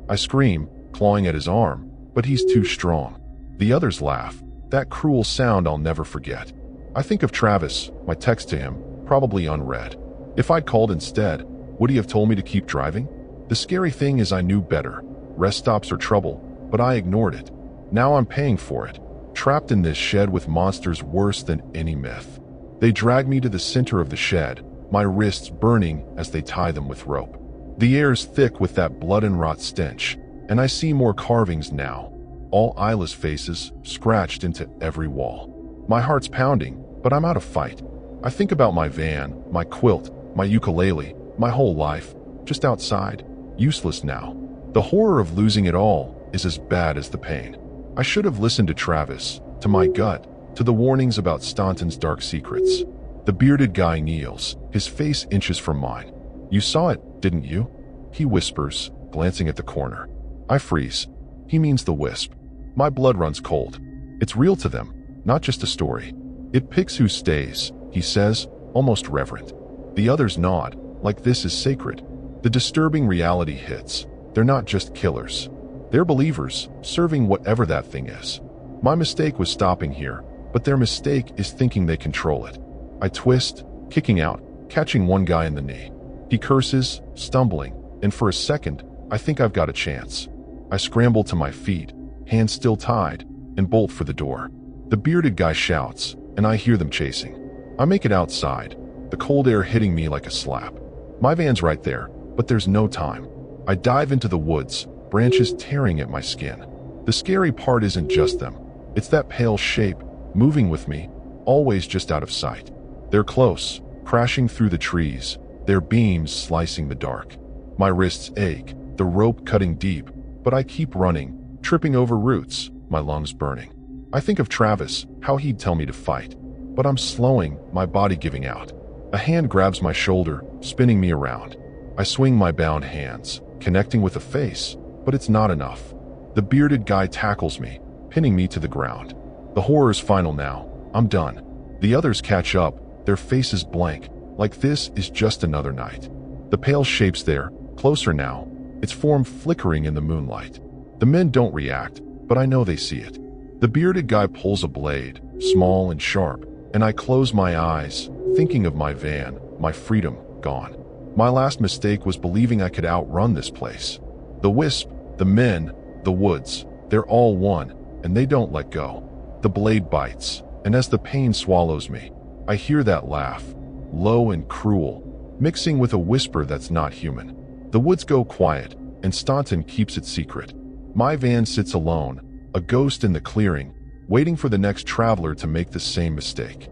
I scream, clawing at his arm, but he's too strong. The others laugh, that cruel sound I'll never forget. I think of Travis, my text to him, probably unread. If I'd called instead, would he have told me to keep driving? The scary thing is I knew better. Rest stops are trouble, but I ignored it. Now I'm paying for it, trapped in this shed with monsters worse than any myth. They drag me to the center of the shed, my wrists burning as they tie them with rope. The air's thick with that blood and rot stench, and I see more carvings now, all eyeless faces scratched into every wall. My heart's pounding, but I'm out of fight. I think about my van, my quilt, my ukulele, my whole life, just outside, useless now. The horror of losing it all is as bad as the pain. I should have listened to Travis, to my gut, to the warnings about Staunton's dark secrets. The bearded guy kneels, his face inches from mine. You saw it, didn't you? He whispers, glancing at the corner. I freeze. He means the wisp. My blood runs cold. It's real to them, not just a story. It picks who stays, he says, almost reverent. The others nod, like this is sacred. The disturbing reality hits. They're not just killers. They're believers, serving whatever that thing is. My mistake was stopping here, but their mistake is thinking they control it. I twist, kicking out, catching one guy in the knee. He curses, stumbling, and for a second, I think I've got a chance. I scramble to my feet, hands still tied, and bolt for the door. The bearded guy shouts, and I hear them chasing. I make it outside, the cold air hitting me like a slap. My van's right there, but there's no time. I dive into the woods, branches tearing at my skin. The scary part isn't just them. It's that pale shape, moving with me, always just out of sight. They're close, crashing through the trees, their beams slicing the dark. My wrists ache, the rope cutting deep, but I keep running, tripping over roots, my lungs burning. I think of Travis, how he'd tell me to fight. But I'm slowing, my body giving out. A hand grabs my shoulder, spinning me around. I swing my bound hands, connecting with a face, but it's not enough. The bearded guy tackles me, pinning me to the ground. The horror's final now. I'm done. The others catch up, their faces blank, like this is just another night. The pale shape's there, closer now, its form flickering in the moonlight. The men don't react, but I know they see it. The bearded guy pulls a blade, small and sharp, and I close my eyes, thinking of my van, my freedom, gone. My last mistake was believing I could outrun this place. The wisp, the men, the woods, they're all one, and they don't let go. The blade bites, and as the pain swallows me, I hear that laugh, low and cruel, mixing with a whisper that's not human. The woods go quiet, and Staunton keeps it secret. My van sits alone, a ghost in the clearing, waiting for the next traveler to make the same mistake.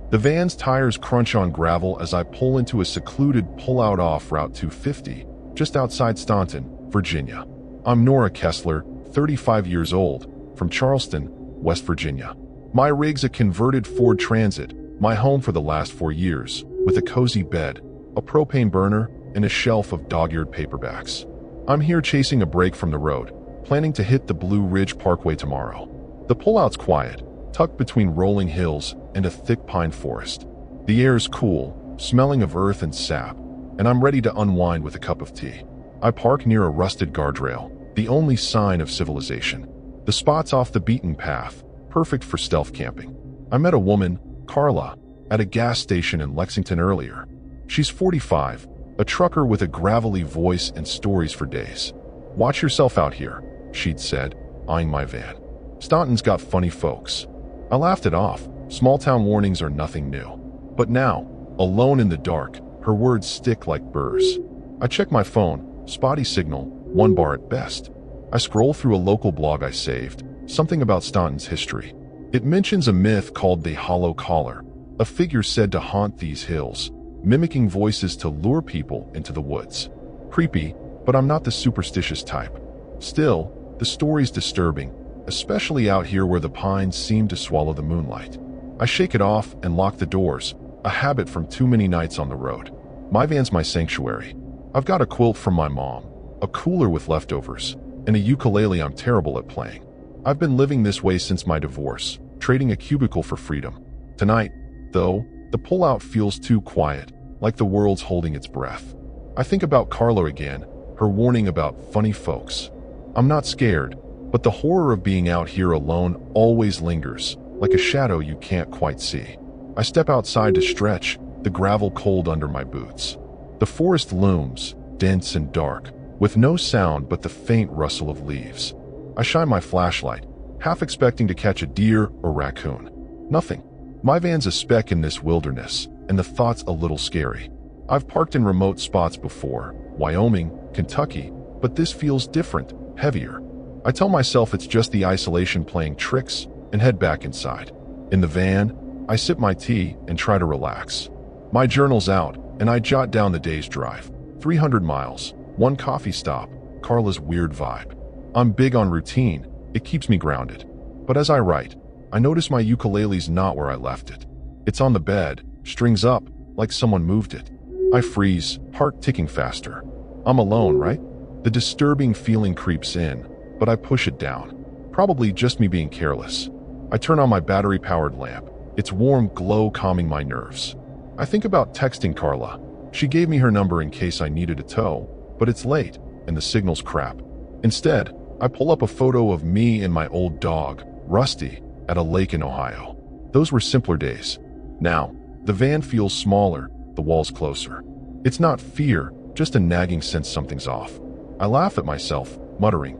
The van's tires crunch on gravel as I pull into a secluded pull-out off Route 250, just outside Staunton, Virginia. I'm Nora Kessler, 35 years old, from Charleston, West Virginia. My rig's a converted Ford Transit, my home for the last 4 years, with a cozy bed, a propane burner, and a shelf of dog-eared paperbacks. I'm here chasing a break from the road, planning to hit the Blue Ridge Parkway tomorrow. The pullout's quiet, tucked between rolling hills and a thick pine forest. The air's cool, smelling of earth and sap, and I'm ready to unwind with a cup of tea. I park near a rusted guardrail, the only sign of civilization. The spot's off the beaten path, perfect for stealth camping. I met a woman, Carla, at a gas station in Lexington earlier. She's 45, a trucker with a gravelly voice and stories for days. "Watch yourself out here," she'd said, eyeing my van. "Staunton's got funny folks." I laughed it off. Small-town warnings are nothing new. But now, alone in the dark, her words stick like burrs. I check my phone, spotty signal, 1 bar at best. I scroll through a local blog I saved, something about Staunton's history. It mentions a myth called the Hollow Caller, a figure said to haunt these hills, mimicking voices to lure people into the woods. Creepy, but I'm not the superstitious type. Still, the story's disturbing, especially out here where the pines seem to swallow the moonlight. I shake it off and lock the doors, a habit from too many nights on the road. My van's my sanctuary. I've got a quilt from my mom, a cooler with leftovers, and a ukulele I'm terrible at playing. I've been living this way since my divorce, trading a cubicle for freedom. Tonight, though, the pullout feels too quiet, like the world's holding its breath. I think about Carla again, her warning about funny folks. I'm not scared, but the horror of being out here alone always lingers, like a shadow you can't quite see. I step outside to stretch, the gravel cold under my boots. The forest looms, dense and dark, with no sound but the faint rustle of leaves. I shine my flashlight, half expecting to catch a deer or raccoon. Nothing. My van's a speck in this wilderness, and the thought's a little scary. I've parked in remote spots before, Wyoming, Kentucky, but this feels different, heavier. I tell myself it's just the isolation playing tricks, and head back inside. In the van, I sip my tea and try to relax. My journal's out, and I jot down the day's drive. 300 miles, 1 coffee stop, Carla's weird vibe. I'm big on routine, it keeps me grounded. But as I write, I notice my ukulele's not where I left it. It's on the bed, strings up, like someone moved it. I freeze, heart ticking faster. I'm alone, right? The disturbing feeling creeps in, but I push it down. Probably just me being careless. I turn on my battery-powered lamp, its warm glow calming my nerves. I think about texting Carla. She gave me her number in case I needed a tow, but it's late, and the signal's crap. Instead, I pull up a photo of me and my old dog, Rusty, at a lake in Ohio. Those were simpler days. Now, the van feels smaller, the walls closer. It's not fear, just a nagging sense something's off. I laugh at myself, muttering,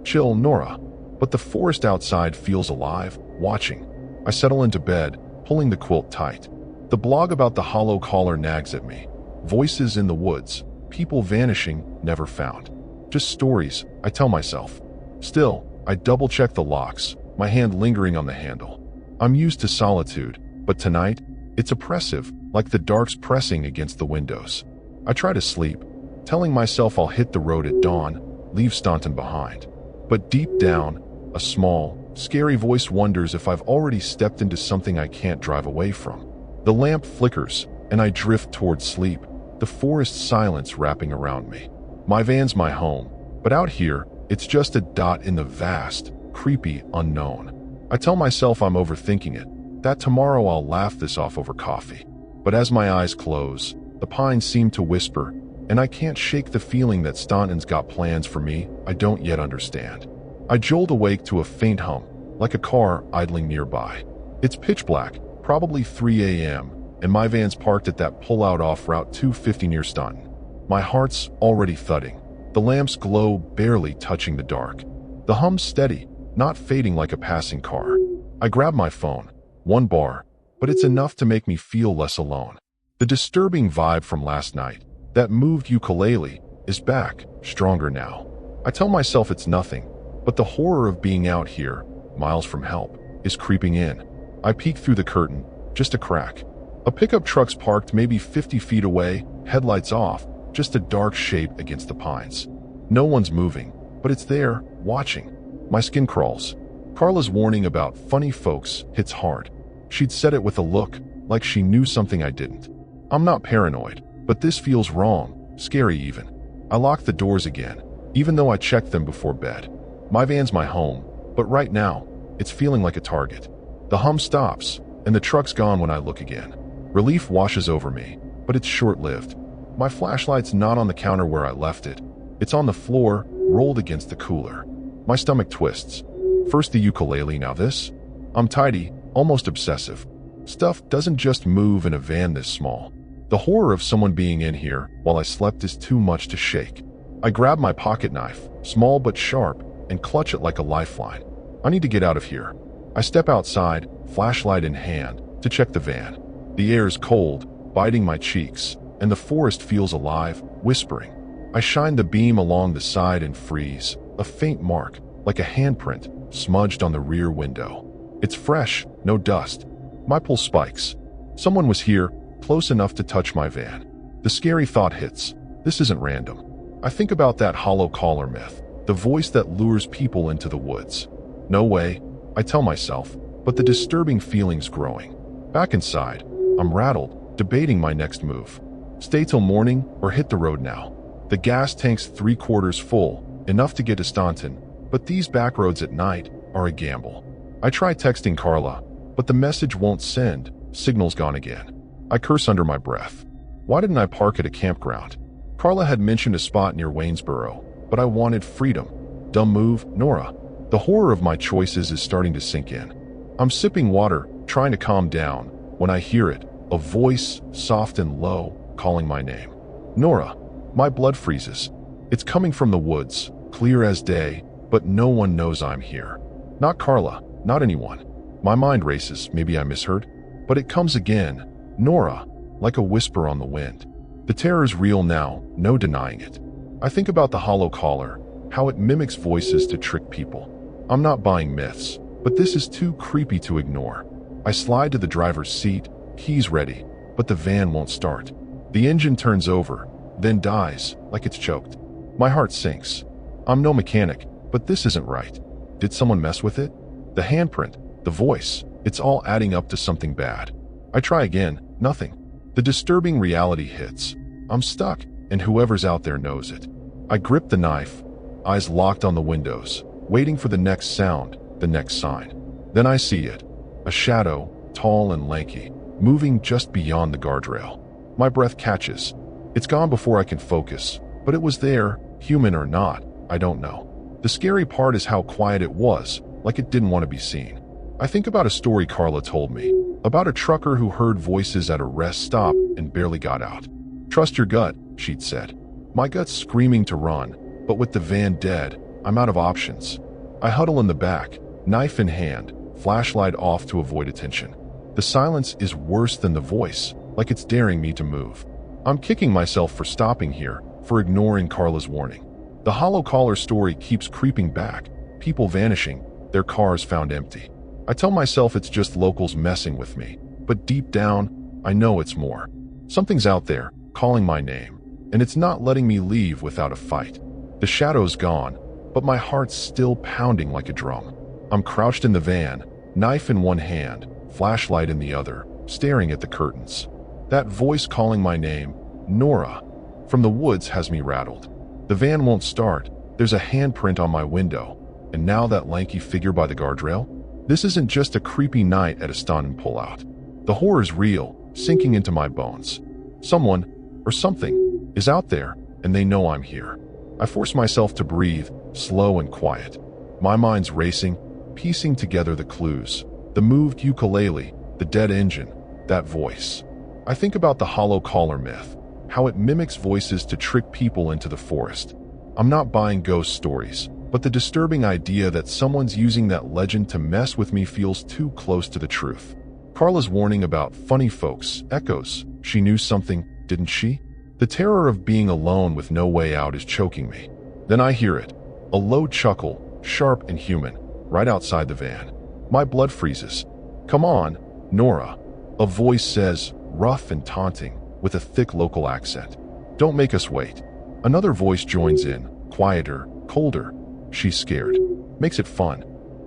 "Chill, Nora." But the forest outside feels alive, watching. I settle into bed, pulling the quilt tight. The blog about the Hollow Caller nags at me. Voices in the woods, people vanishing, never found. Just stories, I tell myself. Still, I double-check the locks, my hand lingering on the handle. I'm used to solitude, but tonight, it's oppressive, like the dark's pressing against the windows. I try to sleep, telling myself I'll hit the road at dawn, leave Staunton behind. But deep down, a small, scary voice wonders if I've already stepped into something I can't drive away from. The lamp flickers, and I drift toward sleep, the forest silence wrapping around me. My van's my home, but out here, it's just a dot in the vast, creepy unknown. I tell myself I'm overthinking it, that tomorrow I'll laugh this off over coffee. But as my eyes close, the pines seem to whisper, and I can't shake the feeling that Staunton's got plans for me I don't yet understand. I jolt awake to a faint hum, like a car idling nearby. It's pitch black, probably 3 a.m., and my van's parked at that pull-out off Route 250 near Staunton. My heart's already thudding. The lamps glow, barely touching the dark. The hum's steady, not fading like a passing car. I grab my phone. 1 bar, but it's enough to make me feel less alone. The disturbing vibe from last night, that moved ukulele, is back, stronger now. I tell myself it's nothing, but the horror of being out here, miles from help, is creeping in. I peek through the curtain, just a crack. A pickup truck's parked maybe 50 feet away, headlights off, just a dark shape against the pines. No one's moving, but it's there, watching. My skin crawls. Carla's warning about funny folks hits hard. She'd said it with a look, like she knew something I didn't. I'm not paranoid, but this feels wrong, scary even. I lock the doors again, even though I checked them before bed. My van's my home, but right now, it's feeling like a target. The hum stops, and the truck's gone when I look again. Relief washes over me, but it's short-lived. My flashlight's not on the counter where I left it. It's on the floor, rolled against the cooler. My stomach twists. First the ukulele, now this? I'm tidy, almost obsessive. Stuff doesn't just move in a van this small. The horror of someone being in here while I slept is too much to shake. I grab my pocket knife, small but sharp, and clutch it like a lifeline. I need to get out of here. I step outside, flashlight in hand, to check the van. The air's cold, biting my cheeks, and the forest feels alive, whispering. I shine the beam along the side and freeze, a faint mark, like a handprint, smudged on the rear window. It's fresh, no dust. My pulse spikes. Someone was here, close enough to touch my van. The scary thought hits. This isn't random. I think about that hollow caller myth, the voice that lures people into the woods. No way, I tell myself, but the disturbing feeling's growing. Back inside, I'm rattled, debating my next move. Stay till morning or hit the road now. The gas tank's 3/4 full, enough to get to Staunton, but these back roads at night are a gamble. I try texting Carla, but the message won't send, signal's gone again. I curse under my breath. Why didn't I park at a campground? Carla had mentioned a spot near Waynesboro, but I wanted freedom. Dumb move, Nora. The horror of my choices is starting to sink in. I'm sipping water, trying to calm down, when I hear it, a voice, soft and low, calling my name. Nora. My blood freezes. It's coming from the woods, clear as day, but no one knows I'm here. Not Carla, not anyone. My mind races, maybe I misheard, but it comes again. Nora, like a whisper on the wind. The terror's real now, no denying it. I think about the hollow caller, how it mimics voices to trick people. I'm not buying myths, but this is too creepy to ignore. I slide to the driver's seat, keys ready, but the van won't start. The engine turns over, then dies, like it's choked. My heart sinks. I'm no mechanic, but this isn't right. Did someone mess with it? The handprint, the voice, it's all adding up to something bad. I try again, nothing. The disturbing reality hits. I'm stuck, and whoever's out there knows it. I grip the knife, eyes locked on the windows, waiting for the next sound, the next sign. Then I see it. A shadow, tall and lanky, moving just beyond the guardrail. My breath catches. It's gone before I can focus, but it was there, human or not, I don't know. The scary part is how quiet it was, like it didn't want to be seen. I think about a story Carla told me, about a trucker who heard voices at a rest stop and barely got out. Trust your gut, she'd said. My gut's screaming to run, but with the van dead, I'm out of options. I huddle in the back, knife in hand, flashlight off to avoid attention. The silence is worse than the voice, like it's daring me to move. I'm kicking myself for stopping here, for ignoring Carla's warning. The hollow caller story keeps creeping back, people vanishing, their cars found empty. I tell myself it's just locals messing with me, but deep down, I know it's more. Something's out there, calling my name, and it's not letting me leave without a fight. The shadow's gone, but my heart's still pounding like a drum. I'm crouched in the van, knife in one hand, flashlight in the other, staring at the curtains. That voice calling my name, Nora, from the woods has me rattled. The van won't start, there's a handprint on my window, and now that lanky figure by the guardrail? This isn't just a creepy night at a Staunton pullout. The horror's real, sinking into my bones. Someone, or something, is out there, and they know I'm here. I force myself to breathe, slow and quiet. My mind's racing, piecing together the clues. The moved ukulele, the dead engine, that voice. I think about the hollow caller myth, how it mimics voices to trick people into the forest. I'm not buying ghost stories, but the disturbing idea that someone's using that legend to mess with me feels too close to the truth. Carla's warning about funny folks echoes. She knew something, didn't she? The terror of being alone with no way out is choking me. Then I hear it, a low chuckle, sharp and human, right outside the van. My blood freezes. "Come on, Nora," a voice says, rough and taunting, with a thick local accent. "Don't make us wait." Another voice joins in, quieter, colder. "She's scared." Makes it fun.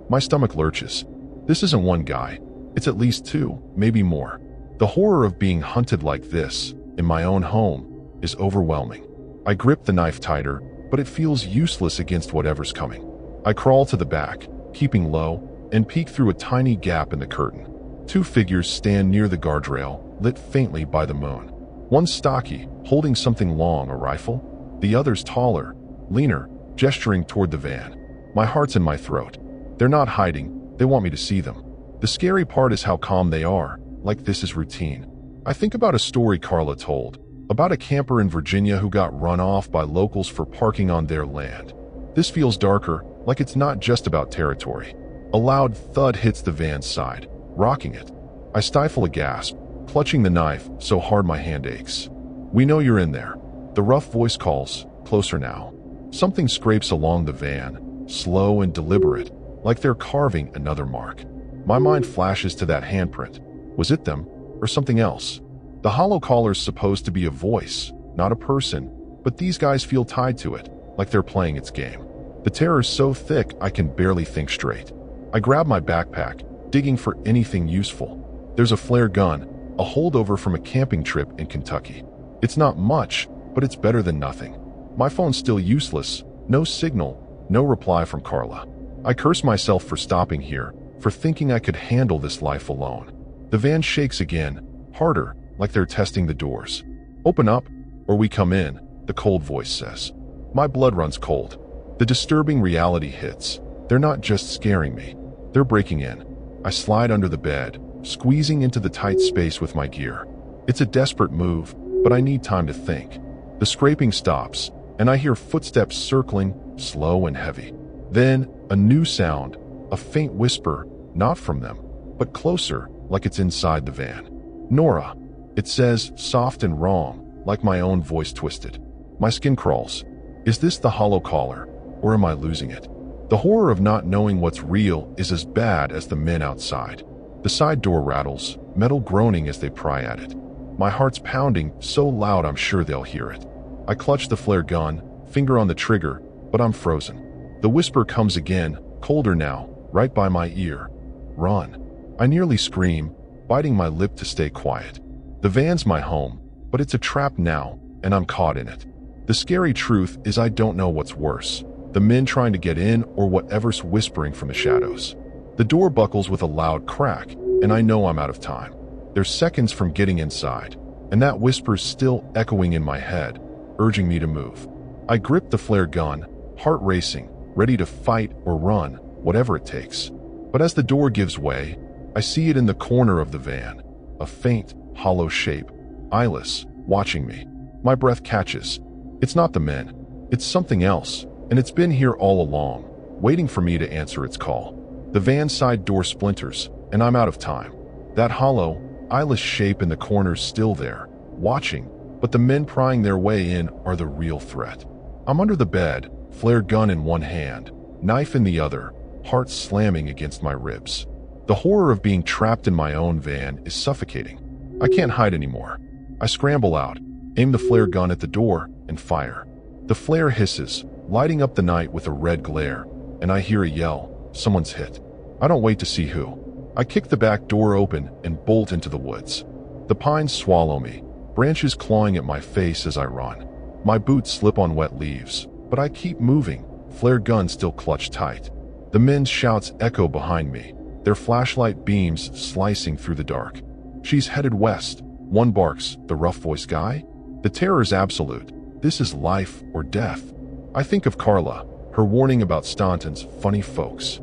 My stomach lurches. This isn't one guy. It's at least two, maybe more. The horror of being hunted like this, in my own home, is overwhelming. I grip the knife tighter, but it feels useless against whatever's coming. I crawl to the back, keeping low, and peek through a tiny gap in the curtain. Two figures stand near the guardrail, lit faintly by the moon. One's stocky, holding something long, a rifle. The other's taller, leaner, gesturing toward the van. My heart's in my throat. They're not hiding, they want me to see them. The scary part is how calm they are, like this is routine. I think about a story Carla told, about a camper in Virginia who got run off by locals for parking on their land. This feels darker, like it's not just about territory. A loud thud hits the van's side, rocking it. I stifle a gasp, clutching the knife so hard my hand aches. "We know you're in there." The rough voice calls, closer now. Something scrapes along the van, slow and deliberate, like they're carving another mark. My mind flashes to that handprint. Was it them, or something else? The hollow caller's supposed to be a voice, not a person, but these guys feel tied to it, like they're playing its game. The terror's so thick I can barely think straight. I grab my backpack, digging for anything useful. There's a flare gun, a holdover from a camping trip in Kentucky. It's not much, but it's better than nothing. My phone's still useless, no signal, no reply from Carla. I curse myself for stopping here, for thinking I could handle this life alone. The van shakes again, harder, like they're testing the doors. "Open up, or we come in," the cold voice says. My blood runs cold. The disturbing reality hits. They're not just scaring me, they're breaking in. I slide under the bed, squeezing into the tight space with my gear. It's a desperate move, but I need time to think. The scraping stops, and I hear footsteps circling, slow and heavy. Then, a new sound, a faint whisper, not from them, but closer, like it's inside the van. "Nora," it says, soft and wrong, like my own voice twisted. My skin crawls. Is this the hollow caller, or am I losing it? The horror of not knowing what's real is as bad as the men outside. The side door rattles, metal groaning as they pry at it. My heart's pounding so loud I'm sure they'll hear it. I clutch the flare gun, finger on the trigger, but I'm frozen. The whisper comes again, colder now, right by my ear. "Run." I nearly scream, biting my lip to stay quiet. The van's my home, but it's a trap now, and I'm caught in it. The scary truth is I don't know what's worse, the men trying to get in or whatever's whispering from the shadows. The door buckles with a loud crack, and I know I'm out of time. There's seconds from getting inside, and that whisper's still echoing in my head, urging me to move. I grip the flare gun, heart racing, ready to fight or run, whatever it takes. But as the door gives way, I see it in the corner of the van, a faint, hollow shape, eyeless, watching me. My breath catches. It's not the men. It's something else, and it's been here all along, waiting for me to answer its call. The van side door splinters, and I'm out of time. That hollow, eyeless shape in the corner's still there, watching, but the men prying their way in are the real threat. I'm under the bed, flare gun in one hand, knife in the other, heart slamming against my ribs. The horror of being trapped in my own van is suffocating. I can't hide anymore. I scramble out, aim the flare gun at the door, and fire. The flare hisses, lighting up the night with a red glare, and I hear a yell. Someone's hit. I don't wait to see who. I kick the back door open and bolt into the woods. The pines swallow me, branches clawing at my face as I run. My boots slip on wet leaves, but I keep moving, flare gun still clutched tight. The men's shouts echo behind me, their flashlight beams slicing through the dark. "She's headed west," one barks, the rough-voiced guy. The terror's absolute. This is life or death. I think of Carla, her warning about Staunton's funny folks.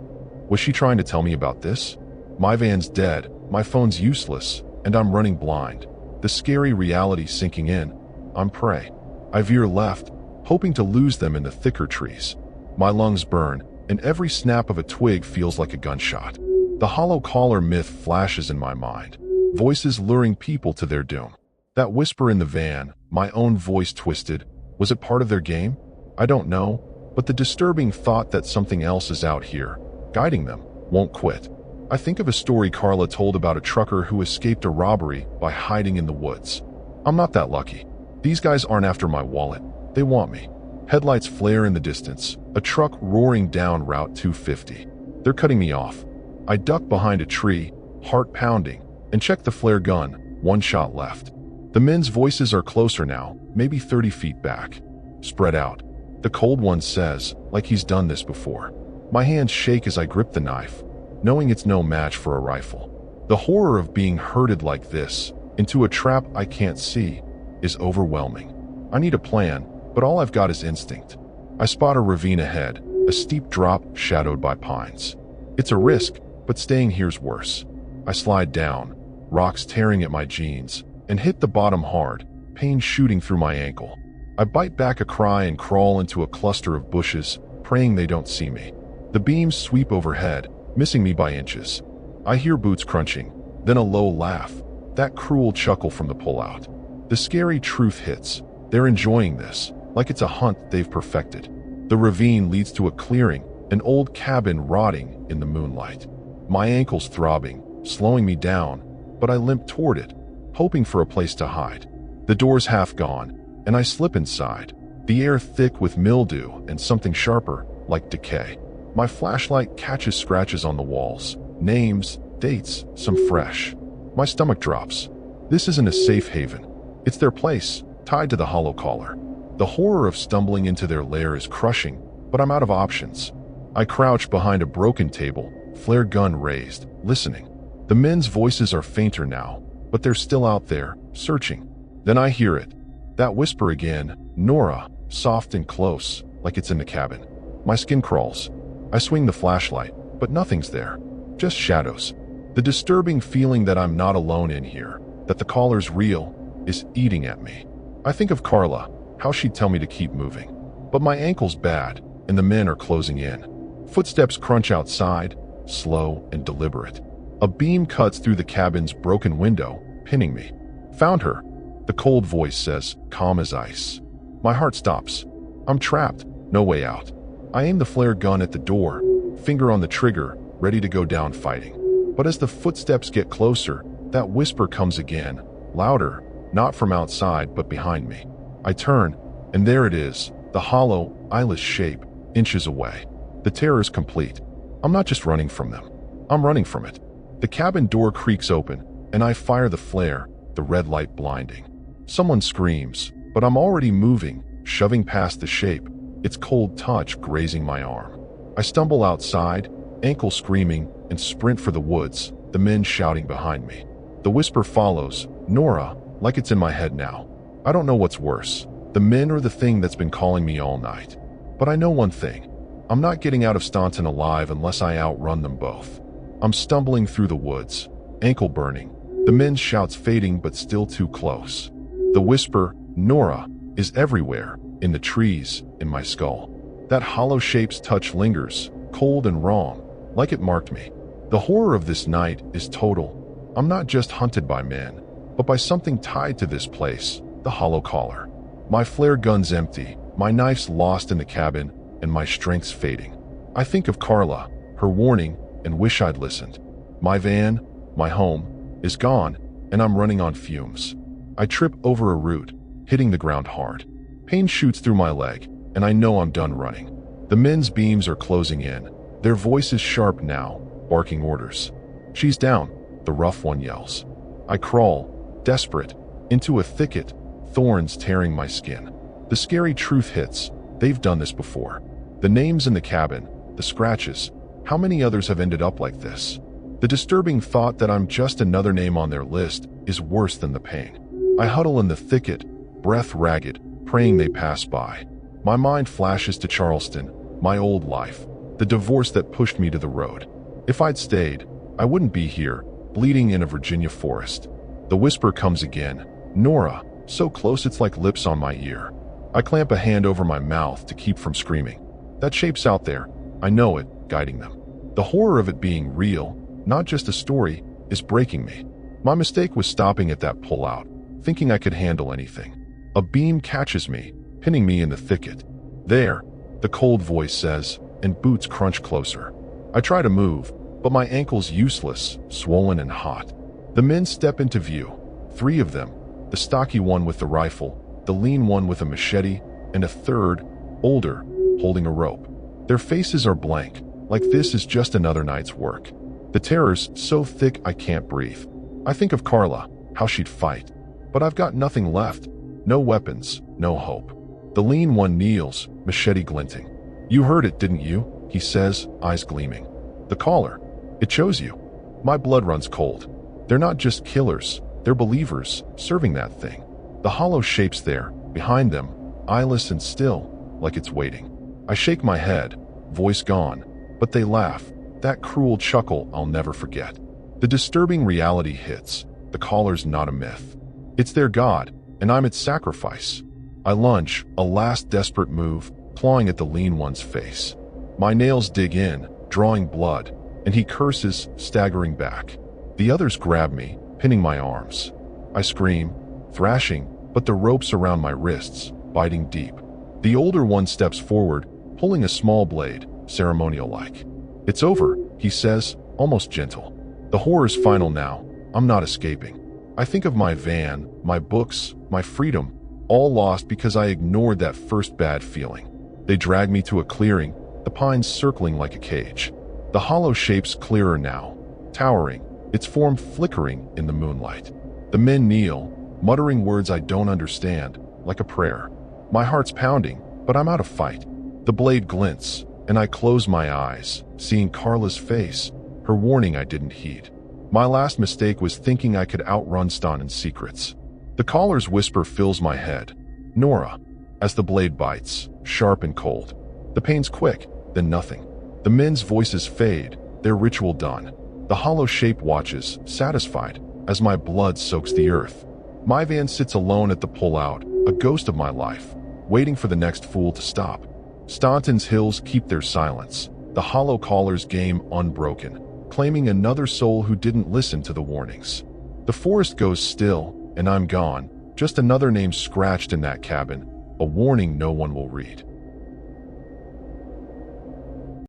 Was she trying to tell me about this? My van's dead, my phone's useless, and I'm running blind. The scary reality sinking in. I'm prey. I veer left, hoping to lose them in the thicker trees. My lungs burn, and every snap of a twig feels like a gunshot. The hollow caller myth flashes in my mind. Voices luring people to their doom. That whisper in the van, my own voice twisted, was it part of their game? I don't know, but the disturbing thought that something else is out here, guiding them, won't quit. I think of a story Carla told about a trucker who escaped a robbery by hiding in the woods. I'm not that lucky. These guys aren't after my wallet. They want me. Headlights flare in the distance, a truck roaring down Route 250. They're cutting me off. I duck behind a tree, heart pounding, and check the flare gun, one shot left. The men's voices are closer now, maybe 30 feet back. Spread out. The cold one says, like he's done this before. My hands shake as I grip the knife, knowing it's no match for a rifle. The horror of being herded like this, into a trap I can't see, is overwhelming. I need a plan, but all I've got is instinct. I spot a ravine ahead, a steep drop shadowed by pines. It's a risk, but staying here's worse. I slide down, rocks tearing at my jeans, and hit the bottom hard, pain shooting through my ankle. I bite back a cry and crawl into a cluster of bushes, praying they don't see me. The beams sweep overhead, missing me by inches. I hear boots crunching, then a low laugh, that cruel chuckle from the pullout. The scary truth hits. They're enjoying this, like it's a hunt they've perfected. The ravine leads to a clearing, an old cabin rotting in the moonlight. My ankle's throbbing, slowing me down, but I limp toward it, hoping for a place to hide. The door's half gone, and I slip inside, the air thick with mildew and something sharper, like decay. My flashlight catches scratches on the walls, names, dates, some fresh. My stomach drops. This isn't a safe haven. It's their place, tied to the hollow collar. The horror of stumbling into their lair is crushing, but I'm out of options. I crouch behind a broken table, flare gun raised, listening. The men's voices are fainter now, but they're still out there, searching. Then I hear it. That whisper again, Nora, soft and close, like it's in the cabin. My skin crawls. I swing the flashlight, but nothing's there. Just shadows. The disturbing feeling that I'm not alone in here, that the caller's real, is eating at me. I think of Carla, how she'd tell me to keep moving. But my ankle's bad, and the men are closing in. Footsteps crunch outside, slow and deliberate. A beam cuts through the cabin's broken window, pinning me. Found her. The cold voice says, calm as ice. My heart stops. I'm trapped, no way out. I aim the flare gun at the door, finger on the trigger, ready to go down fighting. But as the footsteps get closer, that whisper comes again, louder, not from outside but behind me. I turn, and there it is, the hollow, eyeless shape, inches away. The terror's complete. I'm not just running from them. I'm running from it. The cabin door creaks open, and I fire the flare, the red light blinding. Someone screams, but I'm already moving, shoving past the shape, its cold touch grazing my arm. I stumble outside, ankle screaming, and sprint for the woods, the men shouting behind me. The whisper follows, Nora, like it's in my head now. I don't know what's worse, the men or the thing that's been calling me all night. But I know one thing. I'm not getting out of Staunton alive unless I outrun them both. I'm stumbling through the woods, ankle burning, the men's shouts fading but still too close. The whisper, Nora, is everywhere, in the trees, in my skull. That hollow shape's touch lingers, cold and wrong, like it marked me. The horror of this night is total. I'm not just hunted by men, but by something tied to this place, the hollow collar. My flare gun's empty, my knife's lost in the cabin, and my strength's fading. I think of Carla, her warning, and wish I'd listened. My van, my home, is gone, and I'm running on fumes. I trip over a root, hitting the ground hard. Pain shoots through my leg, and I know I'm done running. The men's beams are closing in, their voices sharp now, barking orders. She's down, the rough one yells. I crawl, desperate, into a thicket, thorns tearing my skin. The scary truth hits. They've done this before. The names in the cabin, the scratches, how many others have ended up like this? The disturbing thought that I'm just another name on their list is worse than the pain. I huddle in the thicket, breath ragged, praying they pass by. My mind flashes to Charleston, my old life, the divorce that pushed me to the road. If I'd stayed, I wouldn't be here, bleeding in a Virginia forest. The whisper comes again. Nora, so close it's like lips on my ear. I clamp a hand over my mouth to keep from screaming. That shape's out there. I know it, guiding them. The horror of it being real, not just a story, is breaking me. My mistake was stopping at that pullout, thinking I could handle anything. A beam catches me, pinning me in the thicket. There, the cold voice says, and boots crunch closer. I try to move, but my ankle's useless, swollen and hot. The men step into view. 3 of them, the stocky one with the rifle, the lean one with a machete, and a third, older, holding a rope. Their faces are blank, like this is just another night's work. The terror's so thick I can't breathe. I think of Carla, how she'd fight. But I've got nothing left. No weapons, no hope. The lean one kneels, machete glinting. You heard it, didn't you? He says, eyes gleaming. The caller. It chose you. My blood runs cold. They're not just killers, they're believers, serving that thing. The hollow shape's there, behind them, eyeless and still, like it's waiting. I shake my head, voice gone, but they laugh. That cruel chuckle I'll never forget. The disturbing reality hits. The caller's not a myth. It's their god, and I'm its sacrifice. I lunge, a last desperate move, clawing at the lean one's face. My nails dig in, drawing blood, and he curses, staggering back. The others grab me, pinning my arms. I scream, thrashing, but the ropes around my wrists, biting deep. The older one steps forward, pulling a small blade, ceremonial-like. It's over, he says, almost gentle. The horror's final now. I'm not escaping. I think of my van, my books, my freedom, all lost because I ignored that first bad feeling. They drag me to a clearing, the pines circling like a cage. The hollow shape's clearer now, towering, its form flickering in the moonlight. The men kneel, muttering words I don't understand, like a prayer. My heart's pounding, but I'm out of fight. The blade glints, and I close my eyes, seeing Carla's face, her warning I didn't heed. My last mistake was thinking I could outrun Stanton's secrets. The caller's whisper fills my head. Nora, as the blade bites, sharp and cold. The pain's quick, then nothing. The men's voices fade, their ritual done. The hollow shape watches, satisfied, as my blood soaks the earth. My van sits alone at the pullout, a ghost of my life, waiting for the next fool to stop. Stanton's hills keep their silence, the hollow caller's game unbroken, claiming another soul who didn't listen to the warnings. The forest goes still, and I'm gone, just another name scratched in that cabin, a warning no one will read.